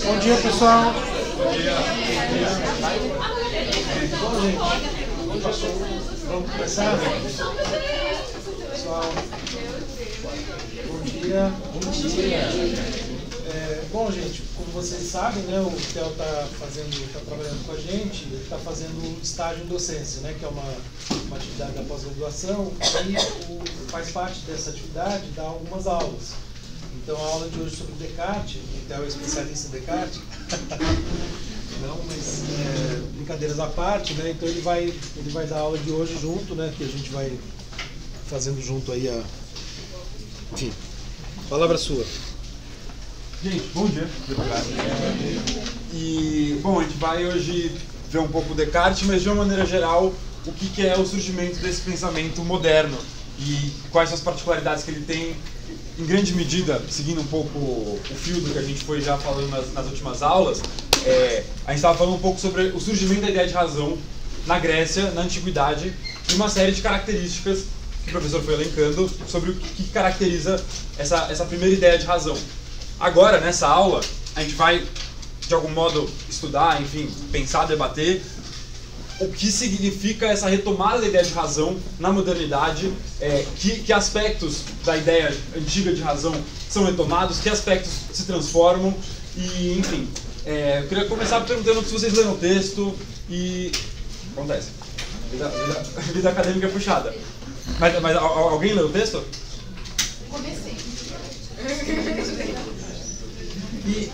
Bom dia, pessoal. Vamos começar? Pessoal, bom dia. Bom dia. Bom, gente, como vocês sabem, né, o Theo está trabalhando com a gente, ele está fazendo estágio em docência, né, que é uma atividade da pós-graduação, e faz parte dessa atividade dar algumas aulas. Então, a aula de hoje sobre Descartes, o Theo é especialista em Descartes, não, mas brincadeiras à parte, né, então ele vai dar a aula de hoje junto, né, que a gente vai fazendo junto aí a... Enfim, palavra sua. Gente, bom dia. E, bom, a gente vai hoje ver um pouco Descartes, mas de uma maneira geral, o que é o surgimento desse pensamento moderno e quais são as particularidades que ele tem, em grande medida, seguindo um pouco o fio do que a gente foi já falando nas últimas aulas, a gente estava falando um pouco sobre o surgimento da ideia de razão na Grécia, na Antiguidade, e uma série de características que o professor foi elencando sobre o que caracteriza essa primeira ideia de razão. Agora, nessa aula, a gente vai, de algum modo, estudar, enfim, pensar, debater o que significa essa retomada da ideia de razão na modernidade, que aspectos da ideia antiga de razão são retomados, que aspectos se transformam e, enfim. Eu queria começar perguntando se vocês leram o texto e... Acontece. Vida acadêmica é puxada. Mas alguém leu o texto? Comecei. E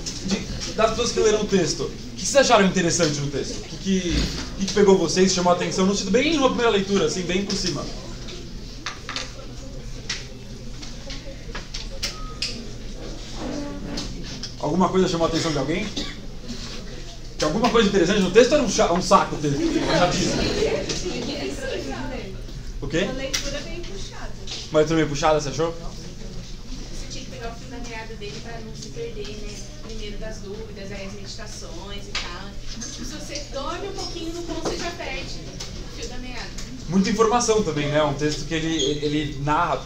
das pessoas que leram o texto, o que vocês acharam interessante no texto? O que pegou vocês, chamou a atenção, no sentido bem numa primeira leitura, assim, bem por cima? Alguma coisa chamou a atenção de alguém? Tem alguma coisa interessante no texto ou era um saco o texto? Uma chatice? O quê? Uma leitura bem puxada. Uma leitura bem puxada, você achou? Você tinha que pegar o fio da meada dele para não se perder, né? Primeiro das dúvidas, aí as meditações e tal. Se você dorme um pouquinho no ponto, você já perde o fio da meada. Muita informação também, né? Um texto que ele narra,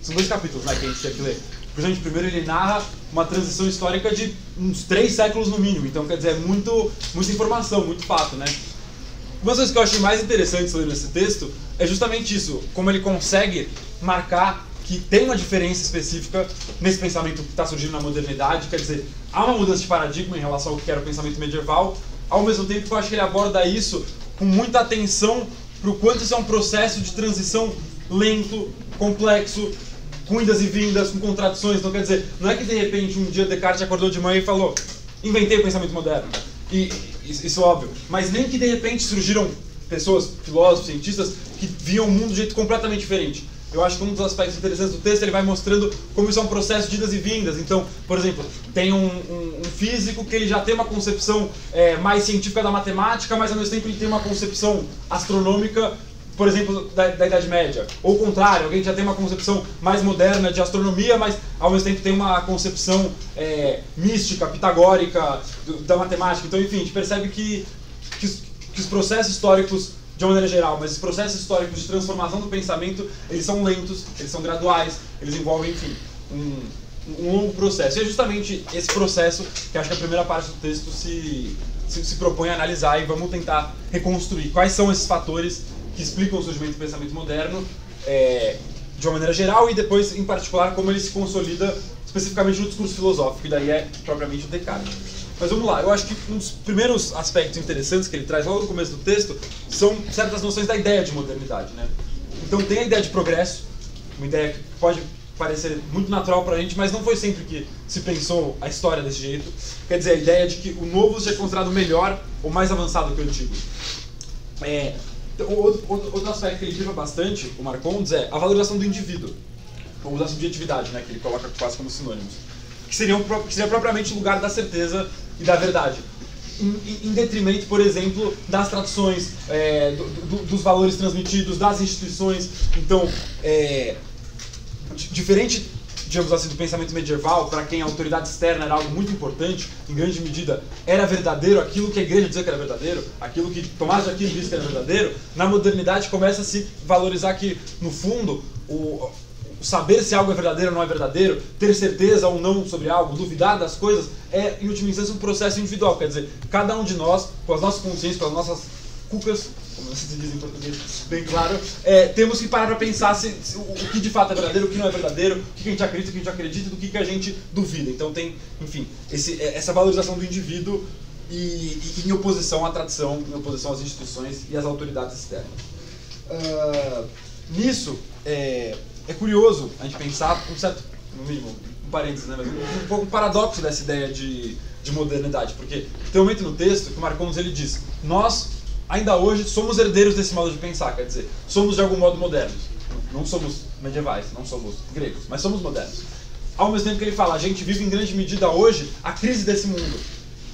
são 2 capítulos, né, que a gente tinha que ler. Por exemplo, primeiro ele narra uma transição histórica de uns 3 séculos no mínimo, então quer dizer, muita informação, muito fato, né? Uma das coisas que eu achei mais interessantes lendo esse texto é justamente isso, como ele consegue marcar que tem uma diferença específica nesse pensamento que está surgindo na modernidade, quer dizer, há uma mudança de paradigma em relação ao que era o pensamento medieval, ao mesmo tempo que eu acho que ele aborda isso com muita atenção para o quanto isso é um processo de transição lento, complexo, com idas e vindas, com contradições. Então, quer dizer, não é que de repente um dia Descartes acordou de manhã e falou: inventei o pensamento moderno. E isso é óbvio. Mas nem que de repente surgiram pessoas, filósofos, cientistas, que viam o mundo de um jeito completamente diferente. Eu acho que um dos aspectos interessantes do texto ele vai mostrando como isso é um processo de idas e vindas. Então, por exemplo, tem um físico que ele já tem uma concepção mais científica da matemática, mas ao mesmo tempo ele tem uma concepção astronômica, por exemplo, da Idade Média. Ou o contrário, alguém já tem uma concepção mais moderna de astronomia, mas ao mesmo tempo tem uma concepção mística, pitagórica da matemática. Então, enfim, a gente percebe que os processos históricos, de uma maneira geral, mas os processos históricos de transformação do pensamento, eles são lentos, eles são graduais, eles envolvem, enfim, um longo processo. E é justamente esse processo que acho que a primeira parte do texto se propõe a analisar, e vamos tentar reconstruir quais são esses fatores que explicam o surgimento do pensamento moderno de uma maneira geral, e depois, em particular, como ele se consolida especificamente no discurso filosófico, e daí é propriamente o Descartes. Mas vamos lá, eu acho que um dos primeiros aspectos interessantes que ele traz logo no começo do texto são certas noções da ideia de modernidade, né? Então tem a ideia de progresso, uma ideia que pode parecer muito natural pra gente, mas não foi sempre que se pensou a história desse jeito. Quer dizer, a ideia de que o novo seja considerado melhor ou mais avançado que o antigo. Outro aspecto que ele priva bastante, o Marcondes, é a valorização do indivíduo, ou da subjetividade, né, que ele coloca quase como sinônimos, que seria propriamente o lugar da certeza e da verdade, em detrimento, por exemplo, das tradições, dos valores transmitidos, das instituições. Então, diferente, digamos assim, do pensamento medieval, para quem a autoridade externa era algo muito importante, em grande medida era verdadeiro aquilo que a igreja dizia que era verdadeiro, aquilo que Tomás de Aquino disse que era verdadeiro, na modernidade começa a se valorizar que, no fundo, saber se algo é verdadeiro ou não é verdadeiro, ter certeza ou não sobre algo, duvidar das coisas, é, em última instância, um processo individual. Quer dizer, cada um de nós, com as nossas consciências, com as nossas cucas, como se diz em português, bem claro, temos que parar para pensar o que de fato é verdadeiro, o que não é verdadeiro, o que a gente acredita, o que a gente acredita e do que a gente duvida. Então tem, enfim, essa valorização do indivíduo e em oposição à tradição, em oposição às instituições e às autoridades externas. Nisso, é curioso a gente pensar, um certo, no mínimo, um parênteses, né, mas um pouco um paradoxo dessa ideia de modernidade, porque tem um momento no texto que o Marcondes ele diz: nós, ainda hoje, somos herdeiros desse modo de pensar, quer dizer, somos de algum modo modernos. Não somos medievais, não somos gregos, mas somos modernos. Ao mesmo tempo que ele fala, a gente vive em grande medida hoje a crise desse mundo.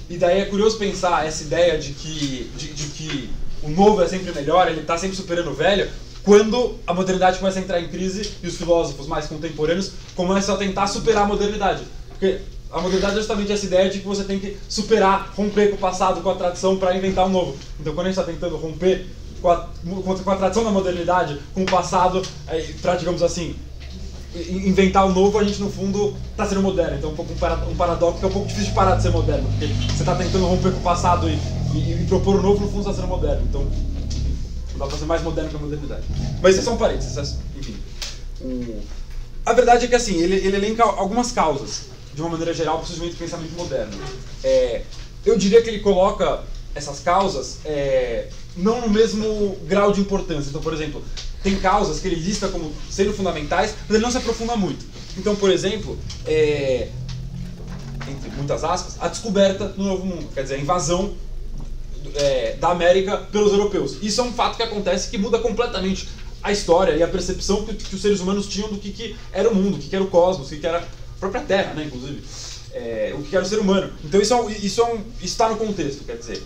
E daí é curioso pensar essa ideia de que o novo é sempre melhor, ele está sempre superando o velho, quando a modernidade começa a entrar em crise e os filósofos mais contemporâneos começam a tentar superar a modernidade. Porque a modernidade é justamente essa ideia de que você tem que superar, romper com o passado, com a tradição, para inventar o novo. Então, quando a gente está tentando romper com a tradição da modernidade, com o passado, para, digamos assim, inventar o novo, a gente, no fundo, está sendo moderno. Então, um paradoxo que é um pouco difícil de parar de ser moderno, porque você está tentando romper com o passado e propor o novo, no fundo, está sendo moderno. Então, não dá para ser mais moderno que a modernidade. Mas isso é só um parênteses, enfim. A verdade é que, assim, ele elenca algumas causas, de uma maneira geral, para o surgimento do pensamento moderno. Eu diria que ele coloca essas causas não no mesmo grau de importância. Então, por exemplo, tem causas que ele lista como sendo fundamentais, mas ele não se aprofunda muito. Então, por exemplo, entre muitas aspas, a descoberta do Novo Mundo, quer dizer, a invasão da América pelos europeus. Isso é um fato que acontece que muda completamente a história e a percepção que os seres humanos tinham do que era o mundo, o que era o cosmos, o que era a própria Terra, né, inclusive. O que era o ser humano. Então isso está no contexto, quer dizer,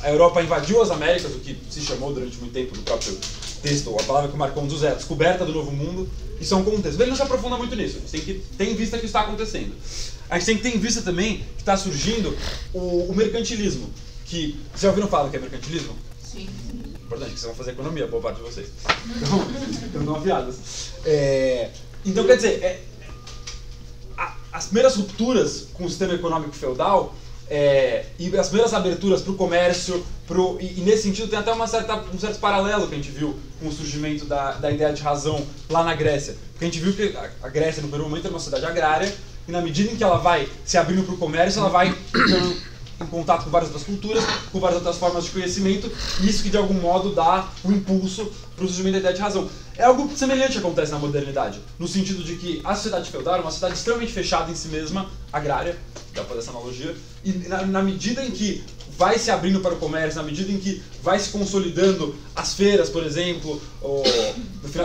a Europa invadiu as Américas, o que se chamou durante muito tempo no próprio texto, a palavra que o Marcondes usa é a descoberta do Novo Mundo, isso é um contexto. Mas ele não se aprofunda muito nisso, a gente tem que ter em vista que isso está acontecendo. A gente tem que ter em vista também que está surgindo o mercantilismo, que, vocês já ouviram falar do que é mercantilismo? Sim. Importante, que vocês vão fazer economia, boa parte de vocês. Então dão afiadas. Então, quer dizer, as primeiras rupturas com o sistema econômico feudal e as primeiras aberturas para o comércio, e nesse sentido tem até um certo paralelo que a gente viu com o surgimento da ideia de razão lá na Grécia. Porque a gente viu que a Grécia, no primeiro momento, era uma sociedade agrária, e na medida em que ela vai se abrindo para o comércio, ela vai entrando em contato com várias outras culturas, com várias outras formas de conhecimento, e isso que de algum modo dá um impulso para o surgimento da ideia de razão. É algo semelhante que acontece na modernidade, no sentido de que a sociedade feudal era uma sociedade extremamente fechada em si mesma, agrária, dá para fazer essa analogia, e na medida em que vai se abrindo para o comércio, na medida em que vai se consolidando as feiras, por exemplo,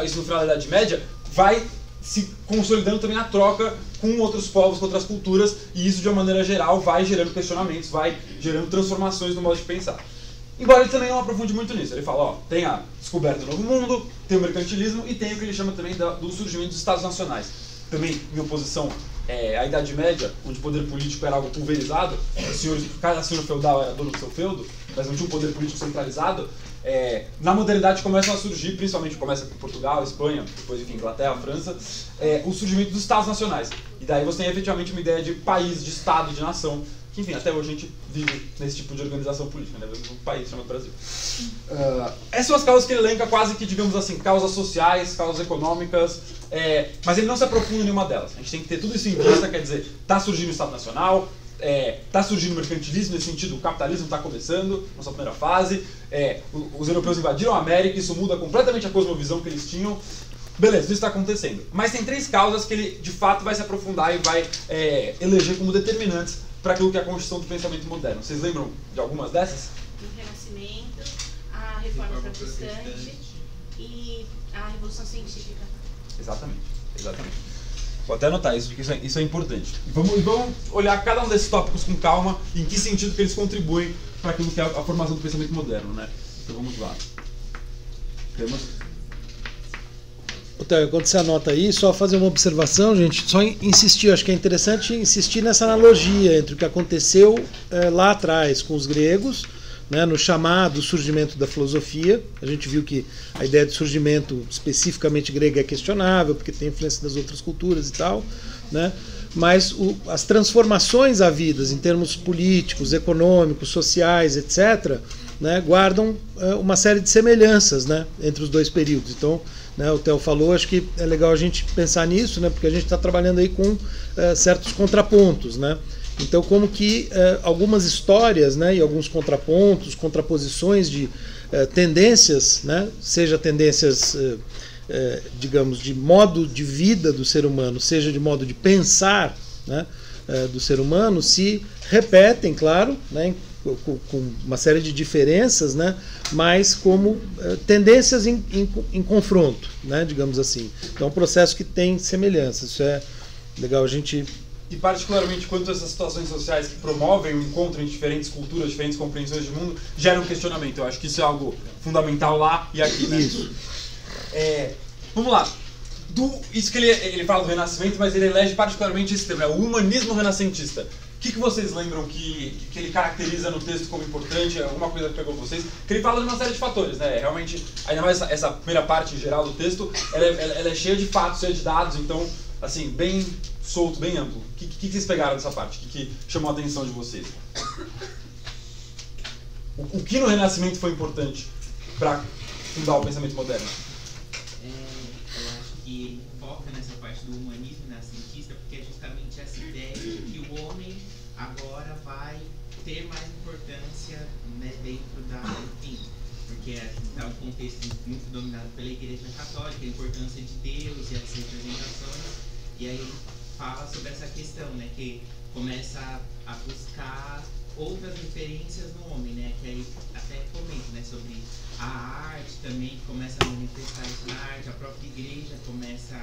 isso no final da Idade Média, vai se consolidando também a troca com outros povos, com outras culturas, e isso de uma maneira geral vai gerando questionamentos, vai gerando transformações no modo de pensar. Embora ele também não aprofunde muito nisso, ele fala, tem a descoberta do Novo Mundo, tem o mercantilismo e tem o que ele chama também do surgimento dos Estados Nacionais. Também em oposição à Idade Média, onde o poder político era algo pulverizado, cada senhor feudal era dono do seu feudo, mas não tinha um poder político centralizado. Na modernidade começam a surgir, principalmente começa com Portugal, Espanha, depois enfim, Inglaterra, França, o surgimento dos Estados Nacionais. E daí você tem efetivamente uma ideia de país, de Estado, de nação, que enfim, até hoje a gente vive nesse tipo de organização política, né? Um país chamado Brasil. Essas são as causas que ele elenca quase que, digamos assim, causas sociais, causas econômicas, mas ele não se aprofunda em nenhuma delas. A gente tem que ter tudo isso em vista, quer dizer, está surgindo o Estado Nacional, está surgindo o mercantilismo, nesse sentido o capitalismo está começando, na sua primeira fase, os europeus invadiram a América, isso muda completamente a cosmovisão que eles tinham. Beleza, isso está acontecendo. Mas tem três causas que ele de fato vai se aprofundar e vai eleger como determinantes para aquilo que é a construção do pensamento moderno. Vocês lembram de algumas dessas? O Renascimento, a Reforma Protestante e a Revolução Científica. Exatamente. Vou até anotar isso, porque isso é importante. E vamos olhar cada um desses tópicos com calma e em que sentido que eles contribuem para aquilo que é a formação do pensamento moderno, né? Então vamos lá. Temos... Então, quando você anota aí, só fazer uma observação, gente, só insistir, acho que é interessante insistir nessa analogia entre o que aconteceu lá atrás com os gregos, né, no chamado surgimento da filosofia. A gente viu que a ideia de surgimento especificamente grega é questionável, porque tem influência das outras culturas e tal, né? Mas as transformações havidas em termos políticos, econômicos, sociais, etc., né, guardam uma série de semelhanças, né, entre os dois períodos. Então, né, o Theo falou, acho que é legal a gente pensar nisso, né, porque a gente está trabalhando aí com certos contrapontos, né? Então, como que algumas histórias, né, e alguns contrapontos, contraposições de tendências, né, seja tendências, digamos, de modo de vida do ser humano, seja de modo de pensar, né, do ser humano, se repetem, claro, né, com uma série de diferenças, né, mas como tendências em confronto, né, digamos assim. Então, é um processo que tem semelhanças. Isso é legal a gente... E particularmente quanto essas situações sociais que promovem o encontro entre diferentes culturas, diferentes compreensões de mundo, geram questionamento. Eu acho que isso é algo fundamental lá e aqui, né? Isso. Vamos lá. Isso que ele fala do Renascimento, mas ele elege particularmente esse tema, o humanismo renascentista. O que vocês lembram que ele caracteriza no texto como importante? Alguma coisa que pegou vocês? Que ele fala de uma série de fatores, né? Realmente, ainda mais essa primeira parte em geral do texto, ela é cheia de fatos, cheia de dados, então, assim, bem solto, bem amplo. O que vocês pegaram dessa parte? O que chamou a atenção de vocês? O que no Renascimento foi importante para fundar o pensamento moderno? Eu acho que ele foca nessa parte do humanismo renascentista, porque é justamente essa ideia de que o homem agora vai ter mais importância, né, dentro da... Enfim, porque está um contexto muito dominado pela Igreja Católica, a importância de Deus e as representações, e aí fala sobre essa questão, né, que começa a buscar outras referências no homem, né, que aí até comento, né, sobre a arte também, começa a manifestar isso na arte, a própria igreja começa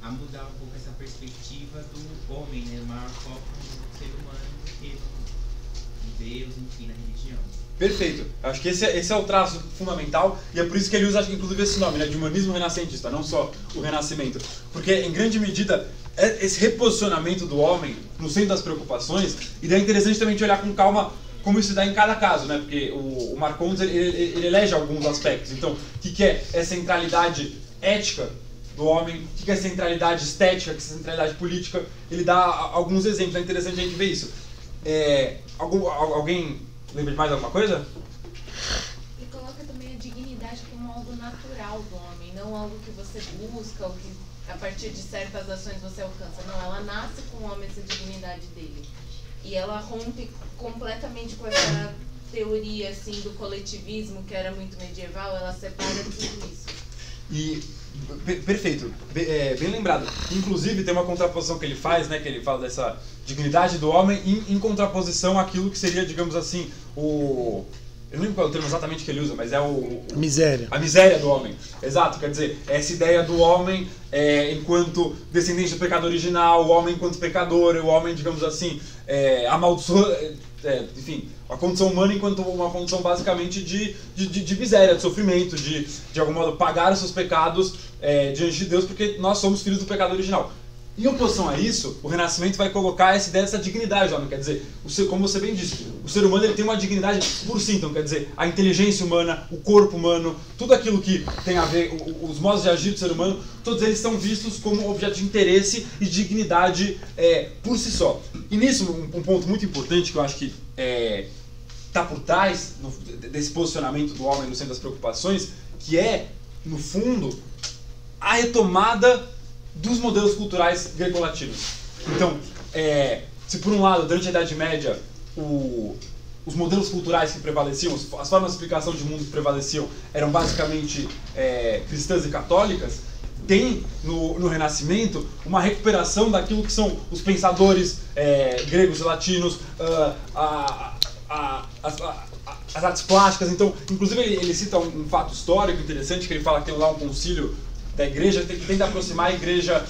a mudar um pouco essa perspectiva do homem, né, o maior foco no ser humano do que no Deus, enfim, na religião. Perfeito. Acho que esse é o traço fundamental e é por isso que ele usa, inclusive, esse nome, né, de humanismo renascentista, não só o Renascimento. Porque, em grande medida, esse reposicionamento do homem no centro das preocupações, e daí é interessante também olhar com calma como isso se dá em cada caso, né? Porque o Marcondes ele elege alguns aspectos. Então, o que é essa centralidade ética do homem, o que é centralidade estética, o que é centralidade política, ele dá alguns exemplos, é interessante a gente ver isso. Alguém lembra de mais alguma coisa? E coloca também a dignidade como algo natural do homem, não algo que você busca ou que a partir de certas ações você alcança. Não, ela nasce com o homem, essa dignidade dele. E ela rompe completamente com essa teoria assim, do coletivismo, que era muito medieval, ela separa tudo isso. E, perfeito, bem lembrado. Inclusive tem uma contraposição que ele faz, né, que ele fala dessa dignidade do homem em contraposição àquilo que seria, digamos assim, eu não lembro qual é o termo exatamente que ele usa, mas é miséria. A miséria do homem. Exato, quer dizer, essa ideia do homem enquanto descendente do pecado original, o homem enquanto pecador, o homem, digamos assim, amaldiçoado, enfim, a condição humana enquanto uma condição basicamente de miséria, de sofrimento, de algum modo pagar os seus pecados diante de Deus, porque nós somos filhos do pecado original. Em oposição a isso, o Renascimento vai colocar essa ideia dessa dignidade do homem, quer dizer, como você bem disse, o ser humano ele tem uma dignidade por si, então quer dizer, a inteligência humana, o corpo humano, tudo aquilo que tem a ver, os modos de agir do ser humano, todos eles são vistos como objeto de interesse e dignidade por si só. E nisso, um ponto muito importante que eu acho que está por trás desse posicionamento do homem no centro das preocupações, que é, no fundo, a retomada dos modelos culturais greco-latinos. Então, se por um lado, durante a Idade Média, os modelos culturais que prevaleciam, as formas de explicação de mundo que prevaleciam eram basicamente cristãs e católicas, tem no Renascimento uma recuperação daquilo que são os pensadores gregos e latinos, as artes plásticas. Então, inclusive ele cita um fato histórico interessante, que ele fala que tem lá um concílio da igreja que tenta aproximar a igreja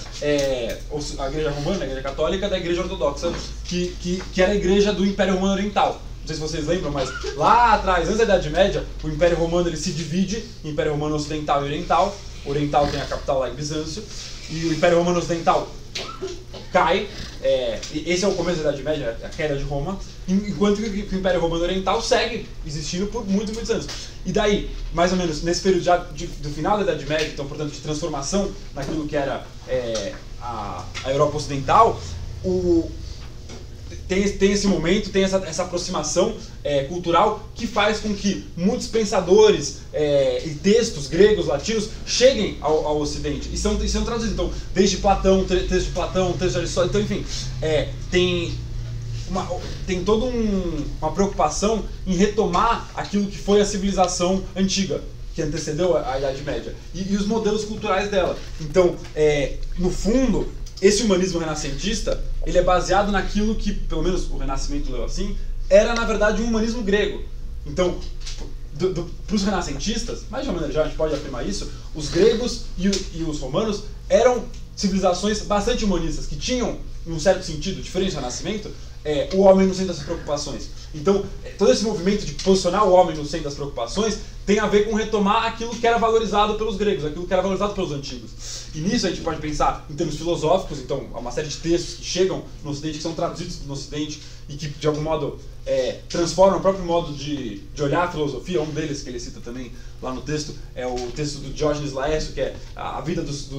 romana, a igreja católica, da igreja ortodoxa, que era a igreja do Império Romano Oriental. Não sei se vocês lembram, mas lá atrás, antes da Idade Média, o Império Romano ele se divide em Império Romano Ocidental e Oriental. O Oriental tem a capital lá em Bizâncio, e o Império Romano Ocidental cai, esse é o começo da Idade Média, a queda de Roma, enquanto que o Império Romano Oriental segue existindo por muitos anos. E daí, mais ou menos, nesse período já do final da Idade Média, então, portanto, de transformação naquilo que era a Europa Ocidental, tem esse momento, tem essa aproximação cultural que faz com que muitos pensadores e textos gregos, latinos, cheguem ao Ocidente e são traduzidos. Então, desde Platão, texto de Platão, texto de Aristóteles, então, enfim, tem toda uma preocupação em retomar aquilo que foi a civilização antiga, que antecedeu a Idade Média, e os modelos culturais dela. Então, no fundo, esse humanismo renascentista, ele é baseado naquilo que, pelo menos o Renascimento leu assim, era na verdade um humanismo grego. Então, para os renascentistas, mas de uma maneira geral a gente pode afirmar isso, os gregos e os romanos eram civilizações bastante humanistas, que tinham, em um certo sentido, diferente do Renascimento, o homem no centro das preocupações. Então, todo esse movimento de posicionar o homem no centro das preocupações tem a ver com retomar aquilo que era valorizado pelos gregos, aquilo que era valorizado pelos antigos. E nisso a gente pode pensar em termos filosóficos, então há uma série de textos que chegam no Ocidente, que são traduzidos no Ocidente e que, de algum modo, transformam o próprio modo de olhar a filosofia. Um deles, que ele cita também lá no texto, é o texto do Diógenes Laércio, que é a vida dos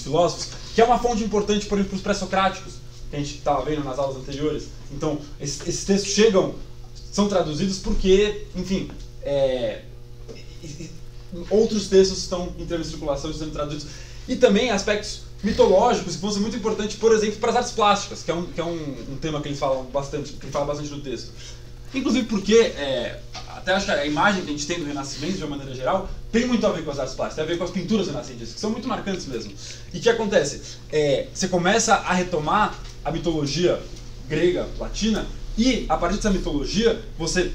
filósofos, que é uma fonte importante, por exemplo, para os pré-socráticos, que a gente estava vendo nas aulas anteriores. Então, esses textos são traduzidos porque, enfim, outros textos estão entrando em circulação e sendo traduzidos. E também aspectos mitológicos que vão ser muito importantes, por exemplo, para as artes plásticas, que é um tema que eles falam bastante, que ele fala bastante no texto. Inclusive porque, até acho que a imagem que a gente tem do Renascimento, de uma maneira geral, tem muito a ver com as artes plásticas, tem a ver com as pinturas renascentistas, que são muito marcantes mesmo. E o que acontece? Você começa a retomar a mitologia grega, latina, e a partir dessa mitologia, você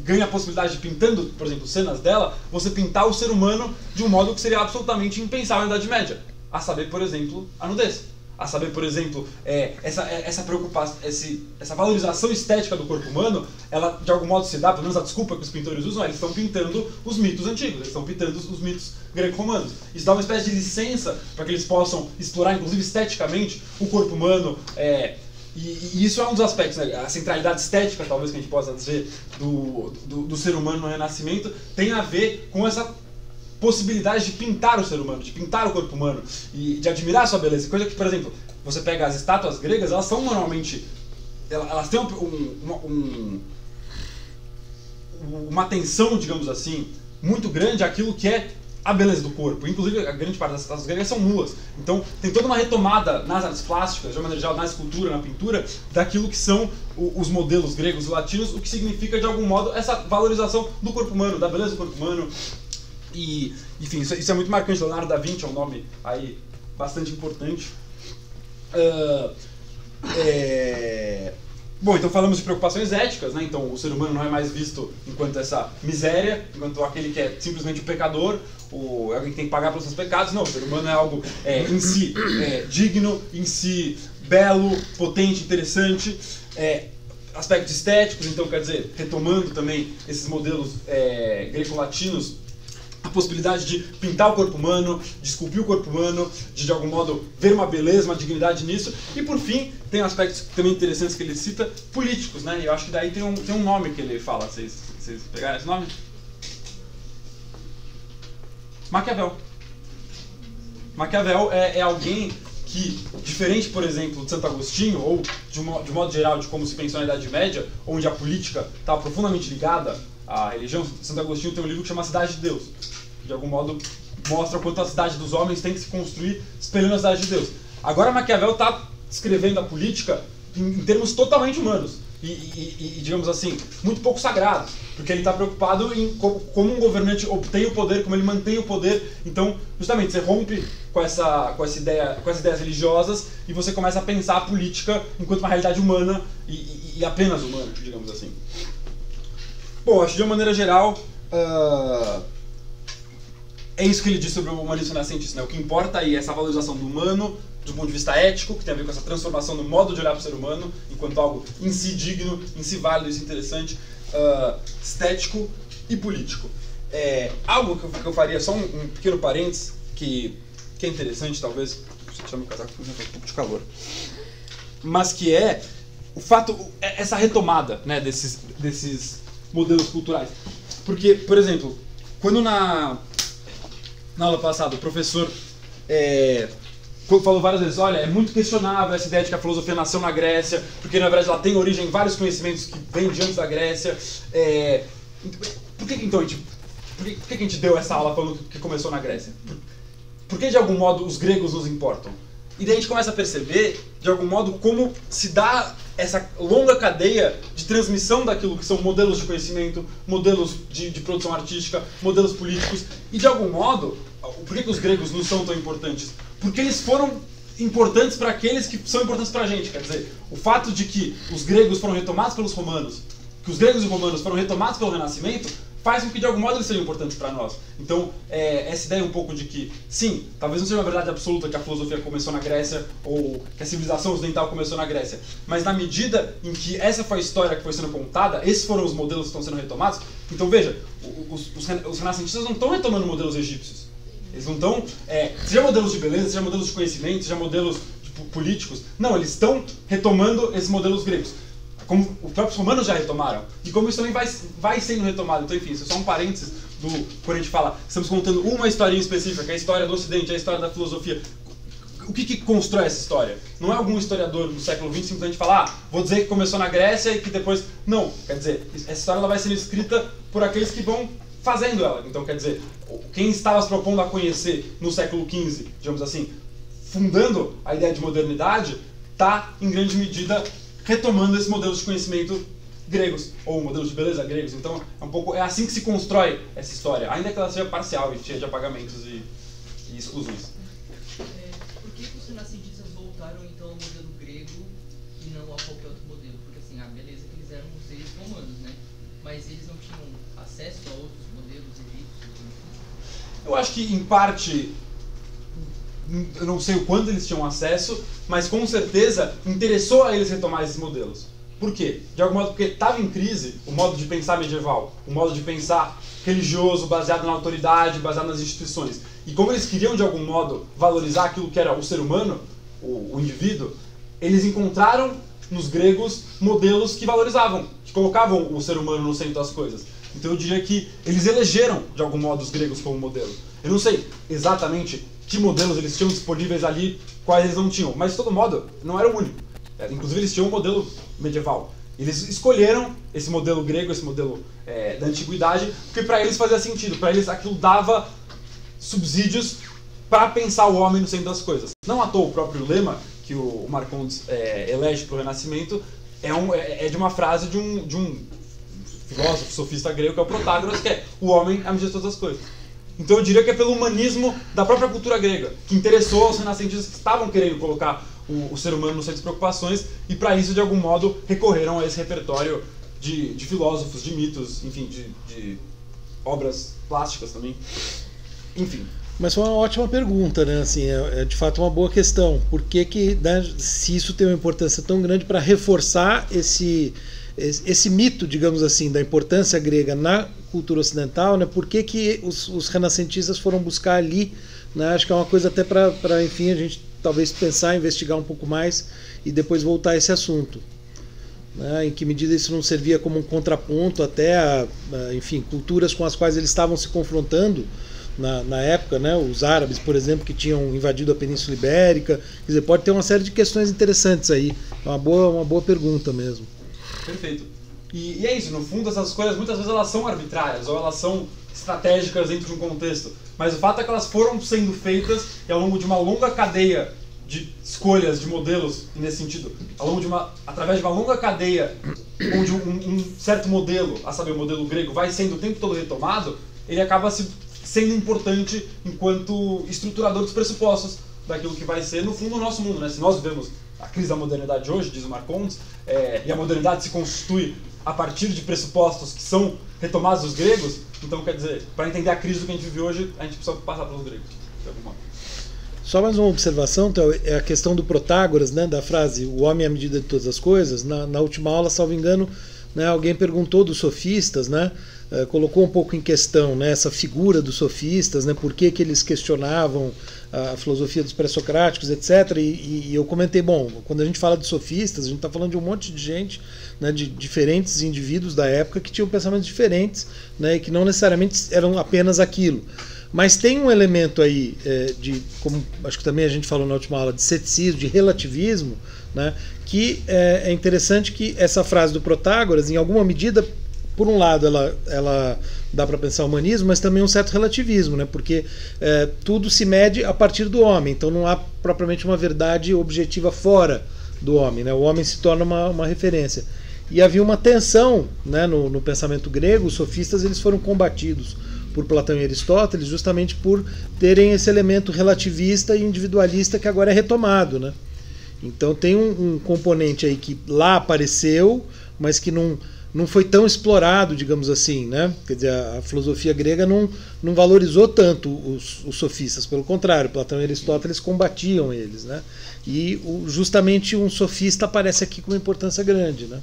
ganha a possibilidade de, pintando, por exemplo, cenas dela, você pintar o ser humano de um modo que seria absolutamente impensável na Idade Média. A saber, por exemplo, a nudez. A saber, por exemplo, essa preocupação, essa valorização estética do corpo humano, ela de algum modo se dá, pelo menos a desculpa que os pintores usam, eles estão pintando os mitos antigos, eles estão pintando os mitos greco-romanos. Isso dá uma espécie de licença para que eles possam explorar, inclusive esteticamente, o corpo humano. E isso é um dos aspectos, né? A centralidade estética, talvez, que a gente possa dizer, do ser humano no Renascimento, tem a ver com essa possibilidade de pintar o ser humano, de pintar o corpo humano e de admirar a sua beleza. Coisa que, por exemplo, você pega as estátuas gregas, elas são normalmente... Elas têm uma atenção, digamos assim, muito grande àquilo que é a beleza do corpo. Inclusive, a grande parte das estátuas gregas são nuas. Então, tem toda uma retomada nas artes plásticas, de uma maneira geral, na escultura, na pintura, daquilo que são os modelos gregos e latinos, o que significa, de algum modo, essa valorização do corpo humano, da beleza do corpo humano. E, enfim, isso é muito marcante. Leonardo da Vinci é um nome aí bastante importante. Bom, então falamos de preocupações éticas, né? Então o ser humano não é mais visto enquanto essa miséria, enquanto aquele que é simplesmente o pecador, alguém que tem que pagar pelos seus pecados. Não, o ser humano é algo em si digno, em si belo, potente, interessante. Aspectos estéticos, então, quer dizer, retomando também esses modelos greco-latinos, a possibilidade de pintar o corpo humano, de esculpir o corpo humano, de algum modo ver uma beleza, uma dignidade nisso. E por fim, tem aspectos também interessantes que ele cita, políticos, né? E eu acho que daí tem um nome que ele fala, vocês pegaram esse nome? Maquiavel. Maquiavel é alguém que, diferente, por exemplo, de Santo Agostinho, ou de modo geral de como se pensou na Idade Média, onde a política estava profundamente ligada à religião, Santo Agostinho tem um livro que chama Cidade de Deus, que de algum modo mostra o quanto a cidade dos homens tem que se construir espelhando a cidade de Deus. Agora Maquiavel está escrevendo a política em termos totalmente humanos e, digamos assim, muito pouco sagrados, porque ele está preocupado em como um governante obtém o poder, como ele mantém o poder. Então, justamente, você rompe com essas ideias religiosas e você começa a pensar a política enquanto uma realidade humana e apenas humana, digamos assim. Bom, acho que de uma maneira geral, é isso que ele diz sobre o humanismo renascentista, né? O que importa aí é essa valorização do humano, do ponto de vista ético, que tem a ver com essa transformação no modo de olhar para o ser humano, enquanto algo em si digno, em si válido, em si interessante, estético e político. Algo que eu faria, só um pequeno parênteses, que é interessante talvez tirar meu casaco porque eu tô um pouco de calor. Mas que é o fato, essa retomada, né, desses modelos culturais. Porque, por exemplo, quando na aula passada o professor falou várias vezes, olha, é muito questionável essa ideia de que a filosofia nasceu na Grécia, porque na verdade ela tem origem em vários conhecimentos que vêm de antes da Grécia. Por que então por que a gente deu essa aula falando que começou na Grécia? Por que de algum modo os gregos nos importam? E daí a gente começa a perceber, de algum modo, como se dá essa longa cadeia de transmissão daquilo que são modelos de conhecimento, modelos de produção artística, modelos políticos. E de algum modo, por que os gregos não são tão importantes? Porque eles foram importantes para aqueles que são importantes para a gente. Quer dizer, o fato de que os gregos foram retomados pelos romanos, que os gregos e romanos foram retomados pelo Renascimento, faz com que de algum modo eles sejam importantes para nós. Então, essa ideia um pouco de que, sim, talvez não seja uma verdade absoluta que a filosofia começou na Grécia ou que a civilização ocidental começou na Grécia, mas na medida em que essa foi a história que foi sendo contada, esses foram os modelos que estão sendo retomados. Então, veja, os renascentistas não estão retomando modelos egípcios. Eles não estão, seja modelos de beleza, seja modelos de conhecimento, seja modelos políticos. Não, eles estão retomando esses modelos gregos. Como os próprios romanos já retomaram. E como isso também vai sendo retomado. Então, enfim, isso é só um parênteses quando a gente fala, estamos contando uma historinha específica, que é a história do Ocidente, a história da filosofia. O que constrói essa história? Não é algum historiador do século XX simplesmente falar, vou dizer que começou na Grécia e que depois... Não, quer dizer, essa história ela vai sendo escrita por aqueles que vão fazendo ela. Então, quer dizer, quem estava se propondo a conhecer no século XV, digamos assim, fundando a ideia de modernidade, está, em grande medida, retomando esses modelos de conhecimento gregos, ou modelos de beleza gregos. Então, é assim que se constrói essa história, ainda que ela seja parcial e cheia de apagamentos e exclusões. Por que os renascentistas voltaram, então, ao modelo grego e não a qualquer outro modelo? Porque, assim, beleza que eles eram seres romanos, né? Mas eles não tinham acesso a outros modelos egípcios? Eu acho que, em parte... Eu não sei o quanto eles tinham acesso, mas com certeza interessou a eles retomar esses modelos. Por quê? De algum modo porque estava em crise o modo de pensar medieval, o modo de pensar religioso, baseado na autoridade, baseado nas instituições. E como eles queriam de algum modo valorizar aquilo que era o ser humano, o indivíduo, eles encontraram nos gregos modelos que valorizavam, que colocavam o ser humano no centro das coisas. Então eu diria que eles elegeram de algum modo os gregos como modelo. Eu não sei exatamente que modelos eles tinham disponíveis ali, quais eles não tinham. Mas, de todo modo, não era o único. Inclusive, eles tinham um modelo medieval. Eles escolheram esse modelo grego, esse modelo da antiguidade, porque para eles fazia sentido. Para eles, aquilo dava subsídios para pensar o homem no centro das coisas. Não à toa, o próprio lema que o Marcondes elege para o Renascimento é de uma frase de um filósofo, sofista grego, que é o Protágoras, que é o homem à medida de todas as coisas. Então eu diria que é pelo humanismo da própria cultura grega, que interessou aos renascentistas que estavam querendo colocar o ser humano no centro das preocupações, e para isso, de algum modo, recorreram a esse repertório de filósofos, de mitos, enfim, de obras plásticas também. Enfim. Mas foi uma ótima pergunta, né? Assim, é de fato uma boa questão. Por que, né, se isso tem uma importância tão grande para reforçar esse mito, digamos assim, da importância grega na cultura ocidental, né? Por que os renascentistas foram buscar ali, né? Acho que é uma coisa até para, enfim, a gente talvez pensar, investigar um pouco mais e depois voltar a esse assunto, né? Em que medida isso não servia como um contraponto até a, enfim, culturas com as quais eles estavam se confrontando na época, né? Os árabes, por exemplo, que tinham invadido a Península Ibérica. Quer dizer, pode ter uma série de questões interessantes aí. É uma boa pergunta mesmo. Perfeito. E é isso, no fundo essas coisas muitas vezes elas são arbitrárias ou elas são estratégicas dentro de um contexto, mas o fato é que elas foram sendo feitas e ao longo de uma longa cadeia de escolhas, de modelos, nesse sentido, através de uma longa cadeia onde um certo modelo, a saber, o modelo grego, vai sendo o tempo todo retomado, ele acaba sendo importante enquanto estruturador dos pressupostos daquilo que vai ser, no fundo, o nosso mundo, né? Se nós vivemos a crise da modernidade hoje, diz o Marcondes, e a modernidade se constitui a partir de pressupostos que são retomados dos gregos, então, quer dizer, para entender a crise do que a gente vive hoje, a gente precisa passar pelos gregos, de algum modo. Só mais uma observação, então, é a questão do Protágoras, né, da frase, o homem é a medida de todas as coisas. Na última aula, salvo engano, né, alguém perguntou dos sofistas, né, colocou um pouco em questão, né, essa figura dos sofistas, né, por que eles questionavam a filosofia dos pré-socráticos, etc. E eu comentei, bom, quando a gente fala de sofistas, a gente está falando de um monte de gente, né, de diferentes indivíduos da época que tinham pensamentos diferentes, né, e que não necessariamente eram apenas aquilo. Mas tem um elemento aí de, como acho que também a gente falou na última aula, de ceticismo, de relativismo, né, que é interessante que essa frase do Protágoras, em alguma medida, por um lado, ela dá para pensar o humanismo, mas também um certo relativismo, né? Porque tudo se mede a partir do homem, então não há propriamente uma verdade objetiva fora do homem, né? O homem se torna uma referência. E havia uma tensão, né, no pensamento grego. Os sofistas eles foram combatidos por Platão e Aristóteles justamente por terem esse elemento relativista e individualista que agora é retomado, né? Então tem um componente aí que lá apareceu, mas que não foi tão explorado, digamos assim, né? Quer dizer, a filosofia grega não valorizou tanto os sofistas, pelo contrário, Platão e Aristóteles combatiam eles, né? E justamente um sofista aparece aqui com uma importância grande, né?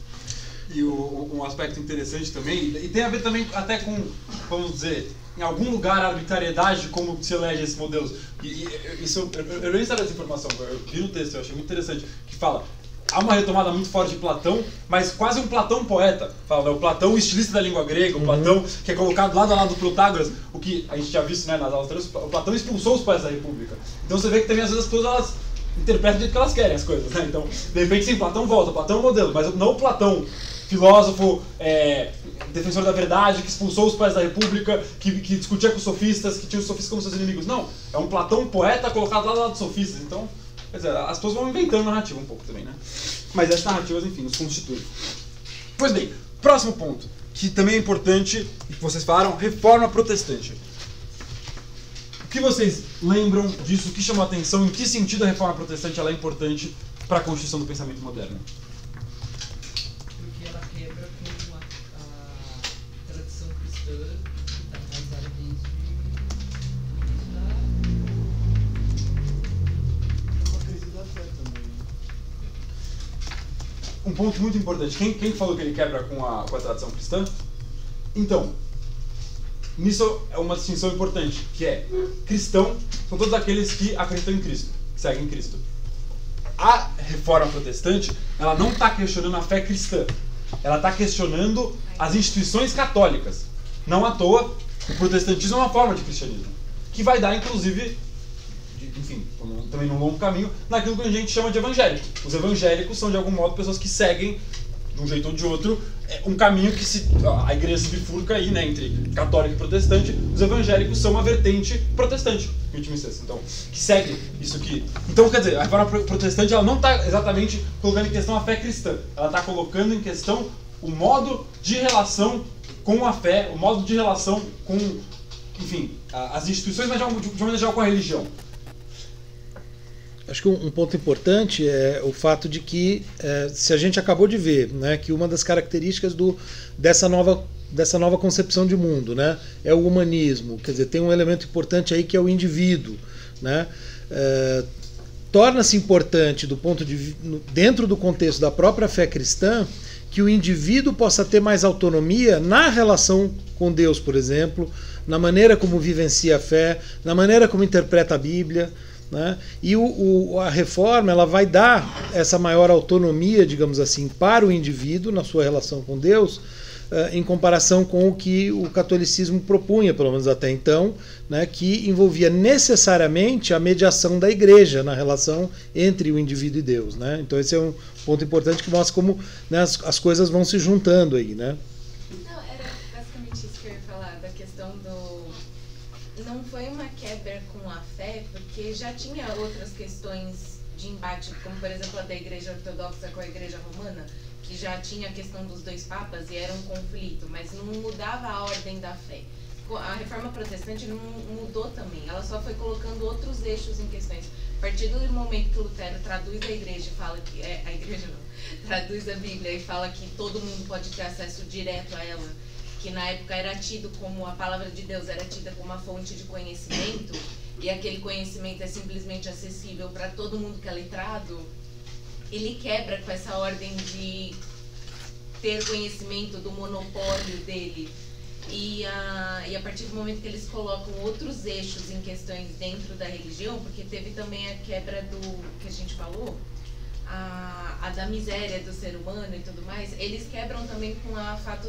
E um aspecto interessante também, e tem a ver também até com, vamos dizer, em algum lugar a arbitrariedade de como se elege esses modelos. Eu nem sabia essa informação, eu li no texto, eu achei muito interessante, que fala, há uma retomada muito forte de Platão, mas quase um Platão poeta. Fala, né, o Platão estilista da língua grega, o Platão que é colocado lado a lado do Protágoras, o que a gente já visto, né, nas aulas anteriores, o Platão expulsou os poetas da República. Então você vê que também às vezes as pessoas elas interpretam do jeito que elas querem as coisas, né? Então, de repente sim, Platão volta, Platão é um modelo, mas não o Platão filósofo, defensor da verdade, que expulsou os poetas da República, que discutia com os sofistas, que tinha os sofistas como seus inimigos. Não, é um Platão poeta colocado lado a lado dos sofistas. Então, quer dizer, as pessoas vão inventando narrativa um pouco também, né? Mas essas narrativas, enfim, nos constituem. Pois bem, próximo ponto, que também é importante, e que vocês falaram, reforma protestante. O que vocês lembram disso? O que chamou a atenção? Em que sentido a reforma protestante ela é importante para a constituição do pensamento moderno? Porque ela quebra com a tradição cristã que está enraizada desde Uma crise da fé também. Um ponto muito importante. Quem falou que ele quebra com a tradição cristã? Então, nisso é uma distinção importante, que é cristão são todos aqueles que acreditam em Cristo, que seguem Cristo. A reforma protestante, ela não está questionando a fé cristã, ela está questionando as instituições católicas. Não à toa, o protestantismo é uma forma de cristianismo, que vai dar, inclusive, enfim, também num longo caminho, naquilo que a gente chama de evangélico. Os evangélicos são, de algum modo, pessoas que seguem, de um jeito ou de outro, um caminho que a igreja se bifurca aí, né, entre católico e protestante. Os evangélicos são uma vertente protestante, em última instância, então, que segue isso aqui. Então, quer dizer, a reforma protestante ela não está exatamente colocando em questão a fé cristã, ela está colocando em questão o modo de relação com a fé, o modo de relação com, enfim, as instituições, mas de uma maneira geral com a religião. Acho que um ponto importante é o fato de que, se a gente acabou de ver, né, que uma das características dessa nova concepção de mundo, né, é o humanismo, quer dizer, tem um elemento importante aí que é o indivíduo, né, torna-se importante dentro do contexto da própria fé cristã que o indivíduo possa ter mais autonomia na relação com Deus, por exemplo, na maneira como vivencia a fé, na maneira como interpreta a Bíblia, né? E a reforma ela vai dar essa maior autonomia, digamos assim, para o indivíduo na sua relação com Deus, em comparação com o que o catolicismo propunha, pelo menos até então, né, que envolvia necessariamente a mediação da igreja na relação entre o indivíduo e Deus, né? Então esse é um ponto importante que mostra como, né, as coisas vão se juntando aí, né? Não, era basicamente isso que eu ia falar, da questão do... Não foi uma quebra com a fé, porque já tinha outras questões de embate, como por exemplo a da Igreja Ortodoxa com a Igreja Romana, que já tinha a questão dos dois papas e era um conflito, mas não mudava a ordem da fé. A Reforma Protestante não mudou também, ela só foi colocando outros eixos em questões. A partir do momento que Lutero traduz a igreja e fala que... a igreja não, traduz a Bíblia e fala que todo mundo pode ter acesso direto a ela, que na época era tido como, a palavra de Deus era tida como uma fonte de conhecimento, e aquele conhecimento é simplesmente acessível para todo mundo que é letrado, ele quebra com essa ordem de ter conhecimento do monopólio dele. E a partir do momento que eles colocam outros eixos em questões dentro da religião, porque teve também a quebra do que a gente falou, a da miséria do ser humano e tudo mais, eles quebram também com o fato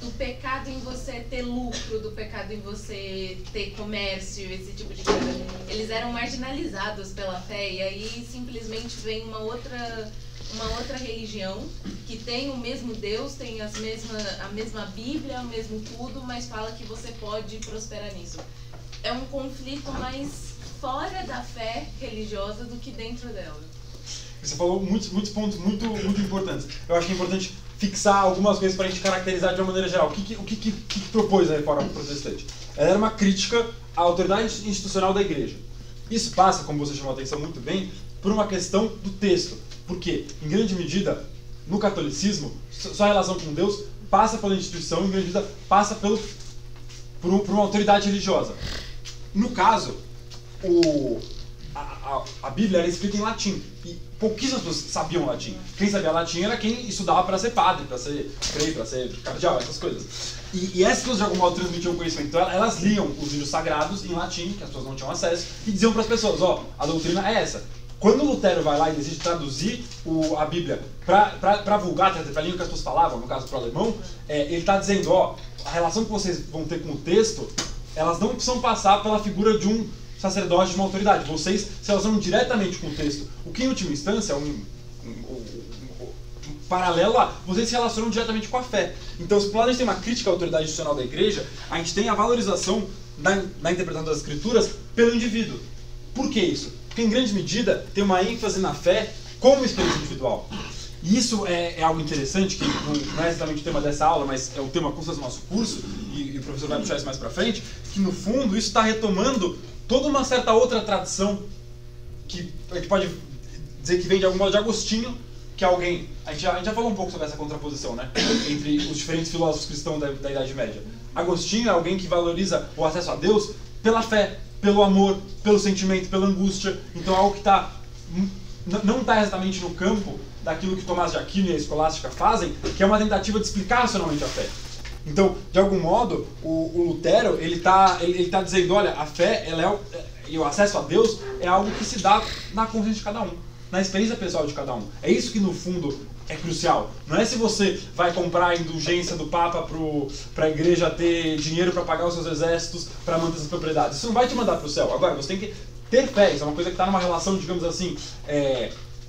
do pecado em você ter lucro, do pecado em você ter comércio, esse tipo de coisa. Eles eram marginalizados pela fé e aí simplesmente vem uma outra religião que tem o mesmo Deus, tem a mesma Bíblia, o mesmo tudo, mas fala que você pode prosperar nisso. É um conflito mais fora da fé religiosa do que dentro dela. Você falou muitos pontos muito importantes. Eu acho que é importante fixar algumas coisas para a gente caracterizar de uma maneira geral. O que propôs a reforma protestante? Ela era uma crítica à autoridade institucional da igreja. Isso passa, como você chamou a atenção muito bem, por uma questão do texto. Porque, em grande medida, no catolicismo, sua relação com Deus passa pela instituição, em grande medida, passa por uma autoridade religiosa. No caso, a Bíblia era escrita em latim. E pouquíssimas pessoas sabiam latim. Quem sabia latim era quem estudava para ser padre, para ser frei, para ser cardeal, essas coisas. E essas pessoas de algum modo transmitiam conhecimento. Então elas liam os livros sagrados em latim, que as pessoas não tinham acesso, e diziam para as pessoas, a doutrina é essa. Quando Lutero vai lá e decide traduzir a Bíblia para vulgar, para a língua que as pessoas falavam, no caso para o alemão, ele está dizendo, a relação que vocês vão ter com o texto, elas não precisam passar pela figura de um sacerdote, de uma autoridade. Vocês se relacionam diretamente com o texto. O que, em última instância, paralelo a vocês se relacionam diretamente com a fé. Então, se por um lado a gente tem uma crítica à autoridade institucional da igreja, a gente tem a valorização da interpretação das escrituras pelo indivíduo. Por que isso? Porque, em grande medida, tem uma ênfase na fé como experiência individual. E isso é algo interessante, que não é exatamente o tema dessa aula, mas é o tema curso do nosso curso, e o professor vai puxar isso mais pra frente, que no fundo isso está retomando toda uma certa outra tradição que a gente pode dizer que vem de algum modo de Agostinho, que é alguém... A gente já falou um pouco sobre essa contraposição, né? Entre os diferentes filósofos cristãos da Idade Média. Agostinho é alguém que valoriza o acesso a Deus pela fé, pelo amor, pelo sentimento, pela angústia. Então é algo que não está exatamente no campo daquilo que Tomás de Aquino e a escolástica fazem, que é uma tentativa de explicar racionalmente a fé. Então, de algum modo, o Lutero, ele tá dizendo, olha, a fé e o acesso a Deus é algo que se dá na consciência de cada um, na experiência pessoal de cada um. É isso que, no fundo, é crucial. Não é se você vai comprar a indulgência do Papa para a igreja ter dinheiro para pagar os seus exércitos, para manter as propriedades. Isso não vai te mandar para o céu. Agora, você tem que ter fé. Isso é uma coisa que está numa relação, digamos assim,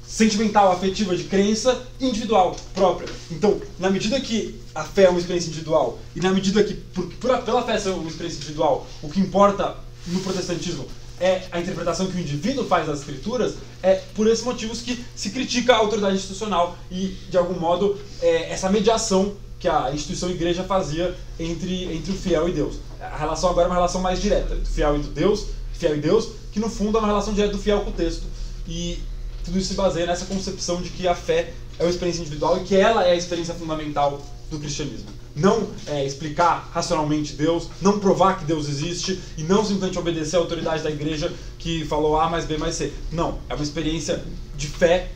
sentimental, afetiva, de crença individual, própria. Então, na medida que a fé é uma experiência individual, e na medida que, pela fé ser uma experiência individual, o que importa no protestantismo é a interpretação que o indivíduo faz das escrituras, é por esses motivos que se critica a autoridade institucional e, de algum modo, essa mediação que a instituição igreja fazia entre o fiel e Deus. A relação agora é uma relação mais direta, do fiel e Deus, que no fundo é uma relação direta do fiel com o texto. E tudo isso se baseia nessa concepção de que a fé é uma experiência individual e que ela é a experiência fundamental do cristianismo. Não explicar racionalmente Deus, não provar que Deus existe e não simplesmente obedecer à autoridade da igreja que falou A mais B mais C. Não, é uma experiência de fé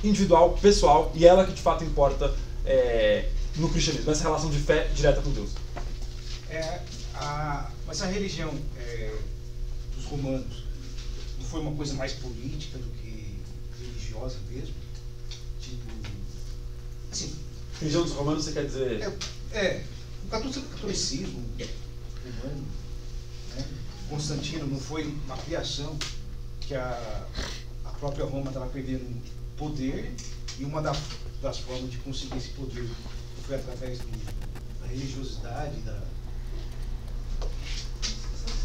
individual, pessoal, e ela que de fato importa no cristianismo, essa relação de fé direta com Deus. Mas a religião dos romanos não foi uma coisa mais política do que religiosa mesmo? Tipo, assim... Religião dos romanos, você quer dizer... O catolicismo romano, né? Constantino não foi uma criação que a própria Roma estava perdendo poder, e uma das formas de conseguir esse poder foi através da religiosidade,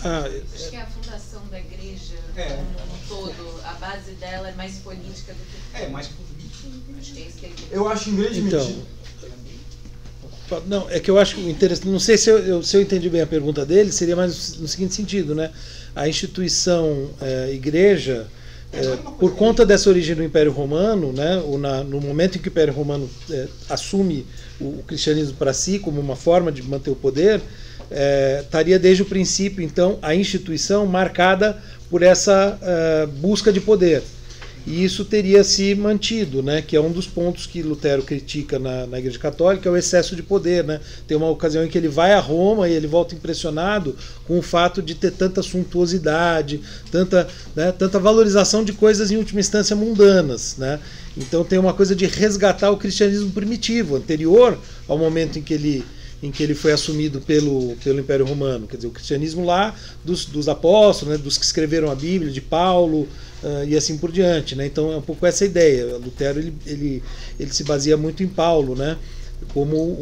Acho que a fundação da igreja, como um todo, a base dela é mais política do que... mais política. Acho que é isso que ele... Eu acho em grande medida... Não, é que eu acho interessante, não sei se eu entendi bem a pergunta dele, seria mais no seguinte sentido, né? A instituição igreja, por conta dessa origem do Império Romano, né? No momento em que o Império Romano assume o cristianismo para si como uma forma de manter o poder, estaria desde o princípio, então, a instituição marcada por essa busca de poder. e isso teria se mantido, né? Que é um dos pontos que Lutero critica na Igreja Católica, é o excesso de poder, né? Tem uma ocasião em que ele vai a Roma e ele volta impressionado com o fato de ter tanta suntuosidade, tanta valorização de coisas em última instância mundanas, né? Então tem uma coisa de resgatar o cristianismo primitivo, anterior ao momento em que ele foi assumido pelo Império Romano. Quer dizer, o cristianismo lá dos apóstolos, né, dos que escreveram a Bíblia, de Paulo, e assim por diante, né? Então é um pouco essa ideia. Lutero ele se baseia muito em Paulo, né, como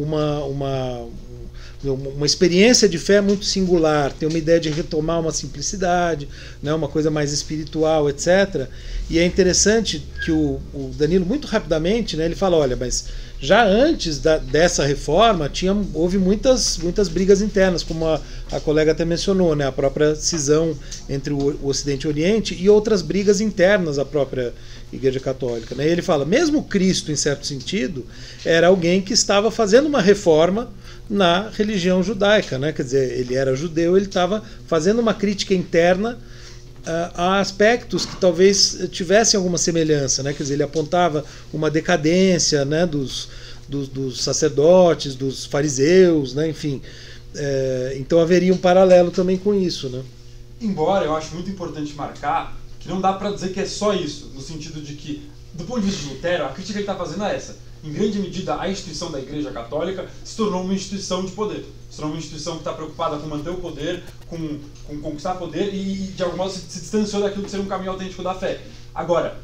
uma experiência de fé muito singular, tem uma ideia de retomar uma simplicidade, né, uma coisa mais espiritual, etc. E é interessante que o Danilo, muito rapidamente, né, ele fala, olha, mas já antes dessa reforma houve muitas brigas internas, como a colega até mencionou, né, a própria cisão entre o Ocidente e o Oriente e outras brigas internas à própria Igreja Católica, né? E ele fala, mesmo Cristo, em certo sentido, era alguém que estava fazendo uma reforma na religião judaica, né? Quer dizer, ele era judeu, ele estava fazendo uma crítica interna a aspectos que talvez tivessem alguma semelhança, né? Quer dizer, ele apontava uma decadência, né, dos sacerdotes, dos fariseus, né? Enfim, então haveria um paralelo também com isso, né? Embora eu acho muito importante marcar que não dá para dizer que é só isso, no sentido de que, do ponto de vista de Lutero, a crítica que ele está fazendo é essa. Em grande medida, a instituição da Igreja Católica se tornou uma instituição de poder. Se tornou uma instituição que está preocupada com manter o poder, com conquistar poder e de algum modo, se distanciou daquilo de ser um caminho autêntico da fé. Agora,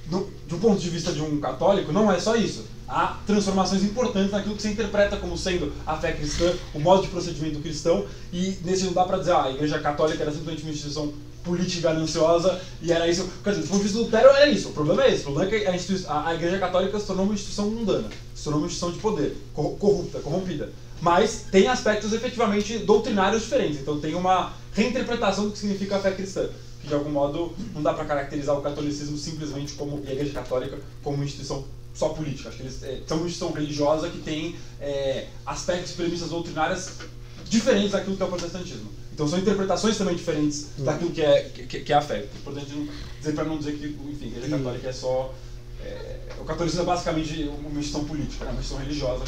do ponto de vista de um católico, não é só isso. Há transformações importantes naquilo que se interpreta como sendo a fé cristã, o modo de procedimento cristão, e nesse não dá para dizer a Igreja Católica era simplesmente uma instituição política gananciosa e era isso. Quer dizer, do ponto de vista do Lutero era isso. O problema é esse. O problema é que a Igreja Católica se tornou uma instituição mundana, se tornou uma instituição de poder, corrupta, corrompida. Mas tem aspectos efetivamente doutrinários diferentes. Então tem uma reinterpretação do que significa a fé cristã, que de algum modo não dá para caracterizar o catolicismo simplesmente como, e a Igreja Católica como uma instituição só política. Acho que eles são uma instituição religiosa que tem aspectos e premissas doutrinárias diferentes daquilo que é o protestantismo. Então são interpretações também diferentes daquilo que é a fé. É importante dizer, para não dizer que, enfim, a Igreja Católica é só... o catolicismo é basicamente uma instituição política, né? Uma instituição religiosa.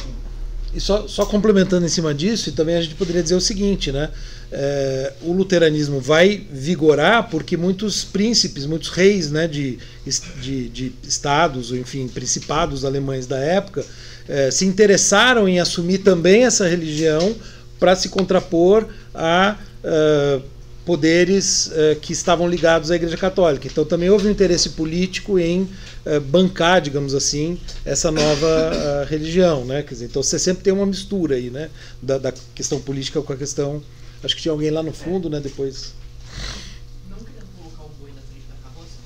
E só complementando em cima disso, e também a gente poderia dizer o seguinte, né? O luteranismo vai vigorar porque muitos príncipes, muitos reis, né, de estados, ou enfim, principados alemães da época, se interessaram em assumir também essa religião para se contrapor a poderes que estavam ligados à Igreja Católica. Então também houve um interesse político em bancar, digamos assim, essa nova religião, né? Quer dizer, então você sempre tem uma mistura aí, né, da questão política com a questão... Acho que tinha alguém lá no fundo, né, depois... Não querendo colocar o boi na frente da carroça,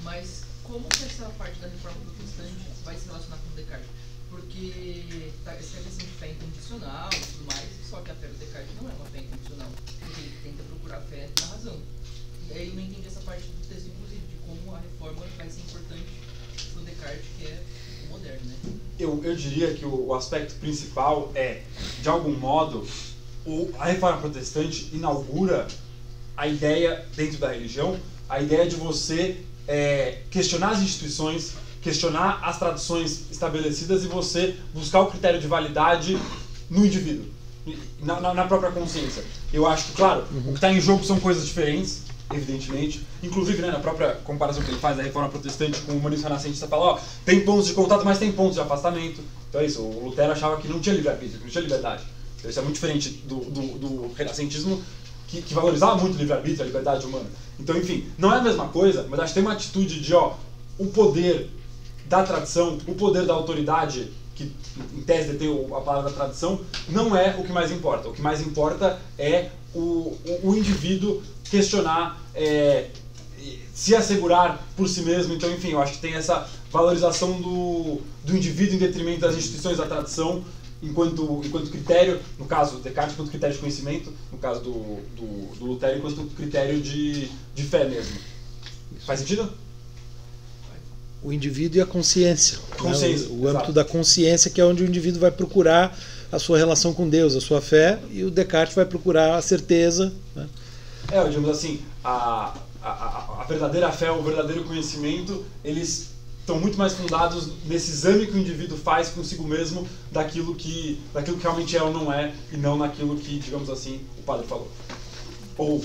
mas como que essa parte da reforma protestante vai se relacionar com Descartes? Porque essa questão de fé incondicional e tudo mais, só que a fé do Descartes não é uma fé incondicional, porque ele tenta procurar fé na razão. E aí eu não entendi essa parte do texto, inclusive, de como a reforma vai ser importante para o Descartes, que é o moderno, né? Eu diria que o aspecto principal é, de algum modo, a reforma protestante inaugura a ideia, dentro da religião, a ideia de você questionar as instituições, questionar as tradições estabelecidas e você buscar o critério de validade no indivíduo, na própria consciência. Eu acho que, claro, o que está em jogo são coisas diferentes, evidentemente. Inclusive, né, na própria comparação que ele faz da reforma protestante com o humanismo renascentista, fala, ó, tem pontos de contato, mas tem pontos de afastamento. Então é isso, o Lutero achava que não tinha livre-arbítrio, que não tinha liberdade. Então, isso é muito diferente do renascentismo, que valorizava muito o livre-arbítrio, a liberdade humana. Então, enfim, não é a mesma coisa, mas acho que tem uma atitude de, o poder da tradição, o poder da autoridade, que em tese detém a palavra da tradição, não é o que mais importa. O que mais importa é o indivíduo questionar, se assegurar por si mesmo. Então, enfim, eu acho que tem essa valorização do indivíduo em detrimento das instituições da tradição, enquanto critério, no caso do Descartes, enquanto critério de conhecimento, no caso do Lutero, enquanto critério de fé mesmo. Faz sentido? O indivíduo e a consciência. Consciência, né? O âmbito da consciência, que é onde o indivíduo vai procurar a sua relação com Deus, a sua fé, e o Descartes vai procurar a certeza. Né? Digamos assim, a verdadeira fé, o verdadeiro conhecimento, eles estão muito mais fundados nesse exame que o indivíduo faz consigo mesmo daquilo que realmente é ou não é, e não naquilo que, digamos assim, o padre falou. Ou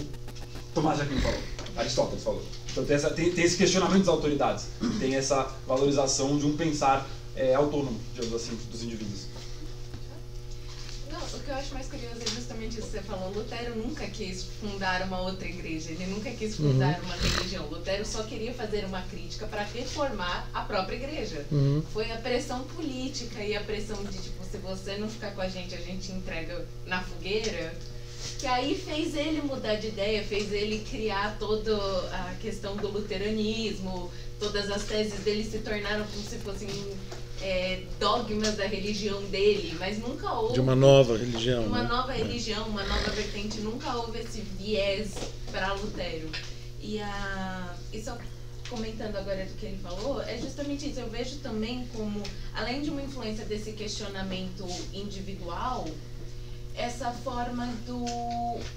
Tomás de Aquino falou, Aristóteles falou. Então tem esse questionamento das autoridades, tem essa valorização de um pensar autônomo, digamos assim, dos indivíduos. Não, o que eu acho mais curioso é justamente isso que você falou. Lutero nunca quis fundar uma outra igreja, ele nunca quis fundar uma religião. Lutero só queria fazer uma crítica para reformar a própria igreja. Foi a pressão política e a pressão de, tipo, se você não ficar com a gente entrega na fogueira, que aí fez ele mudar de ideia, fez ele criar toda a questão do luteranismo, todas as teses dele se tornaram como se fossem dogmas da religião dele, mas nunca houve... De uma nova religião. Uma nova religião, uma nova vertente, nunca houve esse viés para Lutero. E só comentando agora do que ele falou, é justamente isso. Eu vejo também como, além de uma influência desse questionamento individual, essa forma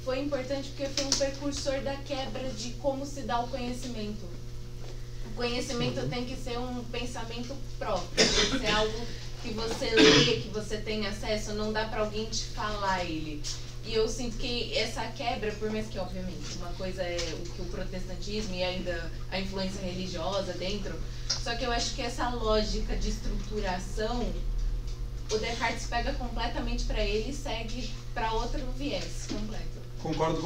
foi importante porque foi um precursor da quebra de como se dá o conhecimento. O conhecimento tem que ser um pensamento próprio, tem que ser algo que você lê, que você tem acesso, não dá para alguém te falar ele. E eu sinto que essa quebra, por mais que obviamente uma coisa é o protestantismo e ainda a influência religiosa dentro, só que eu acho que essa lógica de estruturação, o Descartes pega completamente para ele e segue para outro viés completo. Concordo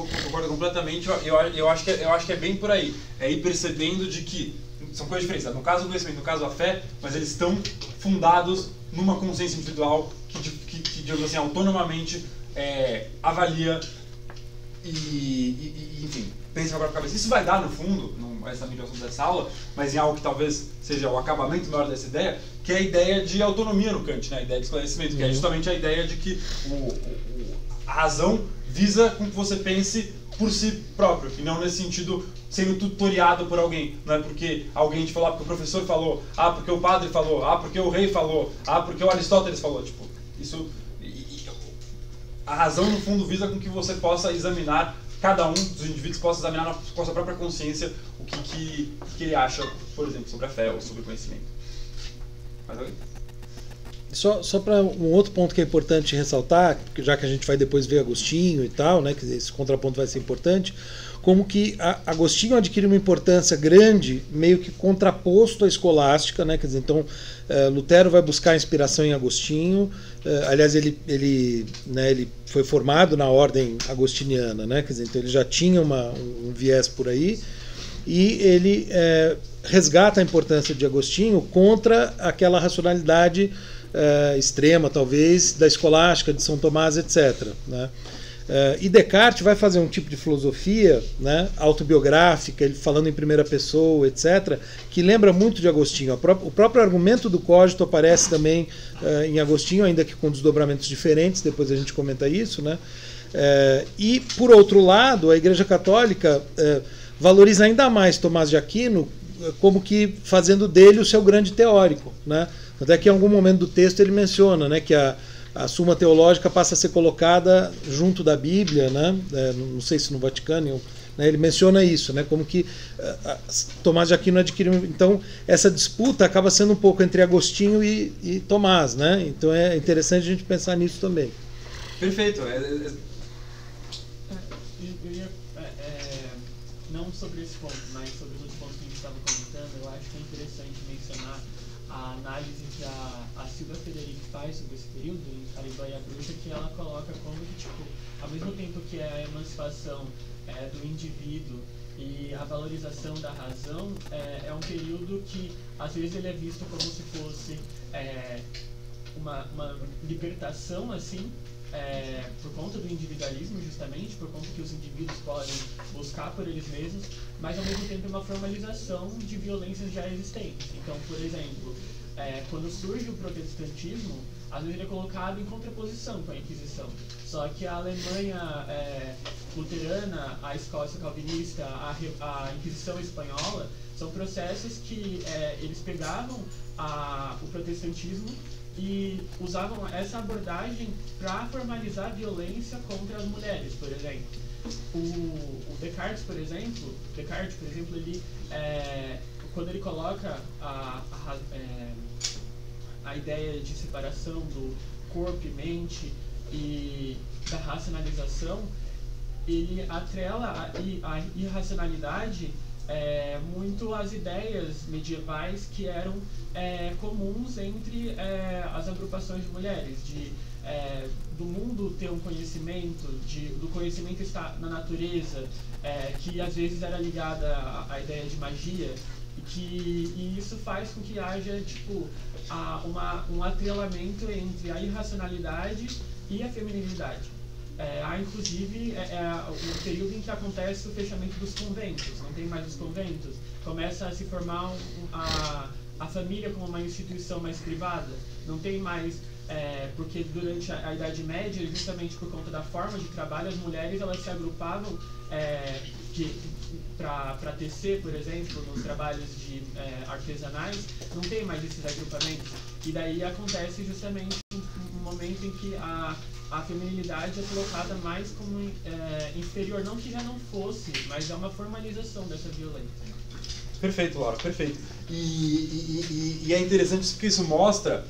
completamente. Eu acho que é bem por aí. É ir percebendo de que são coisas diferentes. No caso do conhecimento, no caso a fé, mas eles estão fundados numa consciência individual que digamos assim, autonomamente avalia e enfim, pensa com a própria cabeça. Isso vai dar, no fundo, não é exatamente o assunto dessa aula, mas em algo que talvez seja o acabamento maior dessa ideia, que é a ideia de autonomia no Kant, né? A ideia de esclarecimento, que é justamente a ideia de que a razão visa com que você pense por si próprio, e não nesse sentido sendo tutoriado por alguém. Não é porque alguém te falou, porque o professor falou, porque o padre falou, porque o rei falou, porque o Aristóteles falou. Tipo, isso, a razão, no fundo, visa com que você possa examinar, cada um dos indivíduos possa examinar com a sua própria consciência o que ele acha, por exemplo, sobre a fé ou sobre o conhecimento. Mais alguém? Só para um outro ponto que é importante ressaltar, já que a gente vai depois ver Agostinho e tal, né, que esse contraponto vai ser importante, como que Agostinho adquire uma importância grande, meio que contraposto à escolástica, né, quer dizer, então Lutero vai buscar inspiração em Agostinho, aliás ele foi formado na ordem agostiniana, né, quer dizer, então ele já tinha um viés por aí, e ele resgata a importância de Agostinho contra aquela racionalidade extrema, talvez, da escolástica, de São Tomás, etc. Né? E Descartes vai fazer um tipo de filosofia, né, autobiográfica, ele falando em primeira pessoa, etc., que lembra muito de Agostinho. O próprio argumento do cogito aparece também em Agostinho, ainda que com desdobramentos diferentes, depois a gente comenta isso. Né? E, por outro lado, a Igreja Católica valoriza ainda mais Tomás de Aquino, como que fazendo dele o seu grande teórico, né? Até que em algum momento do texto ele menciona, né, que a Suma Teológica passa a ser colocada junto da Bíblia, né? Não sei se no Vaticano, né, ele menciona isso, né, como que Tomás de Aquino adquiriu. Então essa disputa acaba sendo um pouco entre Agostinho e Tomás, né? Então é interessante a gente pensar nisso também. Perfeito. Não sobre esse ponto, mas sobre os outros pontos que a gente estava comentando, eu acho que é interessante mencionar a análise que a Silvia Federici faz sobre esse período, em Caliban e a Bruxa, que ela coloca como que, tipo, ao mesmo tempo que a emancipação do indivíduo e a valorização da razão é um período que, às vezes, ele é visto como se fosse uma libertação, assim, por conta do individualismo, justamente, por conta que os indivíduos podem buscar por eles mesmos, mas ao mesmo tempo uma formalização de violências já existentes. Então, por exemplo, quando surge o protestantismo, às vezes ele é colocado em contraposição com a Inquisição. Só que a Alemanha luterana, a Escócia calvinista, a Inquisição espanhola, são processos que eles pegavam o protestantismo e usavam essa abordagem para formalizar a violência contra as mulheres, por exemplo. O Descartes, por exemplo, ele, quando ele coloca a ideia de separação do corpo e mente e da racionalização, ele atrela a irracionalidade muito às ideias medievais que eram comuns entre as agrupações de mulheres, do mundo ter um conhecimento, do conhecimento estar na natureza, que às vezes era ligada à ideia de magia, e isso faz com que haja tipo, um atrelamento entre a irracionalidade e a feminilidade. Há inclusive o período em que acontece o fechamento dos conventos, não tem mais os conventos, começa a se formar a família como uma instituição mais privada, não tem mais, porque durante a Idade Média, justamente por conta da forma de trabalho, as mulheres elas se agrupavam para tecer, por exemplo, nos trabalhos artesanais, não tem mais esses agrupamentos, e daí acontece justamente um momento em que a feminilidade é colocada mais como inferior, não que já não fosse, mas é uma formalização dessa violência. Perfeito, Laura, perfeito. E é interessante porque isso mostra,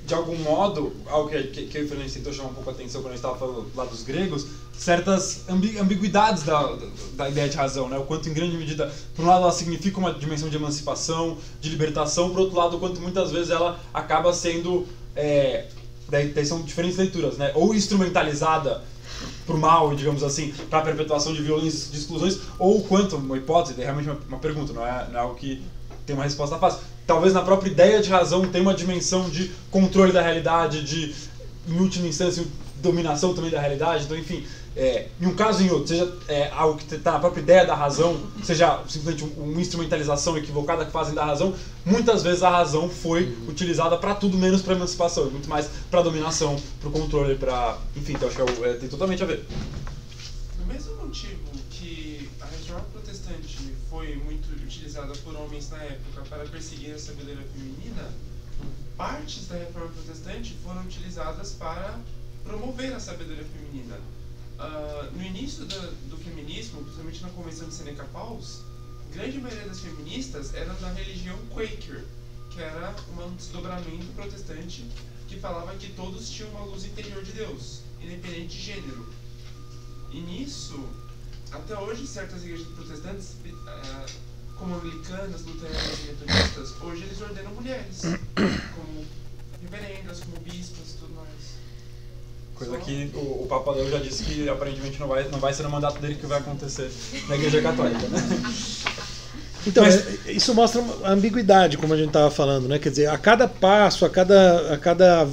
de algum modo, algo que eu e o Fernando tentou chamar um pouco a atenção quando a gente estava falando lá dos gregos, certas ambiguidades da ideia de razão, né? O quanto, em grande medida, por um lado ela significa uma dimensão de emancipação, de libertação, por outro lado, o quanto muitas vezes ela acaba sendo... Daí são diferentes leituras, né? Ou instrumentalizada por mal, digamos assim, para a perpetuação de violências, de exclusões, ou o quanto, uma hipótese, é realmente uma pergunta, não é algo que tem uma resposta fácil. Talvez na própria ideia de razão tenha uma dimensão de controle da realidade, de, em última instância, dominação também da realidade. Então, enfim, em um caso ou em outro, seja algo que está na própria ideia da razão, seja simplesmente uma instrumentalização equivocada que fazem da razão, muitas vezes a razão foi utilizada para tudo menos para emancipação, muito mais para dominação, para o controle, para... Enfim, então acho que tem totalmente a ver. Do mesmo motivo que a reforma protestante foi muito utilizada por homens na época para perseguir a sabedoria feminina, partes da reforma protestante foram utilizadas para promover a sabedoria feminina. No início do feminismo, principalmente na Convenção de Seneca Paulus, a grande maioria das feministas eram da religião Quaker, que era um desdobramento protestante que falava que todos tinham uma luz interior de Deus, independente de gênero. E nisso, até hoje, certas igrejas protestantes, como anglicanas, luteranas e metodistas, hoje eles ordenam mulheres, como reverendas, como bispas e tudo mais. Coisa que o Papa Leo já disse que aparentemente não vai ser no mandato dele que vai acontecer na Igreja Católica, né? Então, isso mostra a ambiguidade, como a gente estava falando, né? Quer dizer, a cada passo, a cada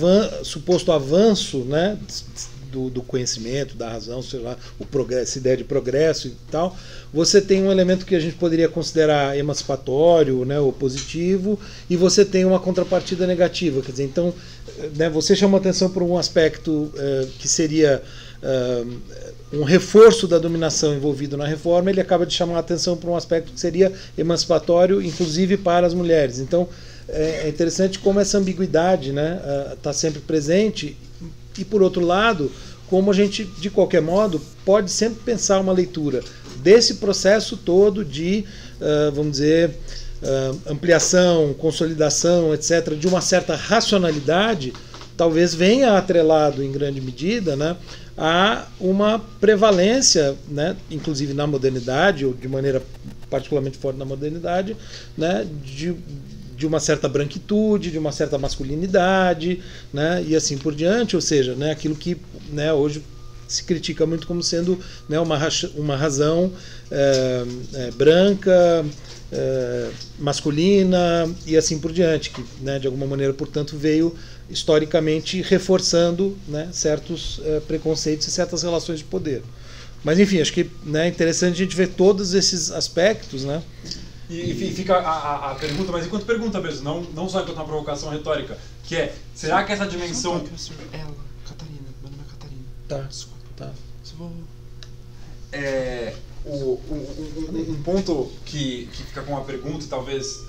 suposto avanço, né, do conhecimento, da razão, sei lá, o progresso, essa ideia de progresso e tal, você tem um elemento que a gente poderia considerar emancipatório, né, ou positivo, e você tem uma contrapartida negativa. Quer dizer, então, né, você chama atenção por um aspecto que seria um reforço da dominação envolvido na reforma, ele acaba de chamar a atenção para um aspecto que seria emancipatório, inclusive para as mulheres. Então, é interessante como essa ambiguidade, né, está sempre presente. E, por outro lado, como a gente, de qualquer modo, pode sempre pensar uma leitura desse processo todo de, vamos dizer, ampliação, consolidação, etc., de uma certa racionalidade, talvez venha atrelado, em grande medida, né, a uma prevalência, né, inclusive na modernidade, ou de maneira particularmente forte na modernidade, né, de uma certa branquitude, de uma certa masculinidade, né, e assim por diante, ou seja, né, aquilo que, né, hoje se critica muito como sendo, né, uma razão branca, masculina e assim por diante, que, né, de alguma maneira, portanto, veio historicamente reforçando, né, certos preconceitos e certas relações de poder. Mas enfim, acho que, né, é interessante a gente ver todos esses aspectos, né? E fica a pergunta, mas enquanto pergunta mesmo, não só enquanto uma provocação retórica, que é, será que essa dimensão... Ela, Catarina, meu nome é Catarina. Tá, desculpa. Tá. Um ponto que fica com uma pergunta, talvez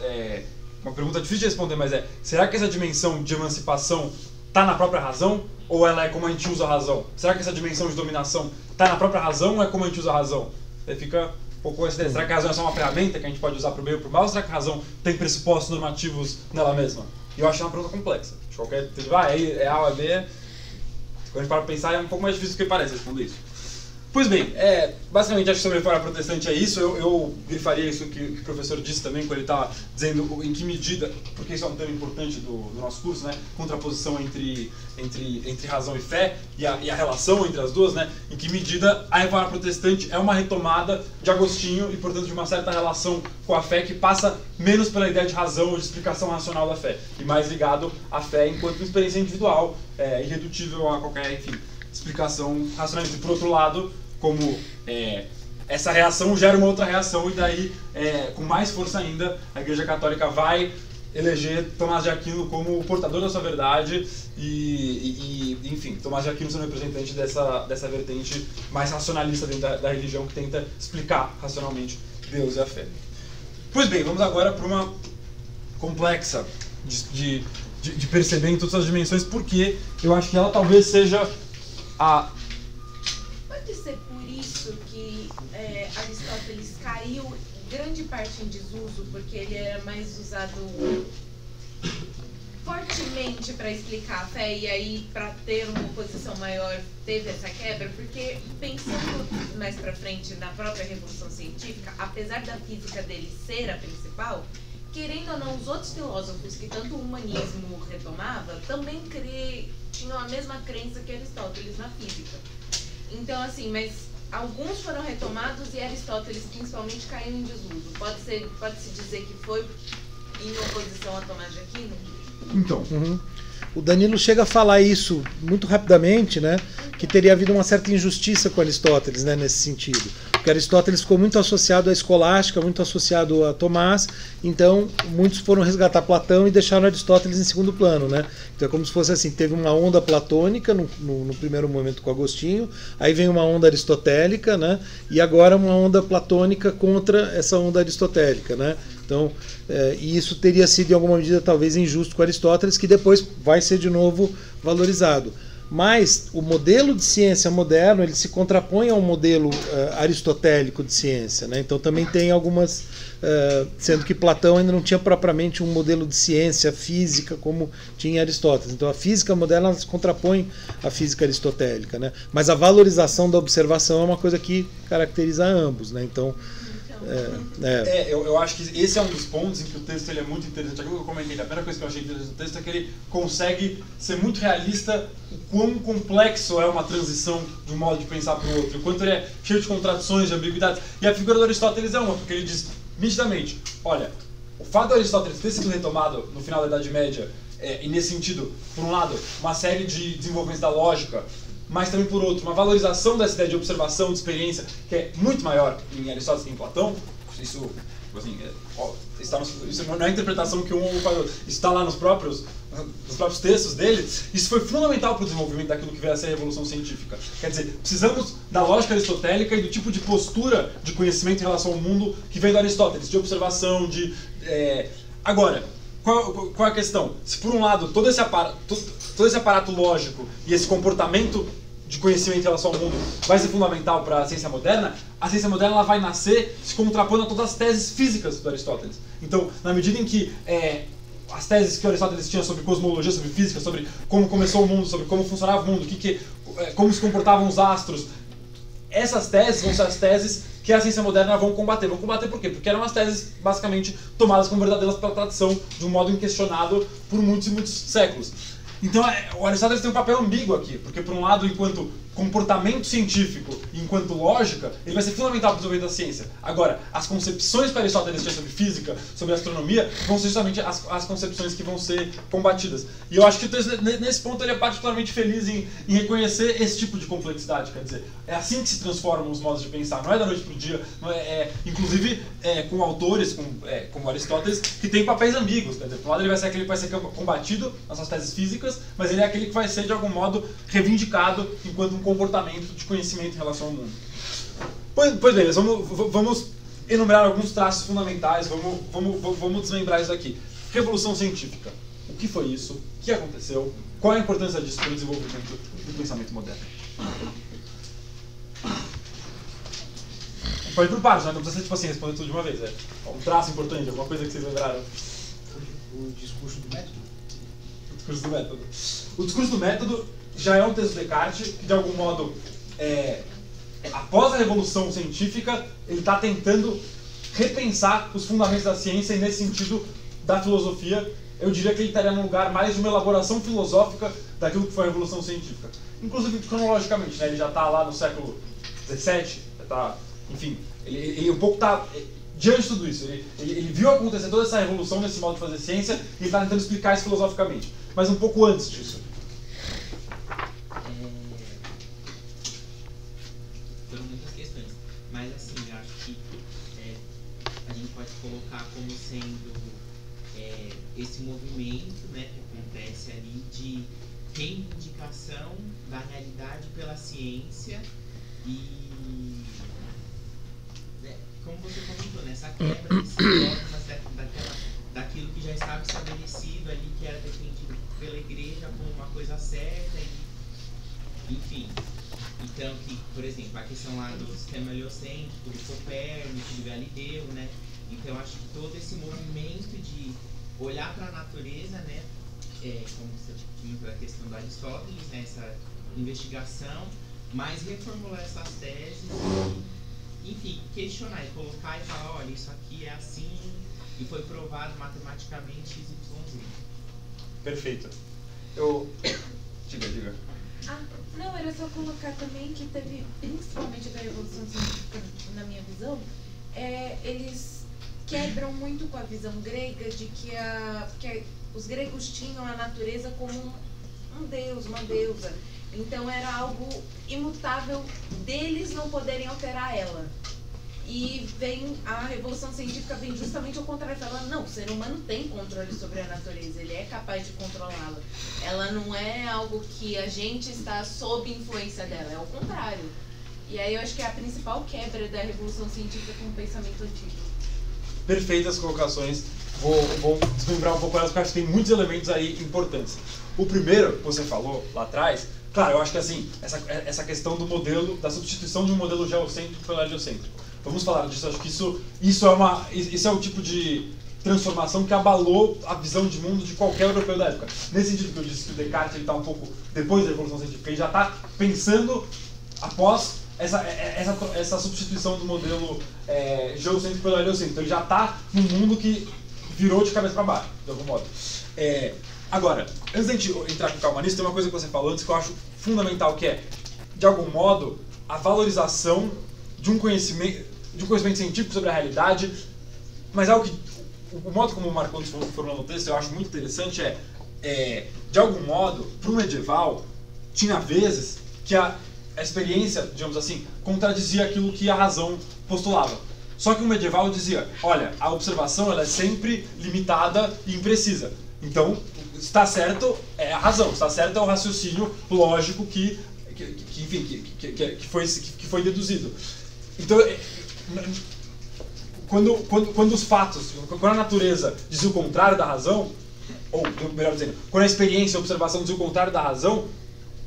uma pergunta difícil de responder, mas será que essa dimensão de emancipação está na própria razão ou ela é como a gente usa a razão? Será que essa dimensão de dominação está na própria razão ou é como a gente usa a razão? Aí fica um pouco essa ideia. Será que a razão é só uma ferramenta que a gente pode usar para o bem ou para o mal? Ou será que a razão tem pressupostos normativos nela mesma? E eu acho que é uma pergunta complexa. De qualquer tipo, é A ou é B. Quando a gente para para pensar, é um pouco mais difícil do que parece responder isso. Pois bem, basicamente acho que sobre a reforma protestante é isso. Eu grifaria isso que o professor disse também, quando ele estava dizendo em que medida, porque isso é um tema importante do nosso curso, né? Contraposição entre razão e fé e a relação entre as duas, né? Em que medida a reforma protestante é uma retomada de Agostinho e, portanto, de uma certa relação com a fé que passa menos pela ideia de razão ou de explicação racional da fé e mais ligado à fé enquanto uma experiência individual, irredutível a qualquer, enfim, explicação racionalista. E por outro lado, como essa reação gera uma outra reação e daí, com mais força ainda, a Igreja Católica vai eleger Tomás de Aquino como o portador da sua verdade e enfim, Tomás de Aquino sendo representante dessa vertente mais racionalista dentro da religião que tenta explicar racionalmente Deus e a fé. Pois bem, vamos agora para uma complexa de perceber em todas as dimensões, porque eu acho que ela talvez seja Pode ser por isso que Aristóteles caiu grande parte em desuso, porque ele era mais usado fortemente para explicar a fé, e aí para ter uma oposição maior teve essa quebra, porque pensando mais para frente na própria Revolução Científica, apesar da física dele ser a principal, querendo ou não, os outros filósofos que tanto o humanismo retomava também tinham a mesma crença que Aristóteles na física. Então, assim, mas alguns foram retomados e Aristóteles principalmente caiu em desuso. Pode-se dizer que foi em oposição a Tomás de Aquino? Então, o Danilo chega a falar isso muito rapidamente, né? Que teria havido uma certa injustiça com Aristóteles, né, nesse sentido. Porque Aristóteles ficou muito associado à escolástica, muito associado a Tomás, então muitos foram resgatar Platão e deixaram Aristóteles em segundo plano, né? Então é como se fosse assim, teve uma onda platônica no primeiro momento com Agostinho, aí vem uma onda aristotélica, né? E agora uma onda platônica contra essa onda aristotélica, né? Então, e isso teria sido em alguma medida talvez injusto com Aristóteles, que depois vai ser de novo valorizado. Mas o modelo de ciência moderno ele se contrapõe ao modelo aristotélico de ciência, né? Então também tem algumas, sendo que Platão ainda não tinha propriamente um modelo de ciência física como tinha Aristóteles. Então a física moderna se contrapõe à física aristotélica, né? Mas a valorização da observação é uma coisa que caracteriza ambos, né? Então eu acho que esse é um dos pontos em que o texto ele é muito interessante. Aquilo que eu comentei, a primeira coisa que eu achei interessante do texto é que ele consegue ser muito realista o quão complexo é uma transição de um modo de pensar para o outro, o quanto ele é cheio de contradições, de ambiguidades. E a figura do Aristóteles é uma, porque ele diz nitidamente, olha, o fato do Aristóteles ter sido retomado no final da Idade Média, e nesse sentido, por um lado, uma série de desenvolvimentos da lógica, mas também, por outro, uma valorização dessa ideia de observação, de experiência, que é muito maior em Aristóteles que em Platão. Isso, assim, isso não é a interpretação que um ou outro, isso está lá nos próprios textos dele. Isso foi fundamental para o desenvolvimento daquilo que veio a ser a Revolução Científica. Quer dizer, precisamos da lógica aristotélica e do tipo de postura de conhecimento em relação ao mundo que veio do Aristóteles, de observação, Agora, qual é a questão? Se por um lado todo esse aparato lógico e esse comportamento de conhecimento em relação ao mundo vai ser fundamental para a ciência moderna, a ciência moderna ela vai nascer se contrapondo a todas as teses físicas do Aristóteles. Então, na medida em que as teses que Aristóteles tinha sobre cosmologia, sobre física, sobre como começou o mundo, sobre como funcionava o mundo, como se comportavam os astros, essas teses vão ser as teses que a ciência moderna vão combater. Vão combater por quê? Porque eram as teses, basicamente, tomadas como verdadeiras pela tradição, de um modo inquestionável, por muitos e muitos séculos. Então, o Aristóteles tem um papel ambíguo aqui, porque, por um lado, enquanto comportamento científico e enquanto lógica, ele vai ser fundamental para o desenvolvimento da ciência. Agora, as concepções que Aristóteles tinha sobre física, sobre astronomia, vão ser justamente as concepções que vão ser combatidas. E eu acho que nesse ponto ele é particularmente feliz em reconhecer esse tipo de complexidade. Quer dizer, é assim que se transformam os modos de pensar, não é da noite para o dia, inclusive com autores como Aristóteles, que tem papéis ambíguos. Quer dizer, por um lado ele vai ser aquele que vai ser combatido nas suas teses físicas, mas ele é aquele que vai ser, de algum modo, reivindicado enquanto um comportamento de conhecimento em relação ao mundo. Pois bem, vamos enumerar alguns traços fundamentais, vamos desmembrar isso aqui. Revolução Científica. O que foi isso? O que aconteceu? qual a importância disso para o desenvolvimento do pensamento moderno? Pode ir por partes, né? Não precisa ser tipo assim, responder tudo de uma vez. É um traço importante, alguma coisa que vocês lembraram. O discurso do método? O discurso do método. O discurso do método já é um texto de Descartes que, de algum modo, após a revolução científica, ele está tentando repensar os fundamentos da ciência e, nesse sentido, da filosofia. Eu diria que ele estaria num lugar mais de uma elaboração filosófica daquilo que foi a revolução científica. Inclusive, cronologicamente, né? Ele já está lá no século XVII, enfim, ele um pouco está diante de tudo isso. Ele viu acontecer toda essa revolução nesse modo de fazer ciência e ele está tentando explicar isso filosoficamente. Mas um pouco antes disso. Foram muitas questões, mas assim, eu acho que a gente pode colocar como sendo esse movimento, né, que acontece ali de reivindicação da realidade pela ciência e, né, como você comentou, né, essa quebra desse dogma, daquilo que já estava estabelecido ali, que era defendido pela igreja como uma coisa certa, e, enfim. Então, que, por exemplo, a questão lá do sistema heliocêntrico, do Copérnico, do Galileu, né? Então, acho que todo esse movimento de olhar para a natureza, né? Como você comentou, a questão do Aristóteles, né? Essa investigação, mas reformular essas teses e, enfim, questionar e colocar e falar, olha, isso aqui é assim e foi provado matematicamente XYZ. Perfeito. Diga. Não, era só colocar também que teve, principalmente da Revolução Científica, na minha visão, eles quebram muito com a visão grega de que os gregos tinham a natureza como um deus, uma deusa. Então era algo imutável deles não poderem alterar ela. E a Revolução Científica vem justamente ao contrário, falando, não, o ser humano tem controle sobre a natureza, ele é capaz de controlá-la. Ela não é algo que a gente está sob influência dela, é o contrário. E aí eu acho que é a principal quebra da Revolução Científica com o pensamento antigo. Perfeitas colocações. Vou desmembrar um pouco elas, porque acho que tem muitos elementos aí importantes. O primeiro, que você falou lá atrás, claro, eu acho que assim, essa questão do modelo, da substituição de um modelo geocêntrico pelo heliocêntrico. Vamos falar disso, acho que isso é o tipo de transformação que abalou a visão de mundo de qualquer europeu da época. Nesse sentido que eu disse que o Descartes está um pouco depois da Revolução Científica, ele já está pensando após essa substituição do modelo geocêntrico pelo heliocêntrico. Então ele já está num mundo que virou de cabeça para baixo, de algum modo. Agora, antes da gente entrar com calma nisso, tem uma coisa que você falou antes que eu acho fundamental, que é, de algum modo, a valorização de um conhecimento científico sobre a realidade, mas algo que, o modo como o Marcondes formulou no texto, eu acho muito interessante, de algum modo, para o medieval, tinha vezes que a experiência, digamos assim, contradizia aquilo que a razão postulava. Só que o medieval dizia, olha, a observação ela é sempre limitada e imprecisa. Então, está certo é a razão, está certo é o raciocínio lógico que foi deduzido. Então, quando os fatos, quando a natureza diz o contrário da razão, ou melhor dizendo, quando a experiência e a observação diz o contrário da razão,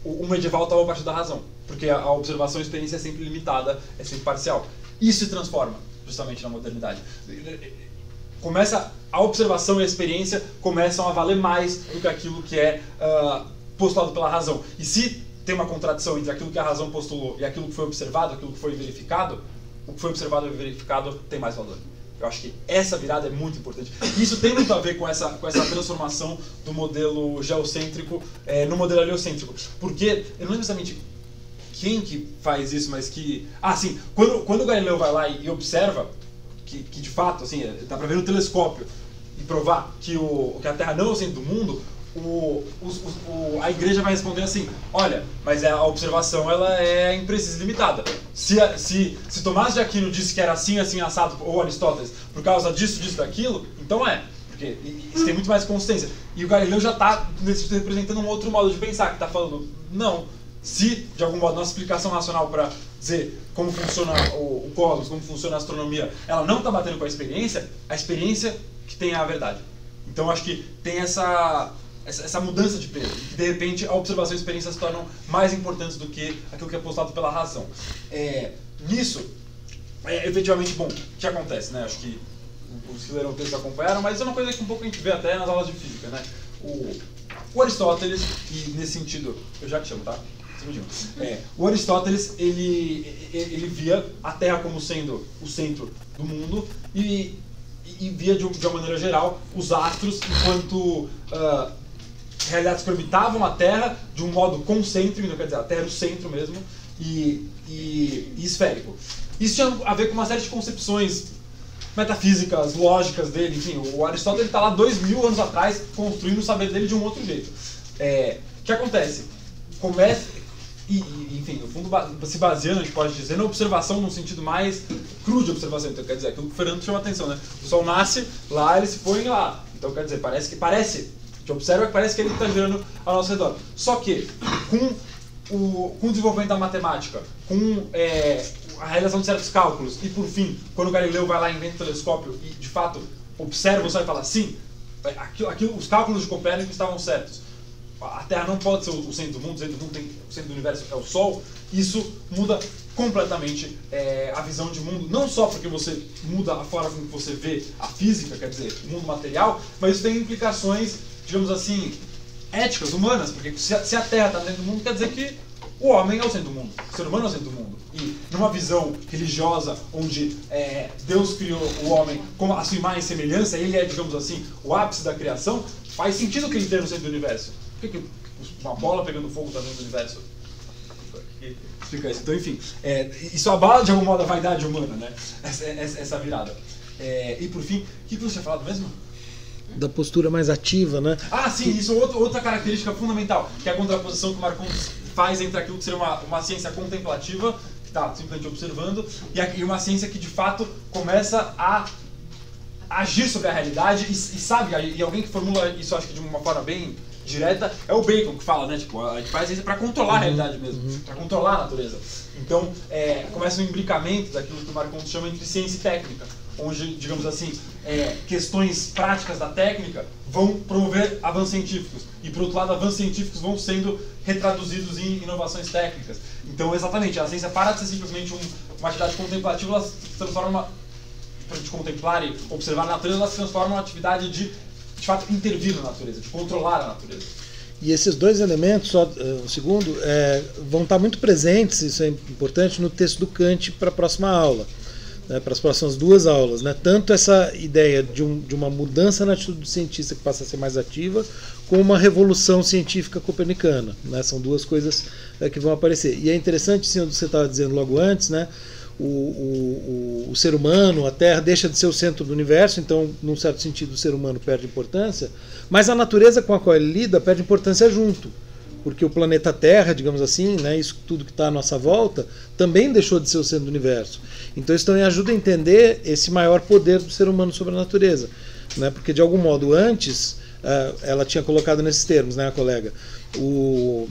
o medieval estava a partir da razão, porque a observação e a experiência é sempre limitada, é sempre parcial. Isso se transforma justamente na modernidade. A observação e a experiência começam a valer mais do que aquilo que é postulado pela razão. E se tem uma contradição entre aquilo que a razão postulou e aquilo que foi observado, aquilo que foi verificado, o que foi observado e verificado tem mais valor. Eu acho que essa virada é muito importante. E isso tem muito a ver com essa transformação do modelo geocêntrico no modelo heliocêntrico. Porque, eu não lembro exatamente quem que faz isso, mas que... sim, quando o Galileu vai lá e observa que de fato, assim, dá para ver no telescópio e provar que a Terra não é o centro do mundo, a igreja vai responder assim, olha, mas a observação ela é imprecisa e limitada. Se Tomás de Aquino disse que era assim, assim, assado, ou Aristóteles, por causa disso, daquilo, então porque isso tem muito mais consistência. E o Galileu já está representando um outro modo de pensar, que está falando, não, se de algum modo nossa explicação racional para dizer como funciona o cosmos, como funciona a astronomia, ela não está batendo com a experiência que tem a verdade. Então acho que tem essa essa mudança de peso, que de repente a observação e a experiência se tornam mais importantes do que aquilo que é postulado pela razão. Nisso, efetivamente, bom, o que acontece, né? Acho que os que leram o texto acompanharam, mas é uma coisa que um pouco a gente vê até nas aulas de física, né? O Aristóteles, e nesse sentido, eu já te chamo, tá? O Aristóteles, ele via a Terra como sendo o centro do mundo e via de uma maneira geral os astros enquanto realidades que orbitavam a Terra de um modo concêntrico, então, quer dizer, a Terra era o centro mesmo, e esférico. Isso tinha a ver com uma série de concepções metafísicas, lógicas dele, enfim, o Aristóteles está lá 2000 anos atrás construindo o saber dele de um outro jeito. O que acontece? Enfim, no fundo, se baseando, a gente pode dizer, na observação num sentido mais cru de observação. Então, quer dizer, aquilo que o Fernando chama a atenção, né? O Sol nasce lá, ele se põe lá. Então, quer dizer, a gente observa que parece que ele está girando ao nosso redor. Só que, com o desenvolvimento da matemática, com a realização de certos cálculos, e por fim, quando o Galileu vai lá e inventa o telescópio e, de fato, observa o Sol e fala, sim, os cálculos de Copérnico estavam certos. A Terra não pode ser o centro do mundo, o centro do universo é o Sol. Isso muda completamente a visão de mundo, não só porque você muda a forma como você vê a física, quer dizer, o mundo material, mas isso tem implicações, digamos assim, éticas, humanas, porque se a Terra está dentro do mundo, quer dizer que o homem é o centro do mundo, o ser humano é o centro do mundo. E numa visão religiosa, onde Deus criou o homem com a sua imagem e semelhança, ele é, digamos assim, o ápice da criação, faz sentido que ele esteja no centro do universo. Por que uma bola pegando fogo está dentro do universo? Explica isso. Então, enfim, isso abala de algum modo a vaidade humana, né? Essa virada. E por fim, o que você tinha falado mesmo? Da postura mais ativa, né? Ah, sim, isso é outra característica fundamental, que é a contraposição que o Marcon faz entre aquilo que seria uma ciência contemplativa, que está simplesmente observando, e uma ciência que de fato começa a agir sobre a realidade e sabe, e alguém que formula isso, acho que de uma forma bem direta, é o Bacon que fala, né? Tipo, a gente faz isso para controlar a realidade mesmo, para controlar a natureza. Então, começa um imbricamento daquilo que o Marcon chama entre ciência e técnica, onde, digamos assim, questões práticas da técnica vão promover avanços científicos. E, por outro lado, avanços científicos vão sendo retraduzidos em inovações técnicas. Então, exatamente, a ciência para de ser simplesmente uma atividade contemplativa, ela se transforma, para a gente contemplar e observar a natureza, ela se transforma numa atividade de fato, intervir na natureza, de controlar a natureza. E esses dois elementos, só um segundo, vão estar muito presentes, isso é importante, no texto do Kant para a próxima aula, né, para as próximas 2 aulas. Né? Tanto essa ideia de uma mudança na atitude do cientista que passa a ser mais ativa, como uma revolução científica copernicana. Né? São 2 coisas que vão aparecer. E é interessante, sim, o que você estava dizendo logo antes, né? O ser humano, a Terra, deixa de ser o centro do universo, então, num certo sentido, o ser humano perde importância, mas a natureza com a qual ele lida perde importância junto, porque o planeta Terra, digamos assim, né, isso tudo que está à nossa volta, também deixou de ser o centro do universo. Então, isso também ajuda a entender esse maior poder do ser humano sobre a natureza, né, porque, de algum modo, antes, ela tinha colocado nesses termos, né, a colega,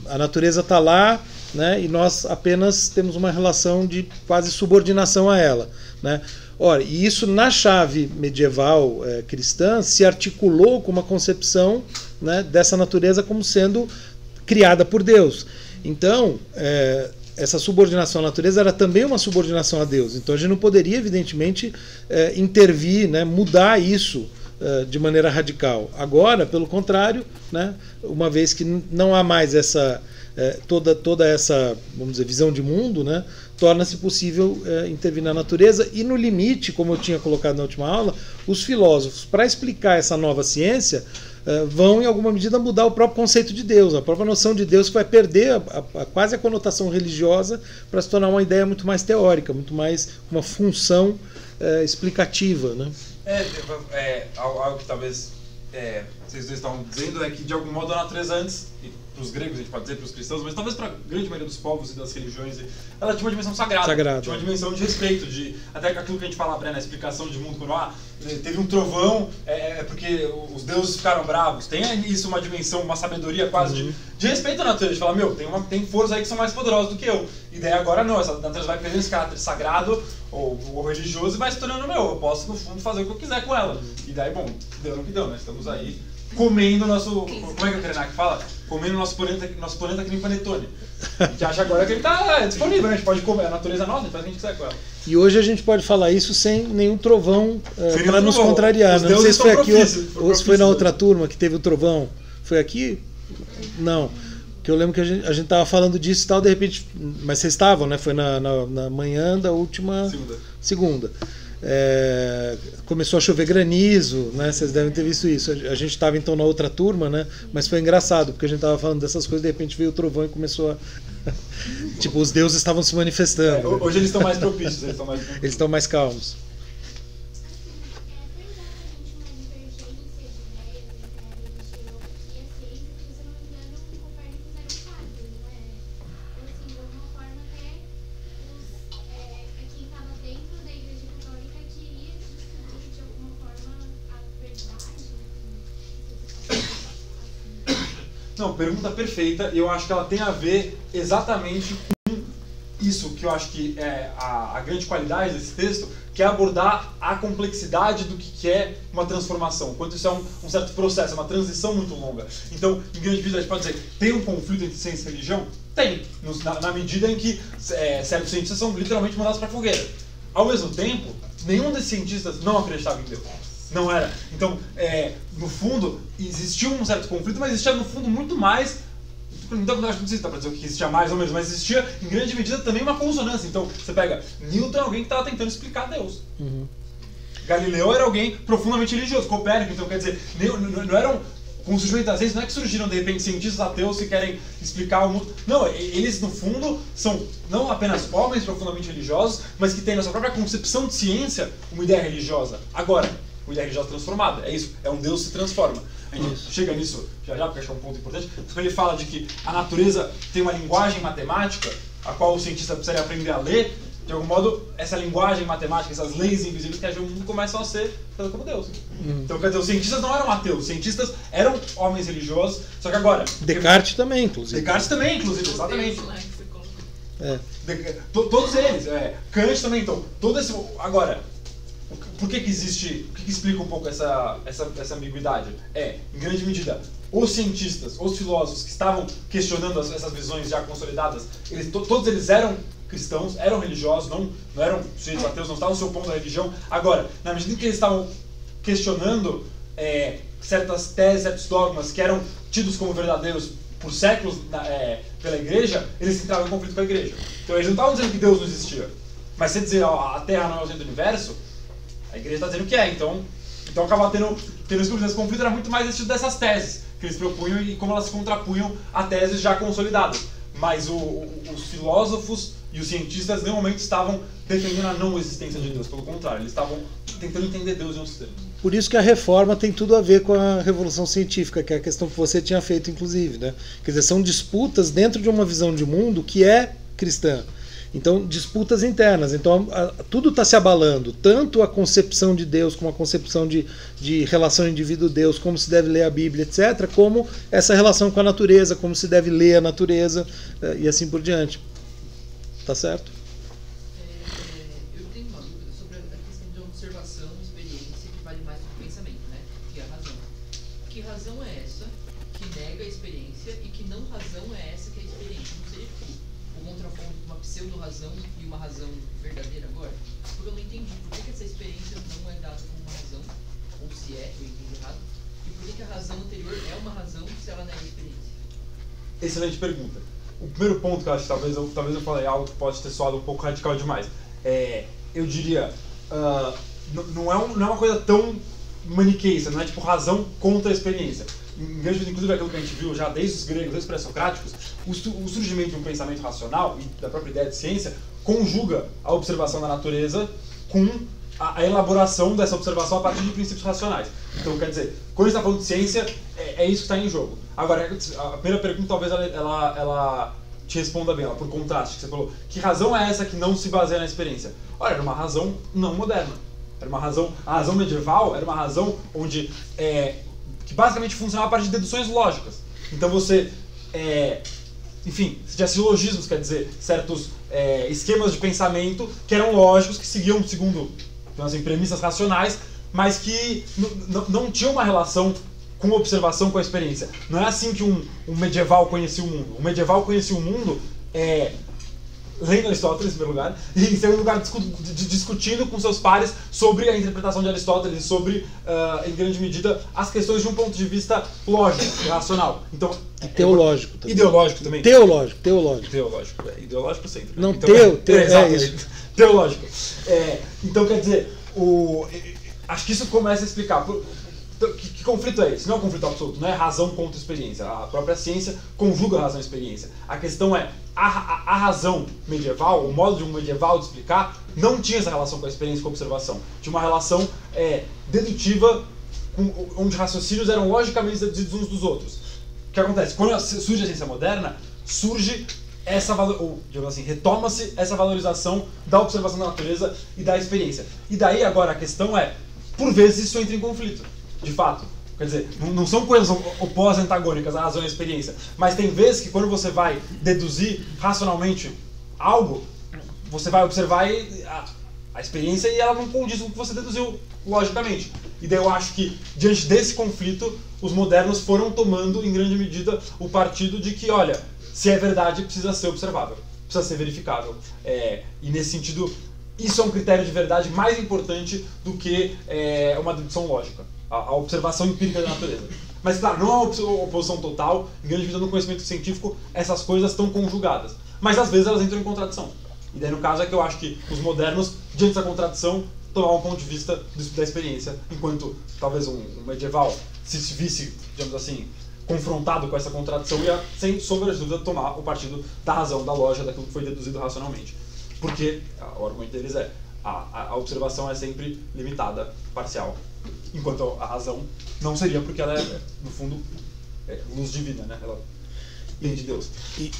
a natureza está lá, né, e nós apenas temos uma relação de quase subordinação a ela. Né? Ora, e isso na chave medieval cristã se articulou com uma concepção, né, dessa natureza como sendo criada por Deus. Então, essa subordinação à natureza era também uma subordinação a Deus. Então a gente não poderia, evidentemente, intervir, né, mudar isso de maneira radical. Agora, pelo contrário, né, uma vez que não há mais toda essa, vamos dizer, visão de mundo, né, torna-se possível intervir na natureza e, no limite, como eu tinha colocado na última aula, os filósofos, para explicar essa nova ciência, vão, em alguma medida, mudar o próprio conceito de Deus, a própria noção de Deus, que vai perder quase a conotação religiosa para se tornar uma ideia muito mais teórica, muito mais uma função explicativa. Né? Algo que talvez vocês dois estavam dizendo é que, de algum modo, a natureza antes, para os gregos, a gente pode dizer, para os cristãos, mas talvez para a grande maioria dos povos e das religiões, ela tinha uma dimensão sagrada, tinha uma dimensão de respeito, até aquilo que a gente falava na explicação de mundo, quando teve um trovão, porque os deuses ficaram bravos. Tem isso uma dimensão, uma sabedoria quase de respeito à natureza, de falar, tem forças aí que são mais poderosas do que eu. E daí agora não, essa natureza vai perdendo esse caráter sagrado ou religioso e vai se tornando eu posso, no fundo, fazer o que eu quiser com ela. E daí, bom, deu no que deu, né? Estamos aí comendo o nosso... Como é que o Krenak fala? Comendo o nosso planeta que nem panetone. A gente acha agora que ele está disponível, a gente pode comer. A natureza é nossa, a gente faz o que a gente quiser com ela. E hoje a gente pode falar isso sem nenhum trovão Sem para nenhum nos trovão. contrariar. Os Não sei deuses se foi estão aqui propícios, ou se foi na propícios. outra turma que teve o trovão. Foi aqui? Não. Que eu lembro que a gente tava falando disso e tal, de repente. Mas vocês estavam, né? Foi na manhã da última segunda. Começou a chover granizo, né? Vocês devem ter visto isso. A gente estava então na outra turma, né? Mas foi engraçado, porque a gente estava falando dessas coisas, de repente veio o trovão e começou a. Tipo, os deuses estavam se manifestando. Hoje eles estão mais propícios, Eles estão mais calmos. Não, pergunta perfeita, e eu acho que ela tem a ver exatamente com isso que eu acho que é a grande qualidade desse texto, que é abordar a complexidade do que é uma transformação, quanto isso é um certo processo, é uma transição muito longa. Então, em grande medida, a gente pode dizer, tem um conflito entre ciência e religião? Tem, na medida em que certos cientistas são literalmente mandados para a fogueira. Ao mesmo tempo, nenhum desses cientistas não acreditava em Deus. Não era. Então, no fundo, existia um certo conflito, mas existia no fundo muito mais. Então, eu acho que não sei se dá pra dizer o que existia mais ou menos, mas existia em grande medida também uma consonância. Então, você pega Newton, é alguém que estava tentando explicar Deus. Uhum. Galileu era alguém profundamente religioso. Copérnico, então quer dizer, não eram. Com o surgimento das ciências, não é que surgiram de repente cientistas ateus que querem explicar o mundo. Não, eles no fundo são não apenas homens profundamente religiosos, mas que têm na sua própria concepção de ciência uma ideia religiosa. Agora, uma ideia religiosa transformada, é isso, é um Deus que se transforma. A gente chega nisso já, porque acho que é um ponto importante. Porque ele fala de que a natureza tem uma linguagem matemática, a qual o cientista precisaria aprender a ler. De algum modo, essa linguagem matemática, essas leis invisíveis que agem o mundo começam a ser como Deus. Então, quer dizer, os cientistas não eram ateus, os cientistas eram homens religiosos, só que agora... Descartes também, inclusive. Descartes também, inclusive, exatamente. Todos eles, Kant também, então, todo esse... Agora, por que existe... O que explica um pouco essa ambiguidade? Em grande medida, os cientistas, os filósofos que estavam questionando essas visões já consolidadas, todos eles eram cristãos, eram religiosos, não eram sujeitos ateus, não estavam se opondo à religião. Agora, na medida que eles estavam questionando certas teses, certos dogmas que eram tidos como verdadeiros por séculos pela igreja, eles entravam em conflito com a igreja. Então eles não estavam dizendo que Deus não existia. Mas se dizer a Terra não é o centro do universo, a igreja está dizendo que é. Então acabava tendo esse conflito, era muito mais esse dessas teses que eles propunham e como elas se contrapunham a teses já consolidadas. Mas os filósofos e os cientistas normalmente estavam defendendo a não existência de Deus. Pelo contrário, eles estavam tentando entender Deus em outros termos. Por isso que a reforma tem tudo a ver com a revolução científica, que é a questão que você tinha feito, inclusive, né? Quer dizer, são disputas dentro de uma visão de mundo que é cristã. Então, disputas internas. Então, tudo está se abalando. Tanto a concepção de Deus, como a concepção de relação indivíduo-Deus, como se deve ler a Bíblia, etc., como essa relação com a natureza, como se deve ler a natureza, e assim por diante. Tá certo? Eu tenho uma dúvida sobre a questão de observação, experiência, que vale mais do que o pensamento, né? Que é a razão. Que razão é essa que nega a experiência e que não razão é essa que é a experiência? Não seria o contraponto de uma pseudo-razão e uma razão verdadeira agora? Porque eu não entendi por que essa experiência não é dada como uma razão, ou se é, eu entendi errado, e por que a razão anterior é uma razão se ela nega a experiência? Excelente pergunta. O primeiro ponto que eu acho que talvez eu falei algo que pode ter soado um pouco radical demais. Eu diria, não é uma coisa tão maniqueísta, não é tipo razão contra a experiência. Inclusive aquilo que a gente viu já desde os gregos, desde os pré-socráticos, o surgimento de um pensamento racional e da própria ideia de ciência conjuga a observação da natureza com a elaboração dessa observação a partir de princípios racionais. Então, quer dizer, quando a gente está falando de ciência, é isso que está em jogo. Agora, a primeira pergunta talvez ela te responda bem, por contraste, que você falou. Que razão é essa que não se baseia na experiência? Olha, era uma razão não moderna. A razão medieval era uma razão onde que basicamente funcionava a partir de deduções lógicas. Então você tinha silogismos, quer dizer, certos esquemas de pensamento que eram lógicos, que seguiam segundo premissas racionais, mas que não tinham uma relação com observação, com a experiência. Não é assim que um medieval conhecia o mundo. O medieval conhecia o mundo lendo Aristóteles, em primeiro lugar, e em segundo lugar discutindo com seus pares sobre a interpretação de Aristóteles e sobre, em grande medida, as questões de um ponto de vista lógico e racional. Então, e teológico também. Ideológico também. Teológico. Ideológico sempre. Não, então, é isso. Teológico. Então, quer dizer, acho que isso começa a explicar. Que conflito é esse? Não é um conflito absoluto, não é razão contra experiência. A própria ciência conjuga razão e experiência. A questão é, a razão medieval, o modo de um medieval de explicar, não tinha essa relação com a experiência e com a observação. Tinha uma relação dedutiva, onde raciocínios eram logicamente deduzidos uns dos outros. O que acontece? Quando surge a ciência moderna, surge digamos assim, retoma-se essa valorização da observação da natureza e da experiência. E daí agora a questão é, por vezes isso entra em conflito. De fato, quer dizer, não são coisas opostas, antagônicas, a razão e a experiência, mas tem vezes que quando você vai deduzir racionalmente algo, você vai observar a experiência e ela não condiz com o que você deduziu logicamente. E daí eu acho que, diante desse conflito, os modernos foram tomando, em grande medida, o partido de que, olha, se é verdade, precisa ser observável, precisa ser verificável. E nesse sentido, isso é um critério de verdade mais importante do que uma dedução lógica. A observação empírica da natureza. Mas, claro, não é uma oposição total. Em grande medida, no conhecimento científico, essas coisas estão conjugadas. Mas, às vezes, elas entram em contradição. E daí, no caso, é que eu acho que os modernos, diante dessa contradição, tomavam um ponto de vista da experiência, enquanto, talvez, um medieval, se visse, digamos assim, confrontado com essa contradição, ia, sem sombra de dúvida, tomar o partido da razão, da lógica, daquilo que foi deduzido racionalmente. Porque, o argumento deles é, a observação é sempre limitada, parcial. Enquanto a razão não seria, porque ela é, no fundo, luz divina, né? Ela vem de Deus.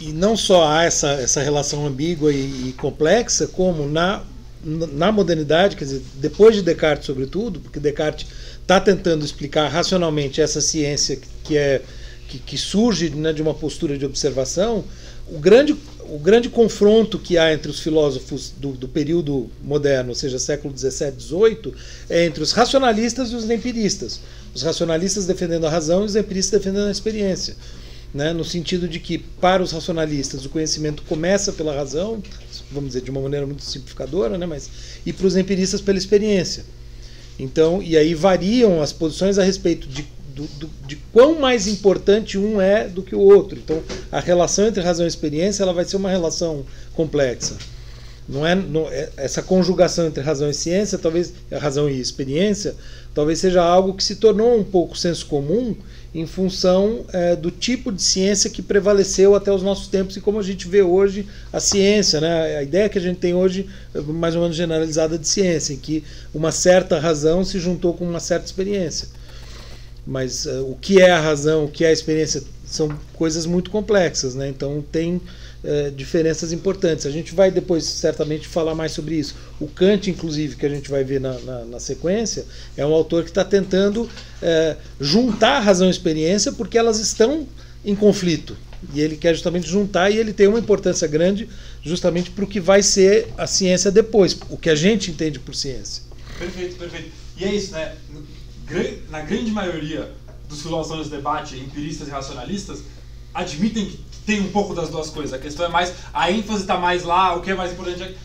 E não só há essa relação ambígua e complexa, como na modernidade, quer dizer, depois de Descartes sobretudo, porque Descartes está tentando explicar racionalmente essa ciência que surge, né, de uma postura de observação, o grande confronto que há entre os filósofos do período moderno, ou seja, século XVII, XVIII, é entre os racionalistas e os empiristas. Os racionalistas defendendo a razão e os empiristas defendendo a experiência. Né? No sentido de que, para os racionalistas, o conhecimento começa pela razão, vamos dizer de uma maneira muito simplificadora, né? E para os empiristas pela experiência. Então, e aí variam as posições a respeito de quão mais importante um é do que o outro. Então, a relação entre razão e experiência ela vai ser uma relação complexa. Essa conjugação entre razão e ciência, talvez razão e experiência, talvez seja algo que se tornou um pouco senso comum em função do tipo de ciência que prevaleceu até os nossos tempos e como a gente vê hoje a ciência, né? A ideia que a gente tem hoje, mais ou menos generalizada de ciência, em que uma certa razão se juntou com uma certa experiência. Mas o que é a razão, o que é a experiência, são coisas muito complexas, né? Então tem diferenças importantes. A gente vai depois certamente falar mais sobre isso. O Kant, inclusive, que a gente vai ver na sequência, é um autor que está tentando juntar razão e experiência porque elas estão em conflito. E ele quer justamente juntar, e ele tem uma importância grande justamente para o que vai ser a ciência depois, o que a gente entende por ciência. Perfeito, perfeito. E é isso, né? Na grande maioria dos filósofos de debate, empiristas e racionalistas, admitem que tem um pouco das duas coisas. A questão é mais, a ênfase está mais lá, o que é mais importante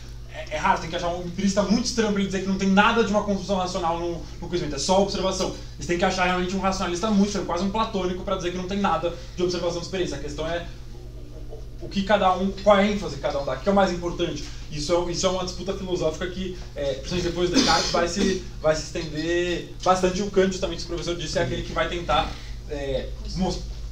é raro, tem que achar um empirista muito estranho para ele dizer que não tem nada de uma construção racional no conhecimento, é só observação. Eles têm que achar realmente um racionalista muito estranho, quase um platônico, para dizer que não tem nada de observação de experiência. A questão é o que cada um, qual é a ênfase que cada um dá, o que é o mais importante. Isso é uma disputa filosófica que, principalmente depois de Descartes, vai se estender bastante. O Kant, justamente, o professor disse, é aquele que vai tentar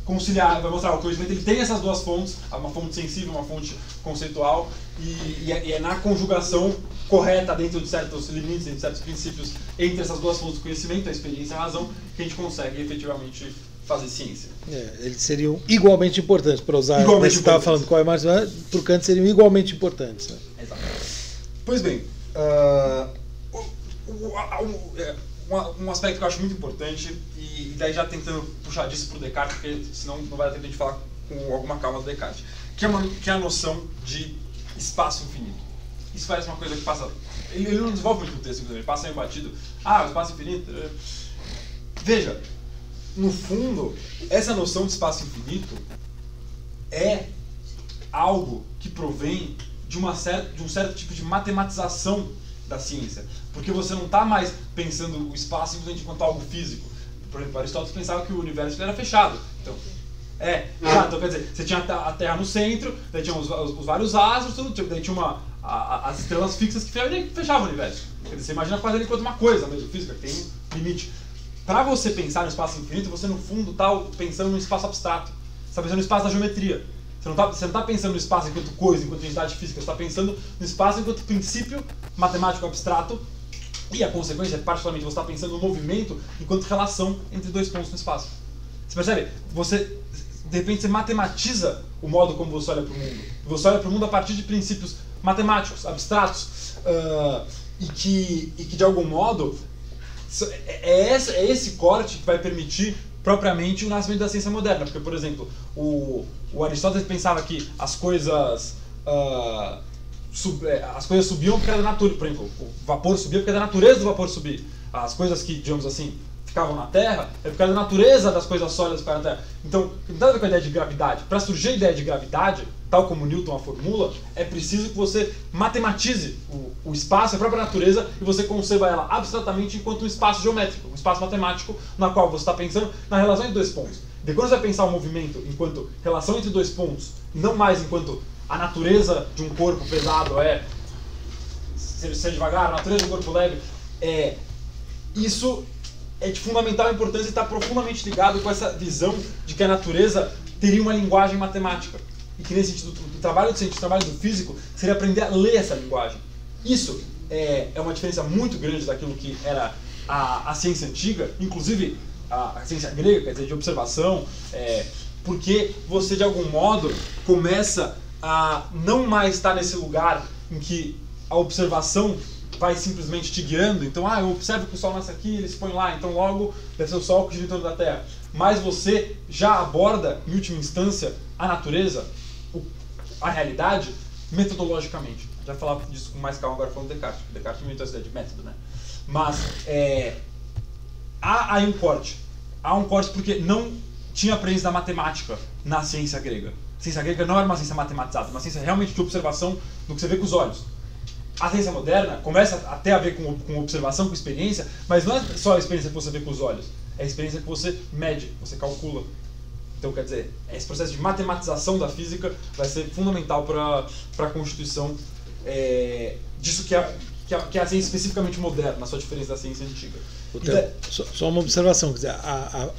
conciliar, vai mostrar o conhecimento, ele tem essas duas fontes, uma fonte sensível, uma fonte conceitual, e é na conjugação correta dentro de certos limites, dentro de certos princípios, entre essas duas fontes do conhecimento, a experiência e a razão, que a gente consegue efetivamente fazer ciência. Eles seriam igualmente importantes, para usar, você estava falando qual é mais, para o Kant seriam igualmente importantes. Né? Exato. Pois bem, um aspecto que eu acho muito importante, e daí já tentando puxar disso para o Descartes, porque senão não vai dar tempo de a gente falar com alguma calma do Descartes, que é a noção de espaço infinito. Isso parece uma coisa que passa... Ele não desenvolve muito o texto, ele passa meio batido. O espaço infinito... Veja, no fundo, essa noção de espaço infinito é algo que provém de um certo tipo de matematização da ciência. Porque você não está mais pensando o espaço simplesmente enquanto algo físico. Por exemplo, Aristóteles pensava que o universo era fechado. Então, então quer dizer, você tinha a Terra no centro, daí tinha os vários astros, tudo, daí tinha as estrelas fixas que fechavam o universo. Quer dizer, você imagina quase ele enquanto uma coisa mesmo, física, que tem um limite. Para você pensar no espaço infinito, você no fundo está pensando no espaço abstrato. Você está pensando no espaço da geometria. Você não está pensando no espaço enquanto coisa, enquanto entidade física. Você está pensando no espaço enquanto princípio matemático abstrato. E a consequência, particularmente, você está pensando no movimento enquanto relação entre dois pontos no espaço. Você percebe? De repente, você matematiza o modo como você olha para o mundo. Você olha para o mundo a partir de princípios matemáticos, abstratos, e que, de algum modo, é esse corte que vai permitir propriamente o nascimento da ciência moderna. Porque, por exemplo, o Aristóteles pensava que as coisas subiam porque era da natureza. Por exemplo, o vapor subia porque era da natureza do vapor subir. As coisas que, digamos assim, ficavam na Terra é porque era da natureza das coisas sólidas que ficaram na Terra. Então, não tem nada a ver com a ideia de gravidade. Para surgir a ideia de gravidade, tal como Newton a formula, é preciso que você matematize o espaço, a própria natureza, e você conceba ela abstratamente enquanto um espaço geométrico, um espaço matemático, na qual você está pensando na relação entre dois pontos. E quando você vai pensar o movimento enquanto relação entre dois pontos, e não mais enquanto a natureza de um corpo pesado é ser devagar, a natureza de um corpo leve, isso é de fundamental importância e está profundamente ligado com essa visão de que a natureza teria uma linguagem matemática. E que nesse sentido, o trabalho do cientista, o trabalho do físico, seria aprender a ler essa linguagem. Isso é uma diferença muito grande daquilo que era a ciência antiga, inclusive a ciência grega, quer dizer, de observação, porque você, de algum modo, começa a não mais estar nesse lugar em que a observação vai simplesmente te guiando. Então, eu observo que o Sol nasce aqui, ele se põe lá, então logo deve ser o Sol que gira em torno da Terra. Mas você já aborda, em última instância, a natureza, a realidade, metodologicamente. Já falar disso com mais calma agora falando de Descartes, porque Descartes inventou essa ideia de método, né? Mas há aí um corte. Há um corte porque não tinha a presença da matemática na ciência grega. A ciência grega não era uma ciência matematizada, uma ciência realmente de observação do que você vê com os olhos. A ciência moderna começa até a ver com observação, com experiência, mas não é só a experiência que você vê com os olhos, é a experiência que você mede, você calcula. Então, quer dizer, esse processo de matematização da física vai ser fundamental para a constituição disso que é a ciência especificamente moderna, na sua diferença da ciência antiga. Só uma observação, quer dizer,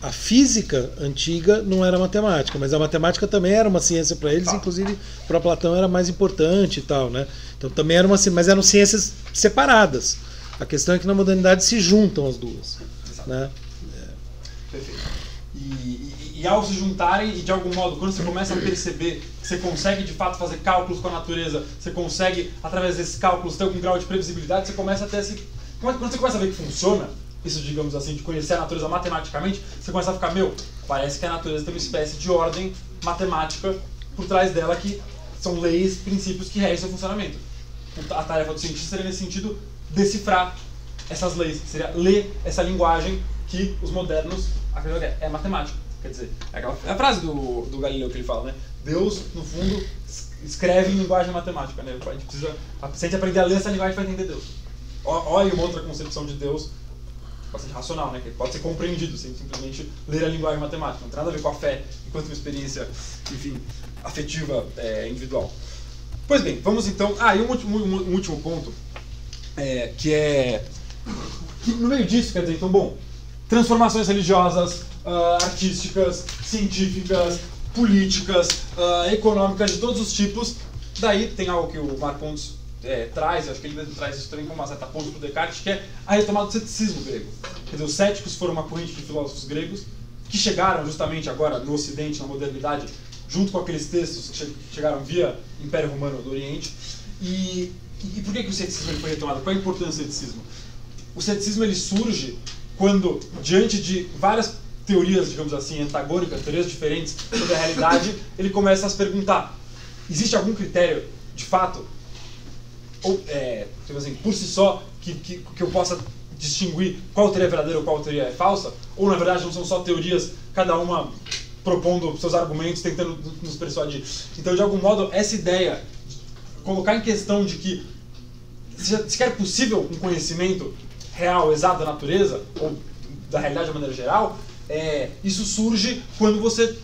a física antiga não era matemática, mas a matemática também era uma ciência para eles, inclusive para Platão era mais importante e tal, né? Então também era mas eram ciências separadas. A questão é que na modernidade se juntam as duas. Exato. Né? Perfeito. E ao se juntarem, e de algum modo, quando você começa a perceber que você consegue de fato fazer cálculos com a natureza, você consegue, através desses cálculos, ter algum grau de previsibilidade, você começa a ter esse... Quando você começa a ver que funciona, isso, digamos assim, de conhecer a natureza matematicamente, você começa a ficar, parece que a natureza tem uma espécie de ordem matemática por trás dela, que são leis, princípios que regem seu funcionamento. A tarefa do cientista seria, nesse sentido, decifrar essas leis, seria ler essa linguagem que os modernos acreditam que é matemática. Quer dizer, é a frase do Galileu que ele fala, né? Deus, no fundo, escreve em linguagem matemática, né? Se a gente aprender a ler essa linguagem, a gente vai entender Deus. Olha uma outra concepção de Deus bastante racional, né? Que pode ser compreendido sem simplesmente ler a linguagem matemática. Não tem nada a ver com a fé, enquanto uma experiência, enfim, afetiva, individual. Pois bem, vamos então... e um último ponto, que no meio disso, quer dizer, então, transformações religiosas, artísticas, científicas, políticas, econômicas, de todos os tipos. Daí tem algo que o Marc Pontes traz, acho que ele mesmo traz isso também como uma certa ponte para o Descartes, que é a retomada do ceticismo grego. Quer dizer, os céticos foram uma corrente de filósofos gregos que chegaram justamente agora no Ocidente, na modernidade, junto com aqueles textos que chegaram via Império Romano do Oriente. E por que o ceticismo foi retomado? Qual a importância do ceticismo? O ceticismo ele surge quando, diante de várias teorias, digamos assim, antagônicas, teorias diferentes sobre a realidade, ele começa a se perguntar: existe algum critério, de fato, ou, assim, por si só, que eu possa distinguir qual teoria é verdadeira ou qual teoria é falsa, ou na verdade não são só teorias, cada uma propondo seus argumentos, tentando nos persuadir. Então, de algum modo, essa ideia de colocar em questão de que sequer é possível um conhecimento real, exato da natureza, ou da realidade de maneira geral, isso surge quando você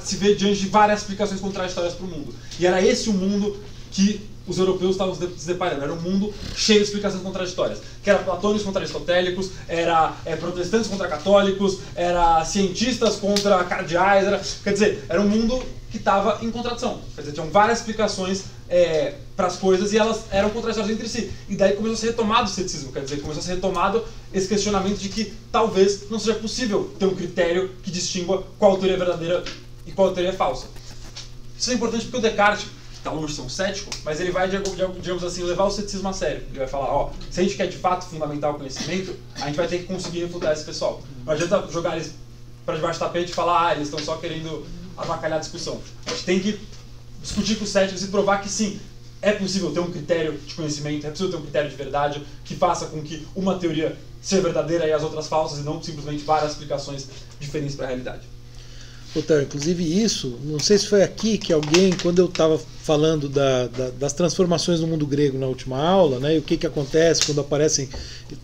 se vê diante de várias explicações contraditórias para o mundo. E era esse o mundo que os europeus estavam se deparando. Era um mundo cheio de explicações contraditórias. Que era platônicos contra aristotélicos, era protestantes contra católicos, era cientistas contra cardeais. Quer dizer, era um mundo que estava em contradição. Quer dizer, tinham várias explicações para as coisas e elas eram contraditórias entre si. E daí começou a ser retomado o ceticismo. Quer dizer, começou a ser retomado esse questionamento de que talvez não seja possível ter um critério que distingua qual teoria é verdadeira e qual teoria é falsa. Isso é importante porque o Descartes, está longe de ser um cético, mas ele vai, digamos assim, levar o ceticismo a sério. Ele vai falar, se a gente quer de fato fundamentar o conhecimento, a gente vai ter que conseguir refutar esse pessoal. Não adianta jogar eles para debaixo do tapete e falar, eles estão só querendo avacalhar a discussão. A gente tem que discutir com os céticos e provar que sim, é possível ter um critério de conhecimento, é possível ter um critério de verdade que faça com que uma teoria seja verdadeira e as outras falsas, e não simplesmente várias explicações diferentes para a realidade. Então, inclusive isso, não sei se foi aqui que alguém, quando eu estava falando das transformações no mundo grego na última aula, né, e o que acontece quando aparecem,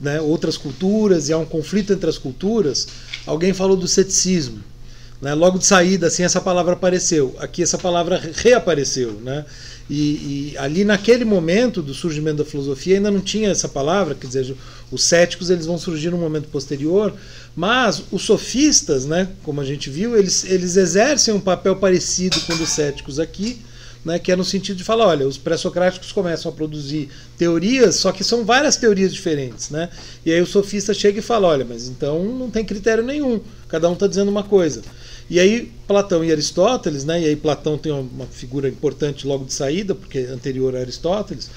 né, outras culturas e há um conflito entre as culturas, alguém falou do ceticismo. Né, logo de saída, assim, essa palavra apareceu. Aqui essa palavra reapareceu. Né, e ali naquele momento do surgimento da filosofia ainda não tinha essa palavra, quer dizer, os céticos eles vão surgir num momento posterior, mas os sofistas, né, como a gente viu, eles exercem um papel parecido com os céticos aqui, né, que é no sentido de falar, olha, os pré-socráticos começam a produzir teorias, só que são várias teorias diferentes, né, e aí o sofista chega e fala, olha, mas então não tem critério nenhum, cada um está dizendo uma coisa. E aí Platão e Aristóteles, né, e aí Platão tem uma figura importante logo de saída, porque é anterior a Aristóteles,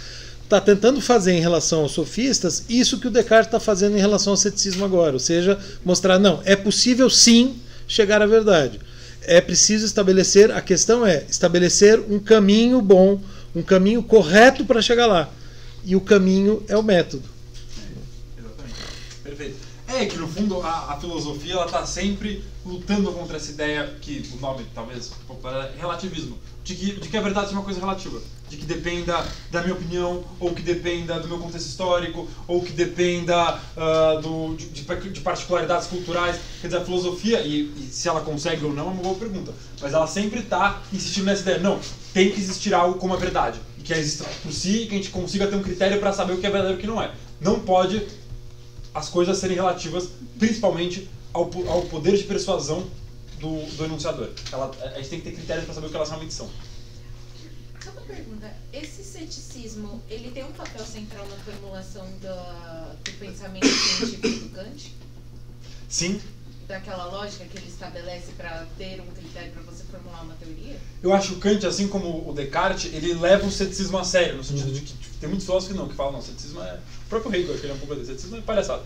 está tentando fazer em relação aos sofistas isso que o Descartes está fazendo em relação ao ceticismo agora, ou seja, mostrar, não, é possível sim chegar à verdade. É preciso estabelecer, a questão é estabelecer um caminho bom, um caminho correto para chegar lá. E o caminho é o método. Exatamente. Perfeito. É que no fundo a filosofia ela está sempre lutando contra essa ideia que o nome talvez popular é relativismo, de que a verdade é uma coisa relativa, de que dependa da minha opinião, ou que dependa do meu contexto histórico, ou que dependa de particularidades culturais. Quer dizer, a filosofia, e se ela consegue ou não é uma boa pergunta, mas ela sempre está insistindo nessa ideia, não, tem que existir algo como a verdade, e que exista por si, e que a gente consiga ter um critério para saber o que é verdade e o que não é. Não pode as coisas serem relativas, principalmente ao poder de persuasão do enunciador. A gente tem que ter critérios para saber o que elas realmente são. Só uma pergunta, esse ceticismo, ele tem um papel central na formulação do pensamento científico do Kant? Sim. Daquela lógica que ele estabelece para ter um critério para você formular uma teoria? Eu acho que o Kant, assim como o Descartes, ele leva o ceticismo a sério, no sentido de que tem muitos filósofos que falam, não, ceticismo é... O próprio Hegel, acho que ele é um pouco desse, ceticismo é palhaçada.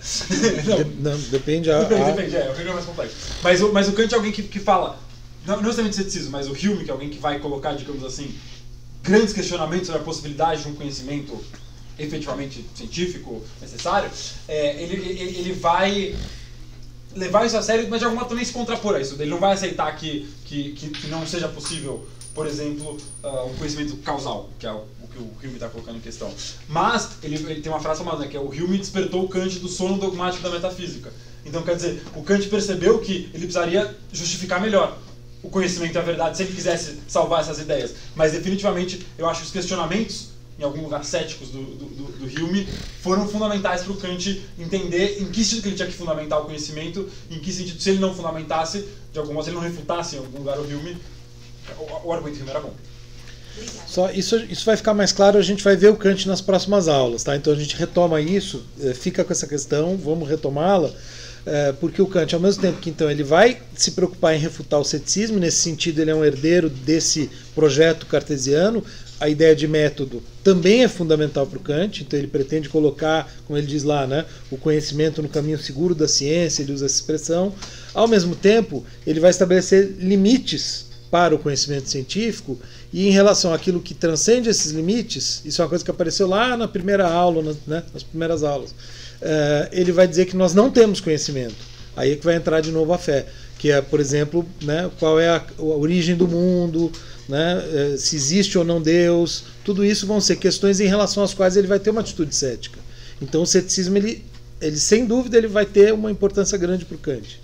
Não, depende. Depende, o Hegel é mais complexo. Mas o Kant é alguém que fala, não necessariamente ceticismo, mas o Hume, que é alguém que vai colocar, digamos assim, grandes questionamentos sobre a possibilidade de um conhecimento efetivamente científico necessário, ele vai levar isso a sério, mas de alguma maneira também se contrapor a isso. Ele não vai aceitar que não seja possível, por exemplo, um conhecimento causal, que é o que o Hume está colocando em questão. Mas ele tem uma frase famosa, né, que é: o Hume despertou o Kant do sono dogmático da metafísica. Então, quer dizer, o Kant percebeu que ele precisaria justificar melhor o conhecimento e a verdade se ele quisesse salvar essas ideias. Mas, definitivamente, eu acho que os questionamentos, em algum lugar céticos do Hume, foram fundamentais para o Kant entender em que sentido que ele tinha que fundamentar o conhecimento, em que sentido, se ele não fundamentasse, de algum modo, se ele não refutasse em algum lugar o Hume, o argumento do Hume era bom. Só isso vai ficar mais claro, a gente vai ver o Kant nas próximas aulas, tá? Então a gente retoma isso, fica com essa questão, vamos retomá-la, porque o Kant, ao mesmo tempo que então ele vai se preocupar em refutar o ceticismo, nesse sentido ele é um herdeiro desse projeto cartesiano, a ideia de método também é fundamental para o Kant, então ele pretende colocar, como ele diz lá, né, o conhecimento no caminho seguro da ciência, ele usa essa expressão. Ao mesmo tempo, ele vai estabelecer limites para o conhecimento científico, e em relação àquilo que transcende esses limites, isso é uma coisa que apareceu lá na primeira aula, né, nas primeiras aulas, ele vai dizer que nós não temos conhecimento. Aí é que vai entrar de novo a fé, que é, por exemplo, né, qual é a origem do mundo, né, se existe ou não Deus, tudo isso vão ser questões em relação às quais ele vai ter uma atitude cética. Então o ceticismo, ele sem dúvida, ele vai ter uma importância grande para o Kant.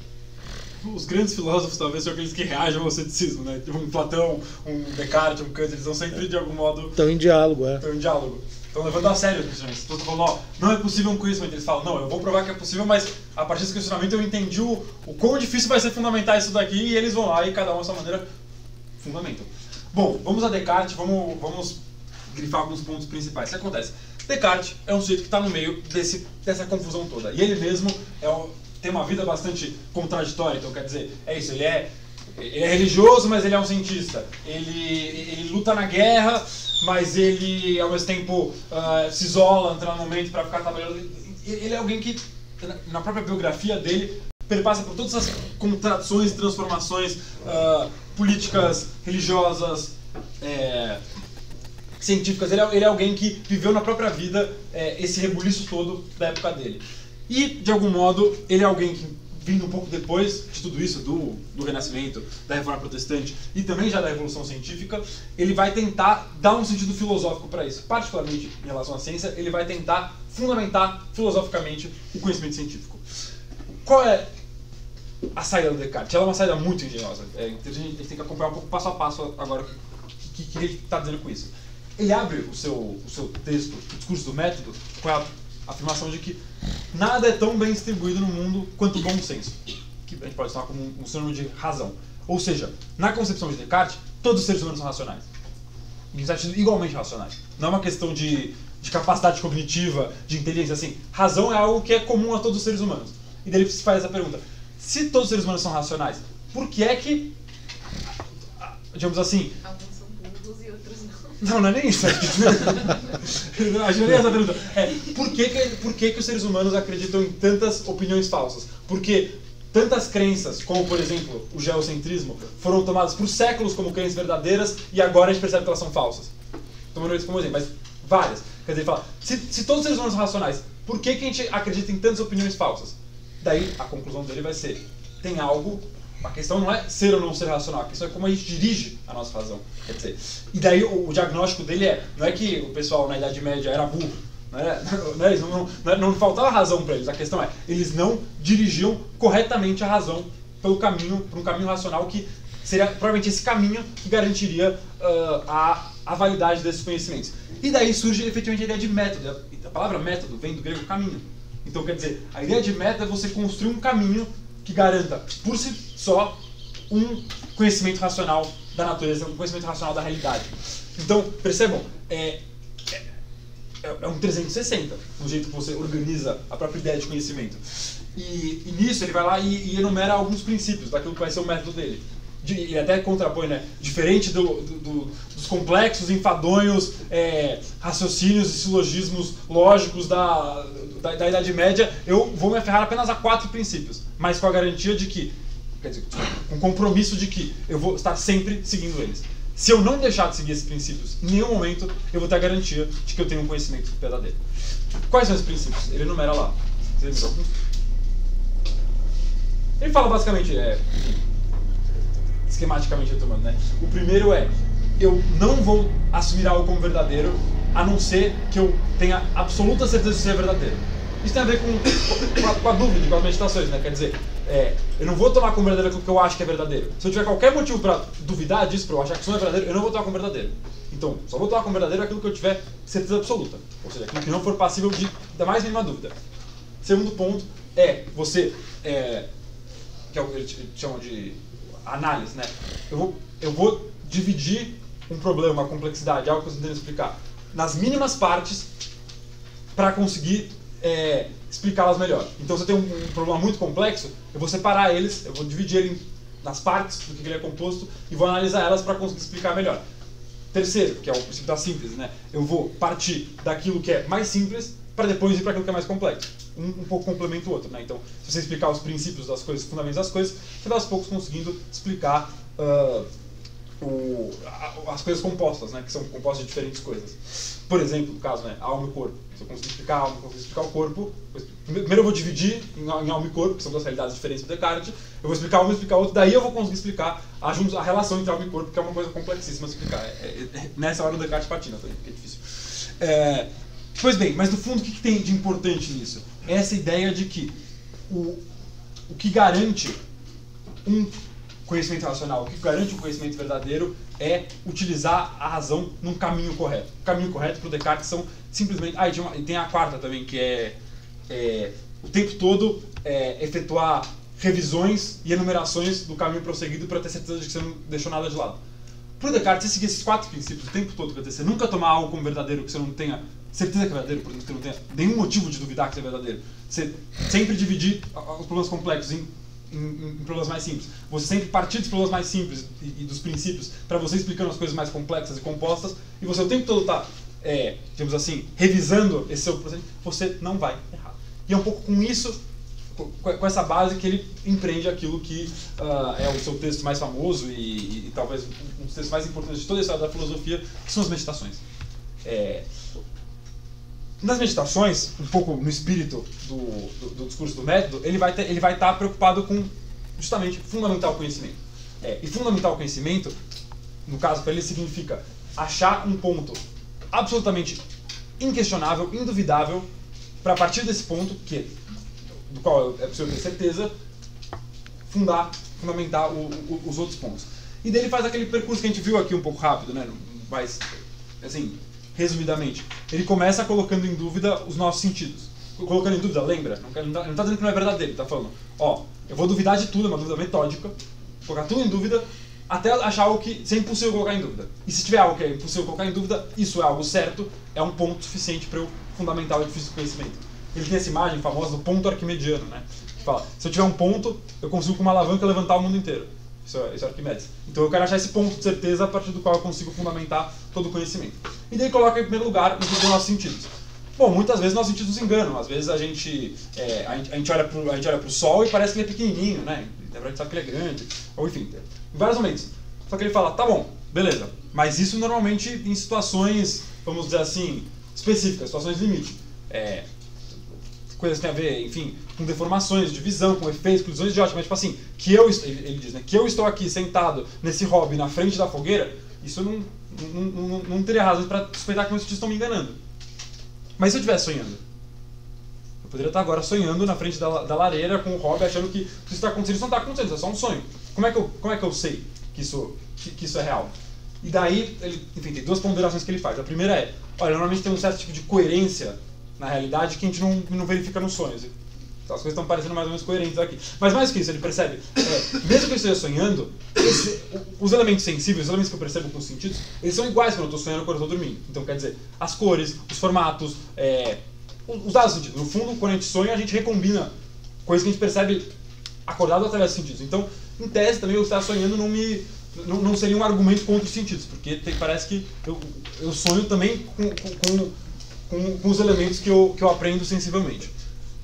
Os grandes filósofos talvez são aqueles que reagem ao ceticismo, né? Um Platão, um Descartes, um Kant, eles são sempre de algum modo... Estão em diálogo, Estão levando a sério o questionamento. Se você falando, ó, não é possível um conhecimento, eles falam, não, eu vou provar que é possível, mas a partir desse questionamento eu entendi o quão difícil vai ser fundamentar isso daqui, e eles vão lá e cada um à sua maneira fundamentam. Bom, vamos a Descartes, vamos grifar alguns pontos principais. O que acontece? Descartes é um sujeito que está no meio dessa confusão toda. E ele mesmo tem uma vida bastante contraditória. Então, quer dizer, é isso, ele é religioso, mas ele é um cientista. Ele luta na guerra, mas ele, ao mesmo tempo, se isola, entra no momento para ficar trabalhando. Ele é alguém que, na própria biografia dele, perpassa por todas as contradições e transformações políticas, religiosas, científicas. Ele é alguém que viveu na própria vida esse rebuliço todo da época dele. E, de algum modo, ele é alguém que, vindo um pouco depois de tudo isso, do Renascimento, da Reforma Protestante e também já da Revolução Científica, ele vai tentar dar um sentido filosófico para isso. Particularmente em relação à ciência, ele vai tentar fundamentar filosoficamente o conhecimento científico. Qual é a saída do Descartes? Ela é uma saída muito engenhosa. A gente tem que acompanhar um pouco passo a passo agora o que ele está dizendo com isso. Ele abre o seu texto, o discurso do método, com a afirmação de que nada é tão bem distribuído no mundo quanto o bom senso, que a gente pode tomar como um sinônimo de razão. Ou seja, na concepção de Descartes, todos os seres humanos são racionais. Em sentido igualmente racionais. Não é uma questão de capacidade cognitiva, de inteligência, assim. Razão é algo que é comum a todos os seres humanos. E daí ele se faz essa pergunta. Se todos os seres humanos são racionais, por que é que, digamos assim... Alguns são burros e outros não. Não é nem isso. Acho que não é essa pergunta. Por que os seres humanos acreditam em tantas opiniões falsas? Porque tantas crenças, como por exemplo o geocentrismo, foram tomadas por séculos como crenças verdadeiras e agora a gente percebe que elas são falsas. Tomando isso como exemplo, mas várias. Quer dizer, fala, se todos os seres humanos são racionais, por que a gente acredita em tantas opiniões falsas? Daí a conclusão dele vai ser, tem algo... A questão não é ser ou não ser racional, a questão é como a gente dirige a nossa razão. Quer dizer, e daí o diagnóstico dele não é que o pessoal na Idade Média era burro, não faltava razão para eles, a questão é, eles não dirigiam corretamente a razão por um caminho racional que seria provavelmente esse caminho que garantiria a validade desses conhecimentos. E daí surge efetivamente a ideia de método. A palavra método vem do grego caminho. Então quer dizer, a ideia de método é você construir um caminho que garanta, por si só, um conhecimento racional da natureza, um conhecimento racional da realidade. Então, percebam, é um 360 no jeito que você organiza a própria ideia de conhecimento. E nisso ele vai lá e enumera alguns princípios daquilo que vai ser o método dele. Ele até contrapõe, né? Diferente dos complexos, enfadonhos, raciocínios e silogismos lógicos da Idade Média, eu vou me aferrar apenas a 4 princípios, mas com a garantia de que, quer dizer, com o compromisso de que eu vou estar sempre seguindo eles. Se eu não deixar de seguir esses princípios, em nenhum momento eu vou ter a garantia de que eu tenho um conhecimento verdadeiro. Quais são esses princípios? Ele enumera lá. Ele fala basicamente, esquematicamente retomando, né? O primeiro é, eu não vou assumir algo como verdadeiro, a não ser que eu tenha absoluta certeza de ser verdadeiro. Isso tem a ver com a dúvida, com as meditações, né? Quer dizer, eu não vou tomar como verdadeiro aquilo que eu acho que é verdadeiro. Se eu tiver qualquer motivo para duvidar disso, para eu achar que isso não é verdadeiro, eu não vou tomar como verdadeiro. Então, só vou tomar como verdadeiro aquilo que eu tiver certeza absoluta. Ou seja, aquilo que não for passível da mais mínima dúvida. Segundo ponto é você, que é o que eles chamam de análise, né? Eu vou dividir um problema, uma complexidade, algo que eu estou tentando explicar, nas mínimas partes para conseguir explicá-las melhor. Então, se eu tenho um problema muito complexo, eu vou separar eles, eu vou dividir ele nas partes do que ele é composto e vou analisar elas para conseguir explicar melhor. Terceiro, que é o princípio da síntese, né? Eu vou partir daquilo que é mais simples para depois ir para aquilo que é mais complexo. Um pouco complementa o outro, né? Então, se você explicar os princípios das coisas, os fundamentos das coisas, você vai aos poucos conseguindo explicar as coisas compostas, né, que são compostas de diferentes coisas. Por exemplo, no caso, né, alma e corpo. Se eu conseguir explicar a alma, consigo explicar o corpo, primeiro eu vou dividir em alma e corpo, que são duas realidades diferentes do Descartes, eu vou explicar uma e explicar outra, daí eu vou conseguir explicar a relação entre alma e corpo, que é uma coisa complexíssima de explicar. Nessa hora o Descartes patina também, porque é difícil. Pois bem, mas no fundo o que tem de importante nisso? Essa ideia de que o que garante um conhecimento racional, o que garante um conhecimento verdadeiro é utilizar a razão num caminho correto. O caminho correto para o Descartes são simplesmente... e tem a quarta também, que é o tempo todo efetuar revisões e enumerações do caminho prosseguido para ter certeza de que você não deixou nada de lado. Para o Descartes, você seguir esses 4 princípios o tempo todo, quer dizer, você nunca tomar algo como verdadeiro que você não tenha certeza que é verdadeiro, porque você não tenha nenhum motivo de duvidar que é verdadeiro. Você sempre dividir os problemas complexos em problemas mais simples. Você sempre partir dos problemas mais simples e dos princípios para você explicando as coisas mais complexas e compostas, e você o tempo todo está, digamos assim, revisando esse seu processo, você não vai errar. E é um pouco com isso, com essa base, que ele empreende aquilo que é o seu texto mais famoso e talvez um dos textos mais importantes de toda a história da filosofia, que são as meditações. Nas meditações, um pouco no espírito do discurso do método, ele vai estar preocupado com, justamente, fundamentar o conhecimento. E fundamentar o conhecimento, no caso, para ele significa achar um ponto absolutamente inquestionável, induvidável, para a partir desse ponto, do qual é possível ter certeza, fundamentar os outros pontos. E daí ele faz aquele percurso que a gente viu aqui um pouco rápido, né? Mas, assim, resumidamente, ele começa colocando em dúvida os nossos sentidos. Colocando em dúvida, lembra? Ele não está dizendo que não é verdadeiro, ele está falando, eu vou duvidar de tudo, é uma dúvida metódica, colocar tudo em dúvida, até achar algo que é impossível colocar em dúvida. E se tiver algo que é impossível colocar em dúvida, isso é algo certo, é um ponto suficiente para eu fundamentar o edifício do conhecimento. Ele tem essa imagem famosa do ponto arquimediano, né? Que fala, se eu tiver um ponto, eu consigo com uma alavanca levantar o mundo inteiro. Isso é Arquimedes. Então eu quero achar esse ponto de certeza a partir do qual eu consigo fundamentar todo o conhecimento. E daí coloca em primeiro lugar os nossos sentidos. Bom, muitas vezes nossos sentidos nos enganam. Às vezes a gente olha para o Sol e parece que ele é pequenininho, né? Na verdade sabe que ele é grande. Ou enfim, em vários momentos. Só que ele fala, tá bom, beleza. Mas isso normalmente em situações, vamos dizer assim, específicas, situações limite. Coisas que tem a ver, enfim, com deformações de visão, com efeitos, colisões de ótica, mas tipo assim, ele diz, né, que eu estou aqui sentado nesse hobby na frente da fogueira, isso não teria razão para suspeitar que meus sentidos estão me enganando. Mas se eu estivesse sonhando? Eu poderia estar agora sonhando na frente da lareira com o hobby, achando que isso está acontecendo, isso não está acontecendo, isso é só um sonho. Como é que eu sei que isso é real? E daí, enfim, tem 2 ponderações que ele faz. A primeira é, normalmente tem um certo tipo de coerência na realidade que a gente não verifica nos sonhos. As coisas estão parecendo mais ou menos coerentes aqui. Mas mais que isso, ele percebe, mesmo que eu esteja sonhando, os elementos sensíveis, os elementos que eu percebo com os sentidos, eles são iguais quando eu estou sonhando e quando eu estou dormindo. Então quer dizer, as cores, os formatos, os dados sentidos. No fundo, quando a gente sonha, a gente recombina coisas que a gente percebe acordado através dos sentidos. Então, em tese, também eu estar sonhando não seria um argumento contra os sentidos, porque parece que eu sonho também com os elementos que eu aprendo sensivelmente.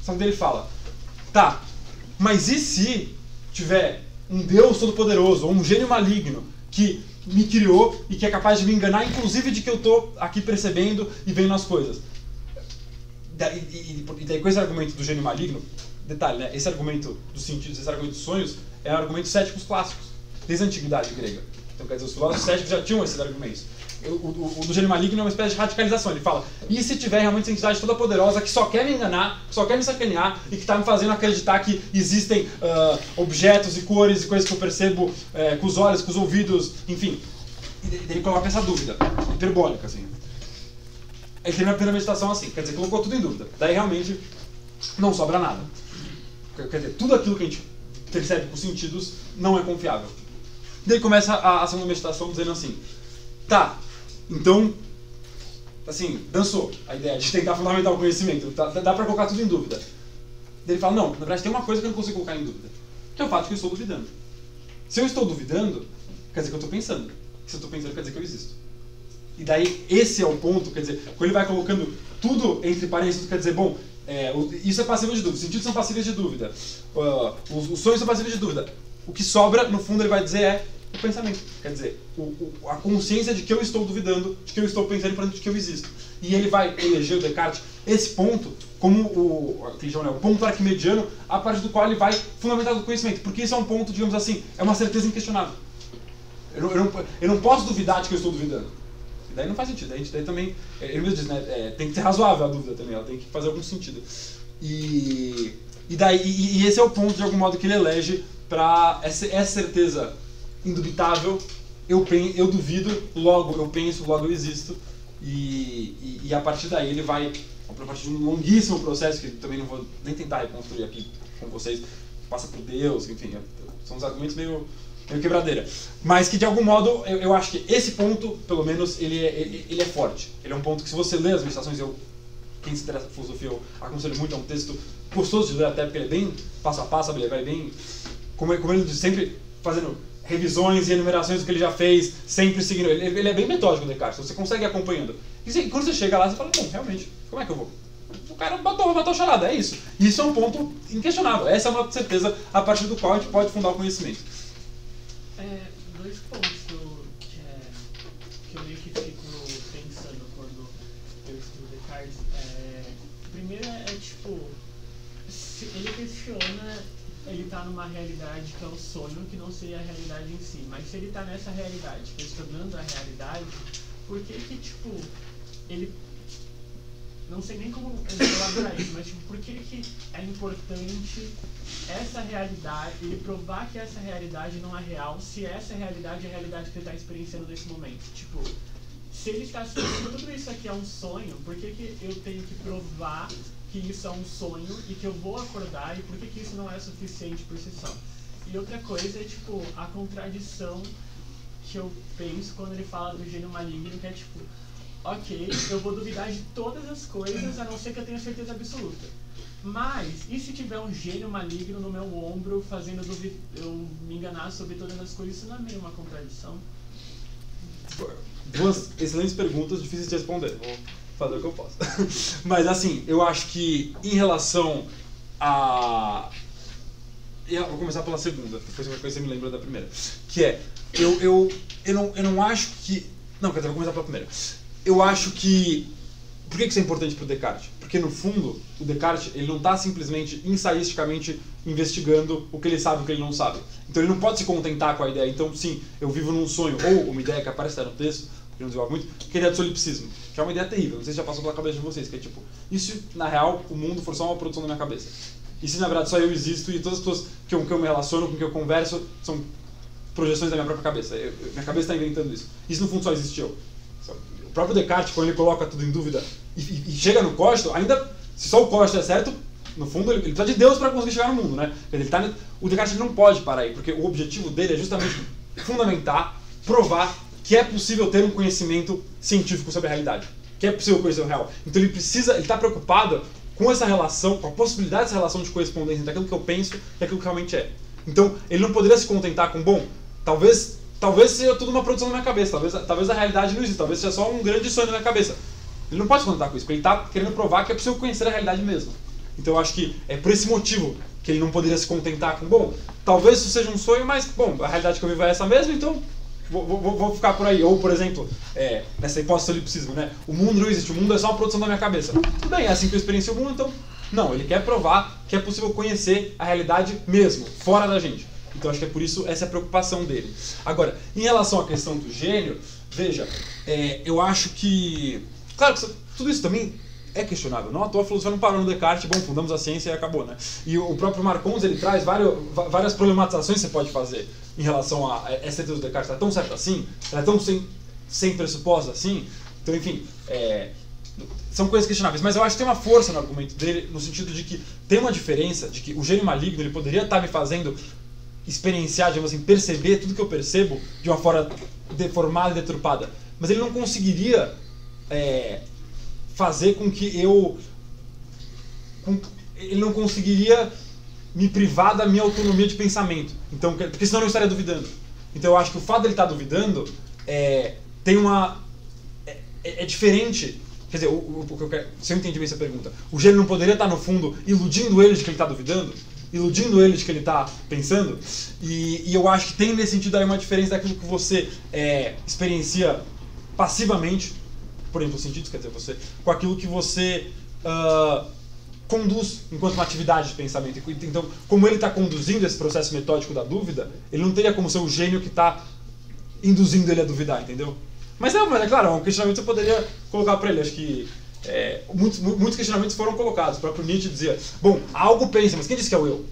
Só que ele fala, tá, mas e se tiver um Deus todo-poderoso, ou um gênio maligno, que me criou e que é capaz de me enganar, inclusive de que eu estou aqui percebendo e vendo as coisas? E daí com esse argumento do gênio maligno, detalhe, né, esse argumento dos sentidos, esse argumento dos sonhos, é um argumento céticos clássicos, desde a antiguidade grega. Então quer dizer, os filósofos céticos já tinham esses argumentos. O do gênio maligno é uma espécie de radicalização. Ele fala, e se tiver realmente essa entidade toda poderosa que só quer me enganar, que só quer me sacanear e que está me fazendo acreditar que existem objetos e cores e coisas que eu percebo com os olhos, com os ouvidos, enfim. E ele coloca essa dúvida, hiperbólica, assim. Ele termina a primeira meditação assim, quer dizer, colocou tudo em dúvida. Daí realmente não sobra nada. Quer dizer, tudo aquilo que a gente percebe com os sentidos não é confiável. Daí começa a segunda meditação dizendo assim, tá, então, assim, dançou a ideia de tentar fundamentar o conhecimento, dá pra colocar tudo em dúvida. Daí ele fala, não, na verdade tem uma coisa que eu não consigo colocar em dúvida, que é o fato de que eu estou duvidando. Se eu estou duvidando, quer dizer que eu estou pensando. Se eu estou pensando, quer dizer que eu existo. E daí, esse é o ponto, quer dizer, quando ele vai colocando tudo entre parênteses, quer dizer, bom, isso é passível de dúvida, os sentidos são passíveis de dúvida, os sonhos são passíveis de dúvida. O que sobra, no fundo, ele vai dizer o pensamento. Quer dizer, a consciência de que eu estou duvidando, de que eu estou pensando de que eu existo. E ele vai eleger o Descartes esse ponto como o ponto arquimediano a partir do qual ele vai fundamentar o conhecimento. Porque isso é um ponto, digamos assim, é uma certeza inquestionável. Eu não posso duvidar de que eu estou duvidando. E daí não faz sentido. Daí também, ele mesmo diz, né, tem que ser razoável a dúvida também, ela tem que fazer algum sentido. E esse é o ponto, de algum modo, que ele elege para essa certeza indubitável. Eu duvido, logo eu penso, logo eu existo. E a partir daí ele vai, a partir de um longuíssimo processo, que também não vou nem tentar reconstruir aqui com vocês, passa por Deus, enfim, são uns argumentos meio quebradeira. Mas que de algum modo, eu acho que esse ponto, pelo menos, ele é forte. Ele é um ponto que, se você ler as meditações, quem se interessa por filosofia, eu aconselho muito, é um texto gostoso de ler, até porque ele é bem passo a passo, sabe? Ele vai bem, como ele diz, sempre fazendo revisões e enumerações do que ele já fez, sempre seguindo. Ele é bem metódico, o Descartes, você consegue ir acompanhando. E quando você chega lá, você fala, bom, realmente, como é que eu vou? O cara matou a charada, é isso. E isso é um ponto inquestionável. Essa é uma certeza a partir do qual a gente pode fundar o conhecimento. Dois pontos que eu meio que fico pensando quando eu estudo Descartes. Primeiro tipo, se ele questiona, ele está numa realidade que é o sonho, que não seria a realidade em si. Mas se ele está nessa realidade, questionando a realidade, por que tipo, ele... Não sei nem como elaborar isso, mas tipo, por que é importante essa realidade, ele provar que essa realidade não é real, se essa realidade é a realidade que ele está experienciando nesse momento? Tipo, se ele está sentindo tudo isso aqui é um sonho, por que eu tenho que provar que isso é um sonho e que eu vou acordar, e por que isso não é suficiente por si só? E outra coisa é, tipo, a contradição que eu penso quando ele fala do gênio maligno, que é tipo, ok, eu vou duvidar de todas as coisas, a não ser que eu tenha certeza absoluta. Mas, e se tiver um gênio maligno no meu ombro, fazendo eu me enganar sobre todas as coisas? Isso não é meio uma contradição? Duas excelentes perguntas, difíceis de responder. Vou fazer o que eu posso. Mas, assim, eu acho que em relação a... Eu vou começar pela segunda, depois qualquer coisa você me lembra da primeira. Que é, eu não acho que... Não, quer dizer, eu vou começar pela primeira. Eu acho que... Por que isso é importante para o Descartes? Porque, no fundo, o Descartes ele não está simplesmente ensaísticamente investigando o que ele sabe e o que ele não sabe. Então, ele não pode se contentar com a ideia. Então, sim, eu vivo num sonho. Ou uma ideia que aparece no texto, que não desenvolve muito, que é a ideia do solipsismo. Que é uma ideia terrível. Não sei se já passou pela cabeça de vocês. Que é tipo, e se, na real, o mundo for só uma produção da minha cabeça? E se, na verdade, só eu existo e todas as pessoas com que eu me relaciono, com que eu converso, são projeções da minha própria cabeça. Minha cabeça está inventando isso. E se no fundo só existe eu? O próprio Descartes, quando ele coloca tudo em dúvida e chega no Costo, ainda, se só o Costo é certo, no fundo ele precisa de Deus para conseguir chegar no mundo, né? O Descartes não pode parar aí, porque o objetivo dele é justamente fundamentar, provar que é possível ter um conhecimento científico sobre a realidade, que é possível conhecer o real. Então ele está preocupado com essa relação, com a possibilidade dessa relação de correspondência entre aquilo que eu penso e aquilo que realmente é. Então ele não poderia se contentar com, bom, talvez seja tudo uma produção na minha cabeça, talvez a realidade não exista, talvez seja só um grande sonho na minha cabeça. Ele não pode se contentar com isso, porque ele está querendo provar que é possível conhecer a realidade mesmo. Então eu acho que é por esse motivo que ele não poderia se contentar com, bom, talvez isso seja um sonho, mas, bom, a realidade que eu vivo é essa mesmo, então vou ficar por aí. Ou, por exemplo, nessa hipótese do solipsismo, né? O mundo não existe, o mundo é só uma produção da minha cabeça. Tudo bem, é assim que eu experiencio o mundo, então... Não, ele quer provar que é possível conhecer a realidade mesmo, fora da gente. Então acho que é por isso essa é a preocupação dele. Agora, em relação à questão do gênio, veja, eu acho que... Claro que tudo isso também é questionável. Não à toa a filosofia não parou no Descartes, bom, fundamos a ciência e acabou, né? E o próprio Marcons, ele traz várias problematizações que você pode fazer em relação a essa certeza do Descartes. Ela é tão certa assim? Ela é tão sem pressupostos assim? Então, enfim, são coisas questionáveis. Mas eu acho que tem uma força no argumento dele, no sentido de que tem uma diferença, de que o gênio maligno ele poderia estar me fazendo experienciar, digamos assim, perceber tudo que eu percebo de uma forma deformada e deturpada. Mas ele não conseguiria fazer com que ele não conseguiria me privar da minha autonomia de pensamento. Então, porque senão eu não estaria duvidando. Então eu acho que o fato dele estar duvidando tem uma... É diferente. Quer dizer, se eu entendi bem essa pergunta, o gênio não poderia estar no fundo iludindo ele de que ele está duvidando? iludindo ele de que ele está pensando. E eu acho que tem nesse sentido aí uma diferença daquilo que você experiencia passivamente, por exemplo, sentidos, quer dizer, você, com aquilo que você conduz enquanto uma atividade de pensamento. Então, como ele está conduzindo esse processo metódico da dúvida, ele não teria como ser o gênio que está induzindo ele a duvidar, entendeu? Mas é claro, é um questionamento que você poderia colocar para ele. Acho que muitos questionamentos foram colocados. O próprio Nietzsche dizia, bom, algo pensa, mas quem disse que é o eu?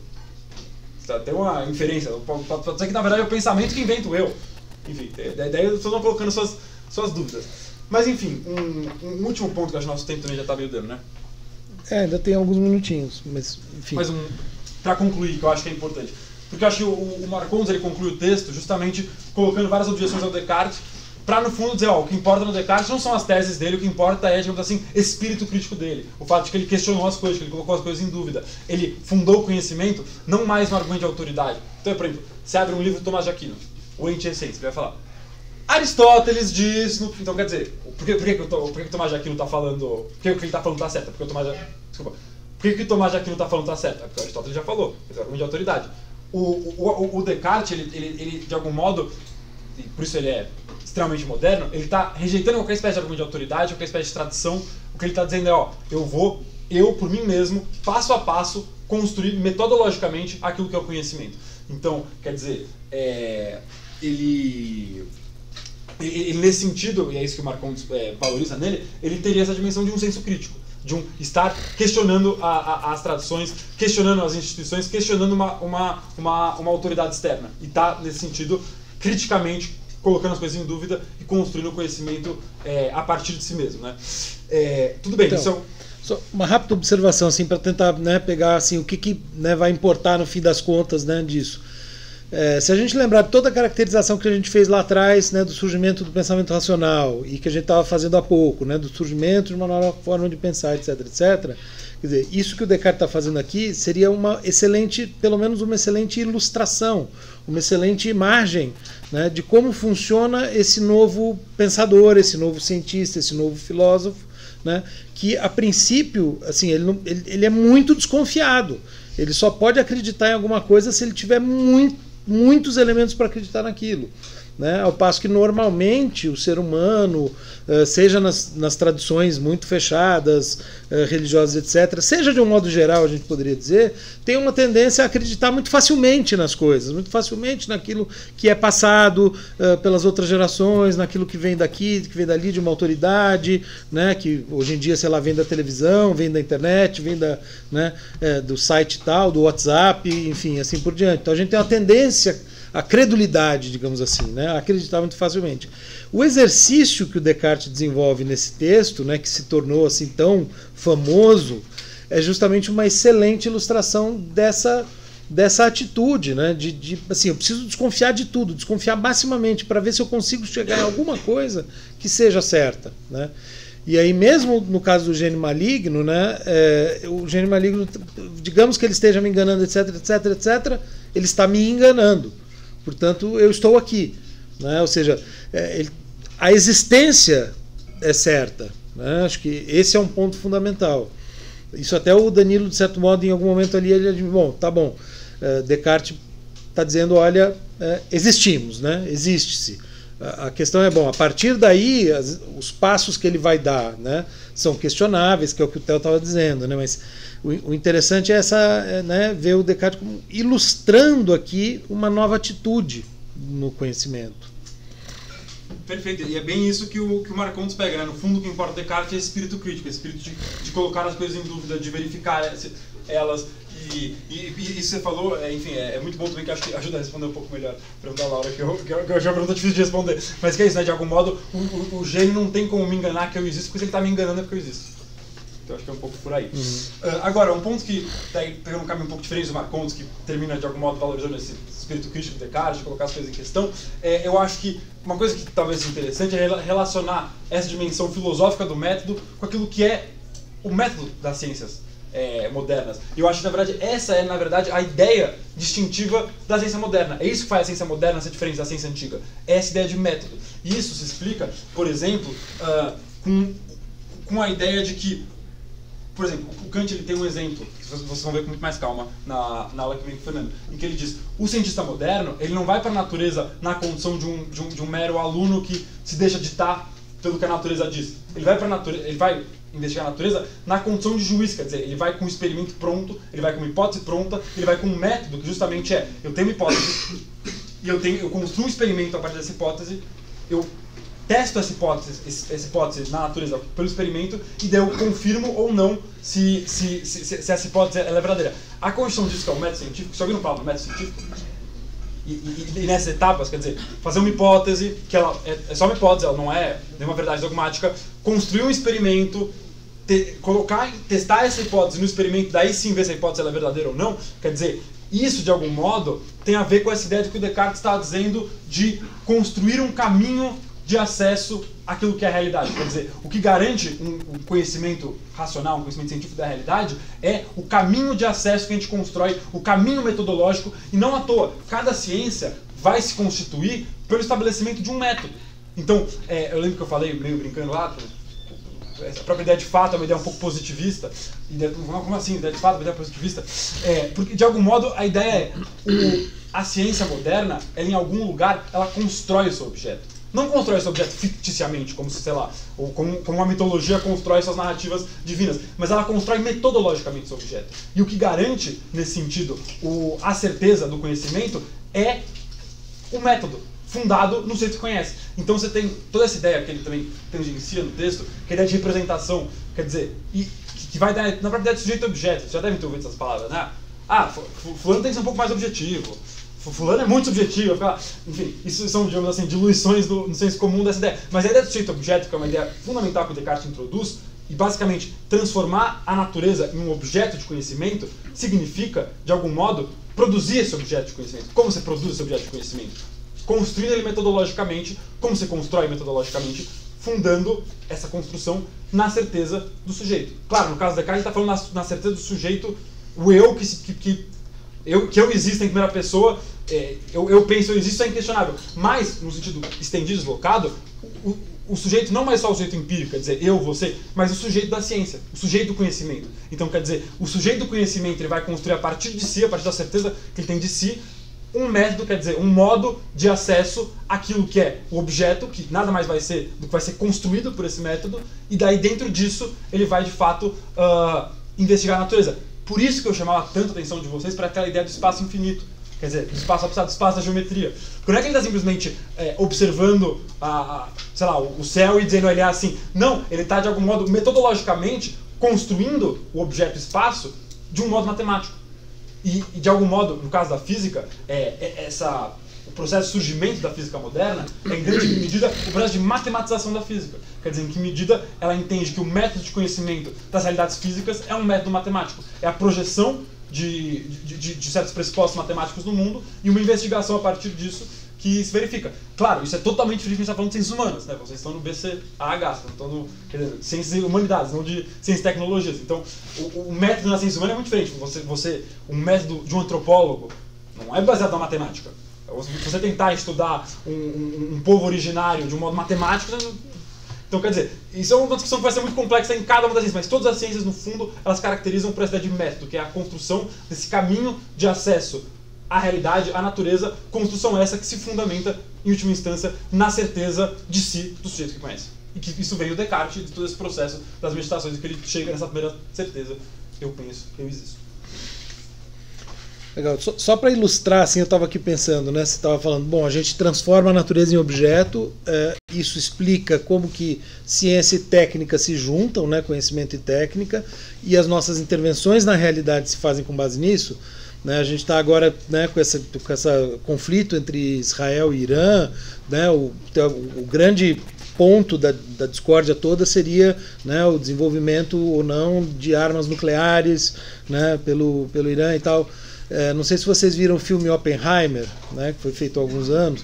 Tem uma inferência, pode dizer que na verdade é o pensamento que inventa o eu. Enfim, daí as pessoas vão colocando suas dúvidas. Mas enfim, um último ponto que eu acho que nosso tempo também já está meio dando, né? Ainda tem alguns minutinhos, mas enfim. Mas para concluir, que eu acho que é importante. Porque eu acho que o Marcondes ele conclui o texto justamente colocando várias objeções ao Descartes, para no fundo dizer, o que importa no Descartes não são as teses dele, o que importa é, digamos assim, espírito crítico dele. O fato de que ele questionou as coisas, que ele colocou as coisas em dúvida. Ele fundou o conhecimento não mais no argumento de autoridade. Então, por exemplo, você abre um livro do Tomás de Aquino, o Ente Essência, você vai falar, Aristóteles diz... Então, quer dizer, por que o Tomás de Aquino está falando... Por que o que ele está falando está certo? Porque o Tomás de... Desculpa. Por que o Tomás de Aquino está falando está certo? Porque o Aristóteles já falou, é argumento de autoridade. O Descartes, ele de algum modo, e por isso ele é extremamente moderno, ele está rejeitando qualquer espécie de argumento de autoridade, qualquer espécie de tradição. O que ele está dizendo é, eu por mim mesmo, passo a passo, construir metodologicamente aquilo que é o conhecimento. Então, quer dizer, ele nesse sentido, e é isso que o Marcondes valoriza nele, ele teria essa dimensão de um senso crítico, de um estar questionando as tradições, questionando as instituições, questionando uma autoridade externa. E está, nesse sentido, criticamente colocando as coisas em dúvida e construindo o conhecimento a partir de si mesmo, né? Tudo bem, então, isso só uma rápida observação assim, para tentar, né, pegar assim, o que vai importar no fim das contas, né, disso. Se a gente lembrar de toda a caracterização que a gente fez lá atrás, né, do surgimento do pensamento racional e que a gente estava fazendo há pouco, né, do surgimento de uma nova forma de pensar, etc, etc. Quer dizer, isso que o Descartes está fazendo aqui seria uma excelente, pelo menos uma excelente ilustração, uma excelente imagem, né, de como funciona esse novo pensador, esse novo cientista, esse novo filósofo, né, que a princípio, assim, ele é muito desconfiado. Ele só pode acreditar em alguma coisa se ele tiver muitos elementos para acreditar naquilo, né? Ao passo que normalmente o ser humano, seja nas tradições muito fechadas, religiosas, etc., seja de um modo geral, a gente poderia dizer, tem uma tendência a acreditar muito facilmente nas coisas, muito facilmente naquilo que é passado pelas outras gerações, naquilo que vem daqui, que vem dali de uma autoridade, né? Que hoje em dia, sei lá, vem da televisão, vem da internet, vem do site tal, do WhatsApp, enfim, assim por diante. Então a gente tem uma tendência a credulidade, digamos assim, né? A acreditar muito facilmente. O exercício que o Descartes desenvolve nesse texto, né, que se tornou assim tão famoso, é justamente uma excelente ilustração dessa atitude, né, de assim, eu preciso desconfiar de tudo, desconfiar maximamente para ver se eu consigo chegar em alguma coisa que seja certa, né? E aí mesmo no caso do gênio maligno, né, o gênio maligno, digamos que ele esteja me enganando, etc, etc, etc, ele está me enganando. Portanto, eu estou aqui, né? Ou seja, a existência é certa, né? Acho que esse é um ponto fundamental. Isso até o Danilo, de certo modo, em algum momento ali, ele diz, bom, tá bom, Descartes está dizendo, olha, existimos, né? Existe-se. A questão é, bom, a partir daí, os passos que ele vai dar, né, são questionáveis, que é o que o Theo estava dizendo, né? Mas o interessante é né, ver o Descartes como ilustrando aqui uma nova atitude no conhecimento. Perfeito, e é bem isso que o Marcondes pega, né? No fundo, o que importa o Descartes é espírito crítico, é espírito de colocar as coisas em dúvida, de verificar elas. E isso você falou, enfim, é muito bom também, que acho que ajuda a responder um pouco melhor a pergunta da Laura, que eu acho uma pergunta difícil de responder. Mas que é isso, né? De algum modo, o gênio não tem como me enganar que eu existo, porque se ele está me enganando é porque eu existo. Então acho que é um pouco por aí. Agora, um ponto que está pegando um caminho um pouco diferente do Marcondes, que termina de algum modo valorizando esse espírito crítico de Descartes, de colocar as coisas em questão, eu acho que uma coisa que talvez seja interessante é relacionar essa dimensão filosófica do método com aquilo que é o método das ciências modernas. E eu acho que, na verdade, essa é, na verdade, a ideia distintiva da ciência moderna. É isso que faz a ciência moderna ser diferente da ciência antiga. É essa ideia de método. E isso se explica, por exemplo, com a ideia de que Por exemplo, o Kant ele tem um exemplo, que vocês vão ver com muito mais calma na aula que vem com o Fernando, em que ele diz, o cientista moderno, ele não vai para a natureza na condição de um mero aluno que se deixa ditar pelo que a natureza diz. Ele vai para a natureza, ele vai investigar a natureza na condição de juiz, quer dizer, ele vai com um experimento pronto, ele vai com uma hipótese pronta, ele vai com um método que justamente eu tenho uma hipótese e eu construo um experimento a partir dessa hipótese, eu testo essa hipótese na natureza pelo experimento e daí eu confirmo ou não se essa hipótese ela é verdadeira. A condição disso que é o método científico, se alguém não fala do método científico, e nessas etapas, quer dizer, fazer uma hipótese, que ela é só uma hipótese, ela não é nenhuma verdade dogmática, construir um experimento, testar essa hipótese no experimento, daí sim ver se a hipótese ela é verdadeira ou não, quer dizer, isso de algum modo tem a ver com essa ideia de que o Descartes está dizendo de construir um caminho de acesso àquilo que é a realidade. Quer dizer, o que garante um conhecimento racional, um conhecimento científico da realidade, é o caminho de acesso que a gente constrói, o caminho metodológico, e não à toa. Cada ciência vai se constituir pelo estabelecimento de um método. Então, eu lembro que eu falei, meio brincando lá, a própria ideia de fato é uma ideia um pouco positivista. Como assim, ideia de fato é uma ideia positivista? Porque, de algum modo, a ideia a ciência moderna, ela em algum lugar, ela constrói o seu objeto. Não constrói esse objeto ficticiamente, como se, sei lá, ou como a mitologia constrói suas narrativas divinas, mas ela constrói metodologicamente o seu objeto. E o que garante, nesse sentido, a certeza do conhecimento é o método, fundado no jeito que conhece. Então você tem toda essa ideia que ele também tangencia no texto, que é a ideia de representação, quer dizer, que vai dar na própria ideia de sujeito-objeto. Vocês já devem ter ouvido essas palavras, né? Fulano tem que ser um pouco mais objetivo. Fulano é muito subjetivo, enfim, isso são, digamos assim, diluições no senso comum dessa ideia. Mas a ideia do sujeito-objeto, que é uma ideia fundamental que o Descartes introduz, e basicamente transformar a natureza em um objeto de conhecimento, significa, de algum modo, produzir esse objeto de conhecimento. Como você produz esse objeto de conhecimento? Construindo ele metodologicamente. Como você constrói metodologicamente? Fundando essa construção na certeza do sujeito. Claro, no caso do Descartes, ele está falando na certeza do sujeito, o eu que eu existo em primeira pessoa, eu penso, eu existo, é inquestionável. Mas, no sentido estendido, deslocado, o sujeito não é só o sujeito empírico, quer dizer, eu, você, mas o sujeito da ciência, o sujeito do conhecimento. Então, quer dizer, o sujeito do conhecimento ele vai construir a partir de si, a partir da certeza que ele tem de si, um método, quer dizer, um modo de acesso àquilo que é o objeto, que nada mais vai ser do que vai ser construído por esse método, e daí dentro disso ele vai, de fato, investigar a natureza. Por isso que eu chamava tanto a atenção de vocês para aquela ideia do espaço infinito. Quer dizer, do espaço da geometria. Porque não é que ele está simplesmente observando sei lá, o céu e dizendo ele é assim. Não, ele está de algum modo, metodologicamente, construindo o objeto espaço de um modo matemático. E de algum modo, no caso da física, o processo de surgimento da física moderna é em grande medida o processo de matematização da física. Quer dizer, em que medida ela entende que o método de conhecimento das realidades físicas é um método matemático. É a projeção de certos pressupostos matemáticos no mundo e uma investigação a partir disso que se verifica. Claro, isso é totalmente diferente de estar falando de ciências humanas, né? Vocês estão no BCAH, estão no ciências e humanidades, não de ciências e tecnologias. Então, o método na ciência humana é muito diferente. Um método de um antropólogo não é baseado na matemática. Se você tentar estudar um povo originário de um modo matemático, então, quer dizer, isso é uma discussão que vai ser muito complexa em cada uma das ciências, mas todas as ciências, no fundo, elas caracterizam por essa ideia de método, que é a construção desse caminho de acesso à realidade, à natureza, construção essa que se fundamenta, em última instância, na certeza de si do sujeito que conhece. E que isso veio do Descartes, de todo esse processo das meditações, que ele chega nessa primeira certeza, eu penso, eu existo. Legal. Só para ilustrar, assim, eu estava aqui pensando, né? Você estava falando, bom, a gente transforma a natureza em objeto, isso explica como que ciência e técnica se juntam, né? Conhecimento e técnica, e as nossas intervenções na realidade se fazem com base nisso. Né? A gente está agora, né, com esse conflito entre Israel e Irã, né? O grande ponto da discórdia toda seria, né, o desenvolvimento ou não de armas nucleares, né, pelo Irã e tal. Não sei se vocês viram o filme Oppenheimer, né, que foi feito há alguns anos.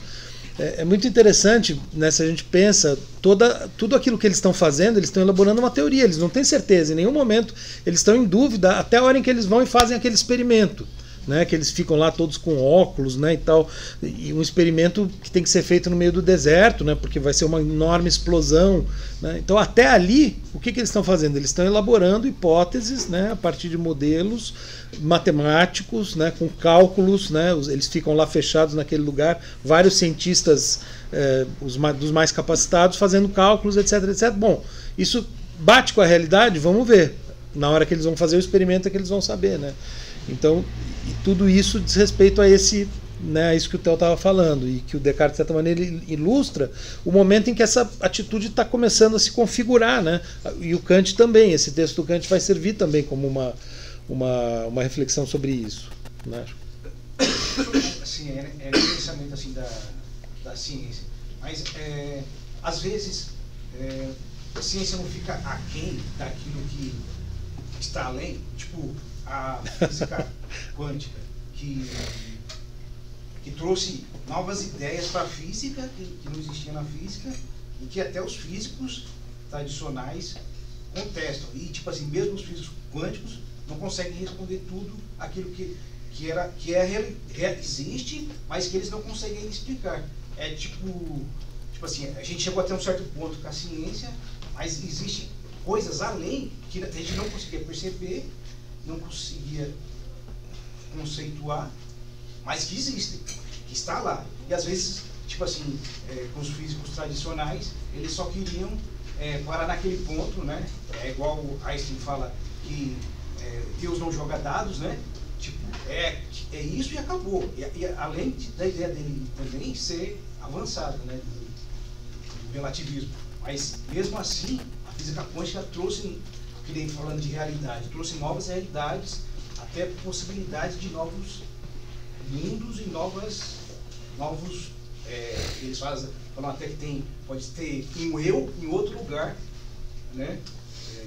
É muito interessante, né, se a gente pensa, tudo aquilo que eles estão fazendo, eles estão elaborando uma teoria, eles não têm certeza, em nenhum momento eles estão em dúvida até a hora em que eles vão e fazem aquele experimento. né, que eles ficam lá todos com óculos, né, e tal, e um experimento que tem que ser feito no meio do deserto, né, porque vai ser uma enorme explosão, né. Então até ali, o que eles estão fazendo? Eles estão elaborando hipóteses, né, a partir de modelos matemáticos, né, com cálculos, né, eles ficam lá fechados naquele lugar, vários cientistas dos mais capacitados fazendo cálculos, etc, etc. Bom, isso bate com a realidade? Vamos ver. Na hora que eles vão fazer o experimento é que eles vão saber, né? Então, e tudo isso diz respeito a esse, né, a isso que o Theo estava falando, e que o Descartes, de certa maneira, ilustra o momento em que essa atitude está começando a se configurar, né? E o Kant também, esse texto do Kant vai servir também como uma reflexão sobre isso, né? Assim, é o pensamento assim, da ciência, mas às vezes a ciência não fica aquém daquilo que está além, tipo a física quântica, que trouxe novas ideias para a física que não existia na física e que até os físicos tradicionais contestam. E tipo assim, mesmo os físicos quânticos não conseguem responder tudo aquilo que existe, mas que eles não conseguem explicar. É tipo assim, a gente chegou até um certo ponto com a ciência, mas existem coisas além que a gente não conseguia perceber, não conseguia conceituar, mas que existem, que está lá. E às vezes, tipo assim, com os físicos tradicionais, eles só queriam parar naquele ponto, né? É igual o Einstein fala que Deus não joga dados, né? Tipo, é isso e acabou. E além da ideia dele também ser avançada, né? Do relativismo. Mas mesmo assim, a física quântica trouxe, que nem falando de realidade, trouxe novas realidades, até possibilidade de novos mundos e novos, eles falam até que pode ter um eu em outro lugar, né?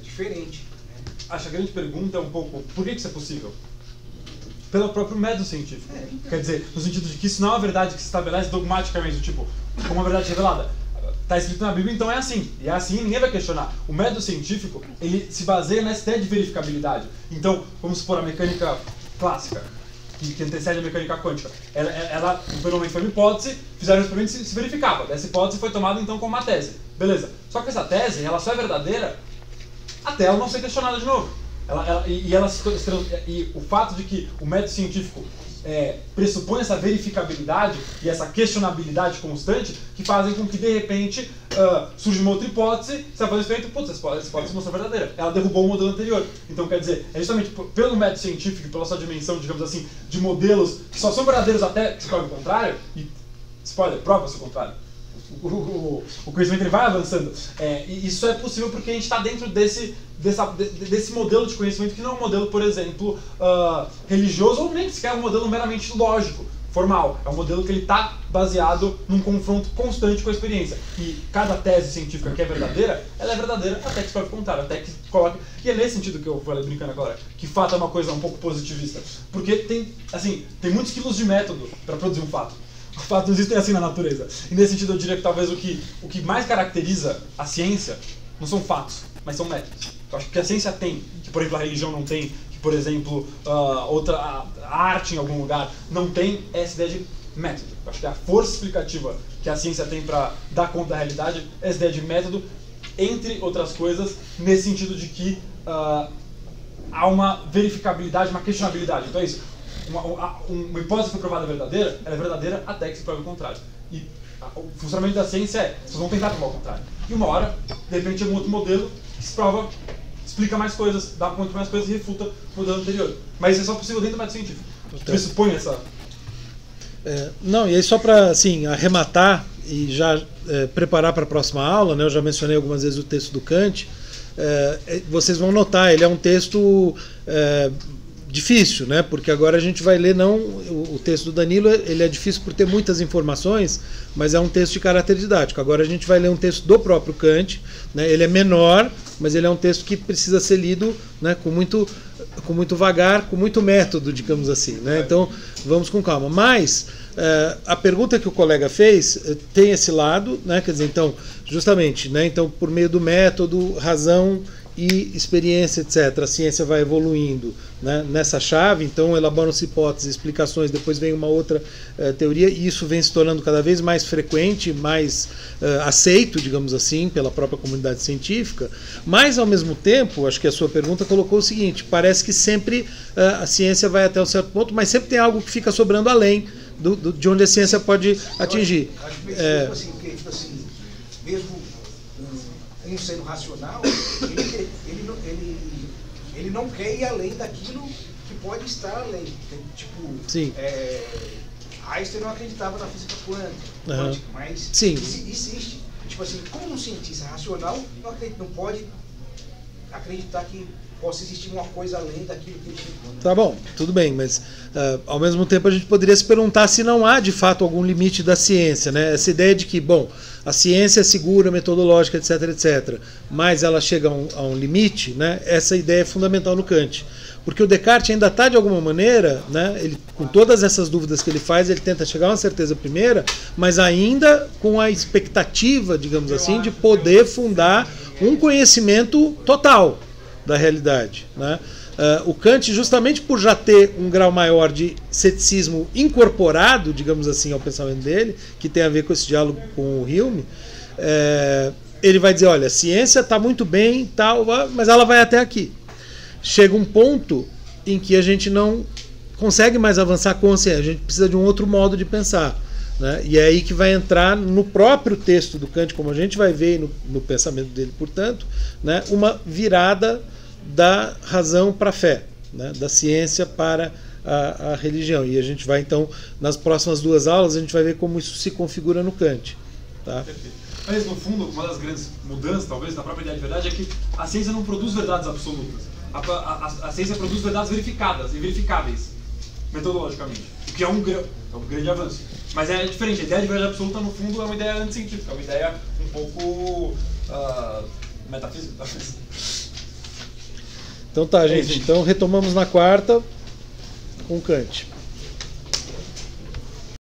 Diferente. Né? Acho que a grande pergunta é um pouco, por que isso é possível? Pelo próprio método científico. Então. Quer dizer, no sentido de que isso não é uma verdade que se estabelece dogmaticamente, tipo, como uma verdade revelada. Está escrito na Bíblia, então é assim. E é assim, ninguém vai questionar. O método científico, ele se baseia nessa ideia de verificabilidade. Então, vamos supor a mecânica clássica, que antecede a mecânica quântica. O fenômeno foi uma hipótese, fizeram um experimento e se verificava. Essa hipótese foi tomada então como uma tese. Beleza. Só que essa tese, ela só é verdadeira até ela não ser questionada de novo. E o fato de que o método científico pressupõe essa verificabilidade e essa questionabilidade constante que fazem com que, de repente, surja uma outra hipótese, você vai fazer o experimento, putz, essa hipótese mostrou verdadeira. Ela derrubou o modelo anterior. Então, quer dizer, é justamente pelo método científico, pela sua dimensão, digamos assim, de modelos que só são verdadeiros até que se prove o contrário, e, spoiler, prova-se o contrário. O conhecimento ele vai avançando. E isso é possível porque a gente está dentro desse modelo de conhecimento que não é um modelo, por exemplo, religioso ou nem sequer um modelo meramente lógico, formal. É um modelo que ele está baseado num confronto constante com a experiência. E cada tese científica que é verdadeira, ela é verdadeira até que se prove o contrário, até que coloque. E é nesse sentido que eu falei brincando agora, que fato é uma coisa um pouco positivista. Porque tem muitos quilos de método para produzir um fato. Os fatos existem assim na natureza. E nesse sentido eu diria que talvez o que mais caracteriza a ciência não são fatos, mas são métodos. Eu acho que a ciência tem, que por exemplo a religião não tem, que por exemplo a arte em algum lugar não tem, é essa ideia de método. Eu acho que a força explicativa que a ciência tem para dar conta da realidade é essa ideia de método, entre outras coisas, nesse sentido de que há uma verificabilidade, uma questionabilidade. Então é isso. Uma hipótese que foi provada verdadeira, ela é verdadeira até que se prove o contrário. E o funcionamento da ciência vocês vão tentar provar o contrário. E uma hora, de repente, é um outro modelo que se prova, explica mais coisas, dá conta de mais coisas e refuta o modelo anterior. Mas isso é só possível dentro do método científico. Pressupõe essa... Não, e aí só para assim, arrematar e já preparar para a próxima aula, né, eu já mencionei algumas vezes o texto do Kant, vocês vão notar, ele é um texto... difícil, né? Porque agora a gente vai ler o texto do Danilo, ele é difícil por ter muitas informações, mas é um texto de caráter didático. Agora a gente vai ler um texto do próprio Kant, né? Ele é menor, mas ele é um texto que precisa ser lido, né, com muito vagar, com muito método, digamos assim, né? Então vamos com calma. Mas a pergunta que o colega fez tem esse lado, né? Quer dizer, então, justamente, né? Então, por meio do método, razão e experiência, etc. A ciência vai evoluindo, né, nessa chave, então elaboram-se hipóteses, explicações, depois vem uma outra teoria, e isso vem se tornando cada vez mais frequente, mais aceito, digamos assim, pela própria comunidade científica, mas ao mesmo tempo, acho que a sua pergunta colocou o seguinte, parece que sempre a ciência vai até um certo ponto, mas sempre tem algo que fica sobrando além de onde a ciência pode atingir. Acho que mesmo um sendo racional, ele não quer ir além daquilo que pode estar além. Tipo, sim. Einstein não acreditava na física quântica, mas sim. Existe. Tipo assim, como um cientista racional não pode acreditar que possa existir uma coisa além daquilo que ele chegou. Né? Tá bom, tudo bem, mas ao mesmo tempo a gente poderia se perguntar se não há de fato algum limite da ciência, né? Essa ideia de que, bom, a ciência é segura, metodológica, etc, etc, mas ela chega a um limite, né? Essa ideia é fundamental no Kant. Porque o Descartes ainda está, de alguma maneira, né, ele, com todas essas dúvidas que ele faz, ele tenta chegar a uma certeza primeira, mas ainda com a expectativa, digamos assim, de poder fundar um conhecimento total da realidade, né? O Kant, justamente por já ter um grau maior de ceticismo incorporado, digamos assim, ao pensamento dele, que tem a ver com esse diálogo com o Hume, ele vai dizer, olha, a ciência está muito bem, tal, mas ela vai até aqui. Chega um ponto em que a gente não consegue mais avançar com a ciência, a gente precisa de um outro modo de pensar, né? E é aí que vai entrar no próprio texto do Kant, como a gente vai ver no pensamento dele, portanto, né, uma virada da razão para a fé, né, da ciência para a religião. E a gente vai, então, nas próximas 2 aulas, a gente vai ver como isso se configura no Kant. Tá? Mas, no fundo, uma das grandes mudanças, talvez, da própria ideia de verdade é que a ciência não produz verdades absolutas. A ciência produz verdades verificadas e verificáveis, metodologicamente, o que é um grande avanço. Mas é diferente, a ideia de verdade absoluta, no fundo, é uma ideia anticientífica, é uma ideia um pouco metafísica. Então tá, gente. Então retomamos na quarta com Kant.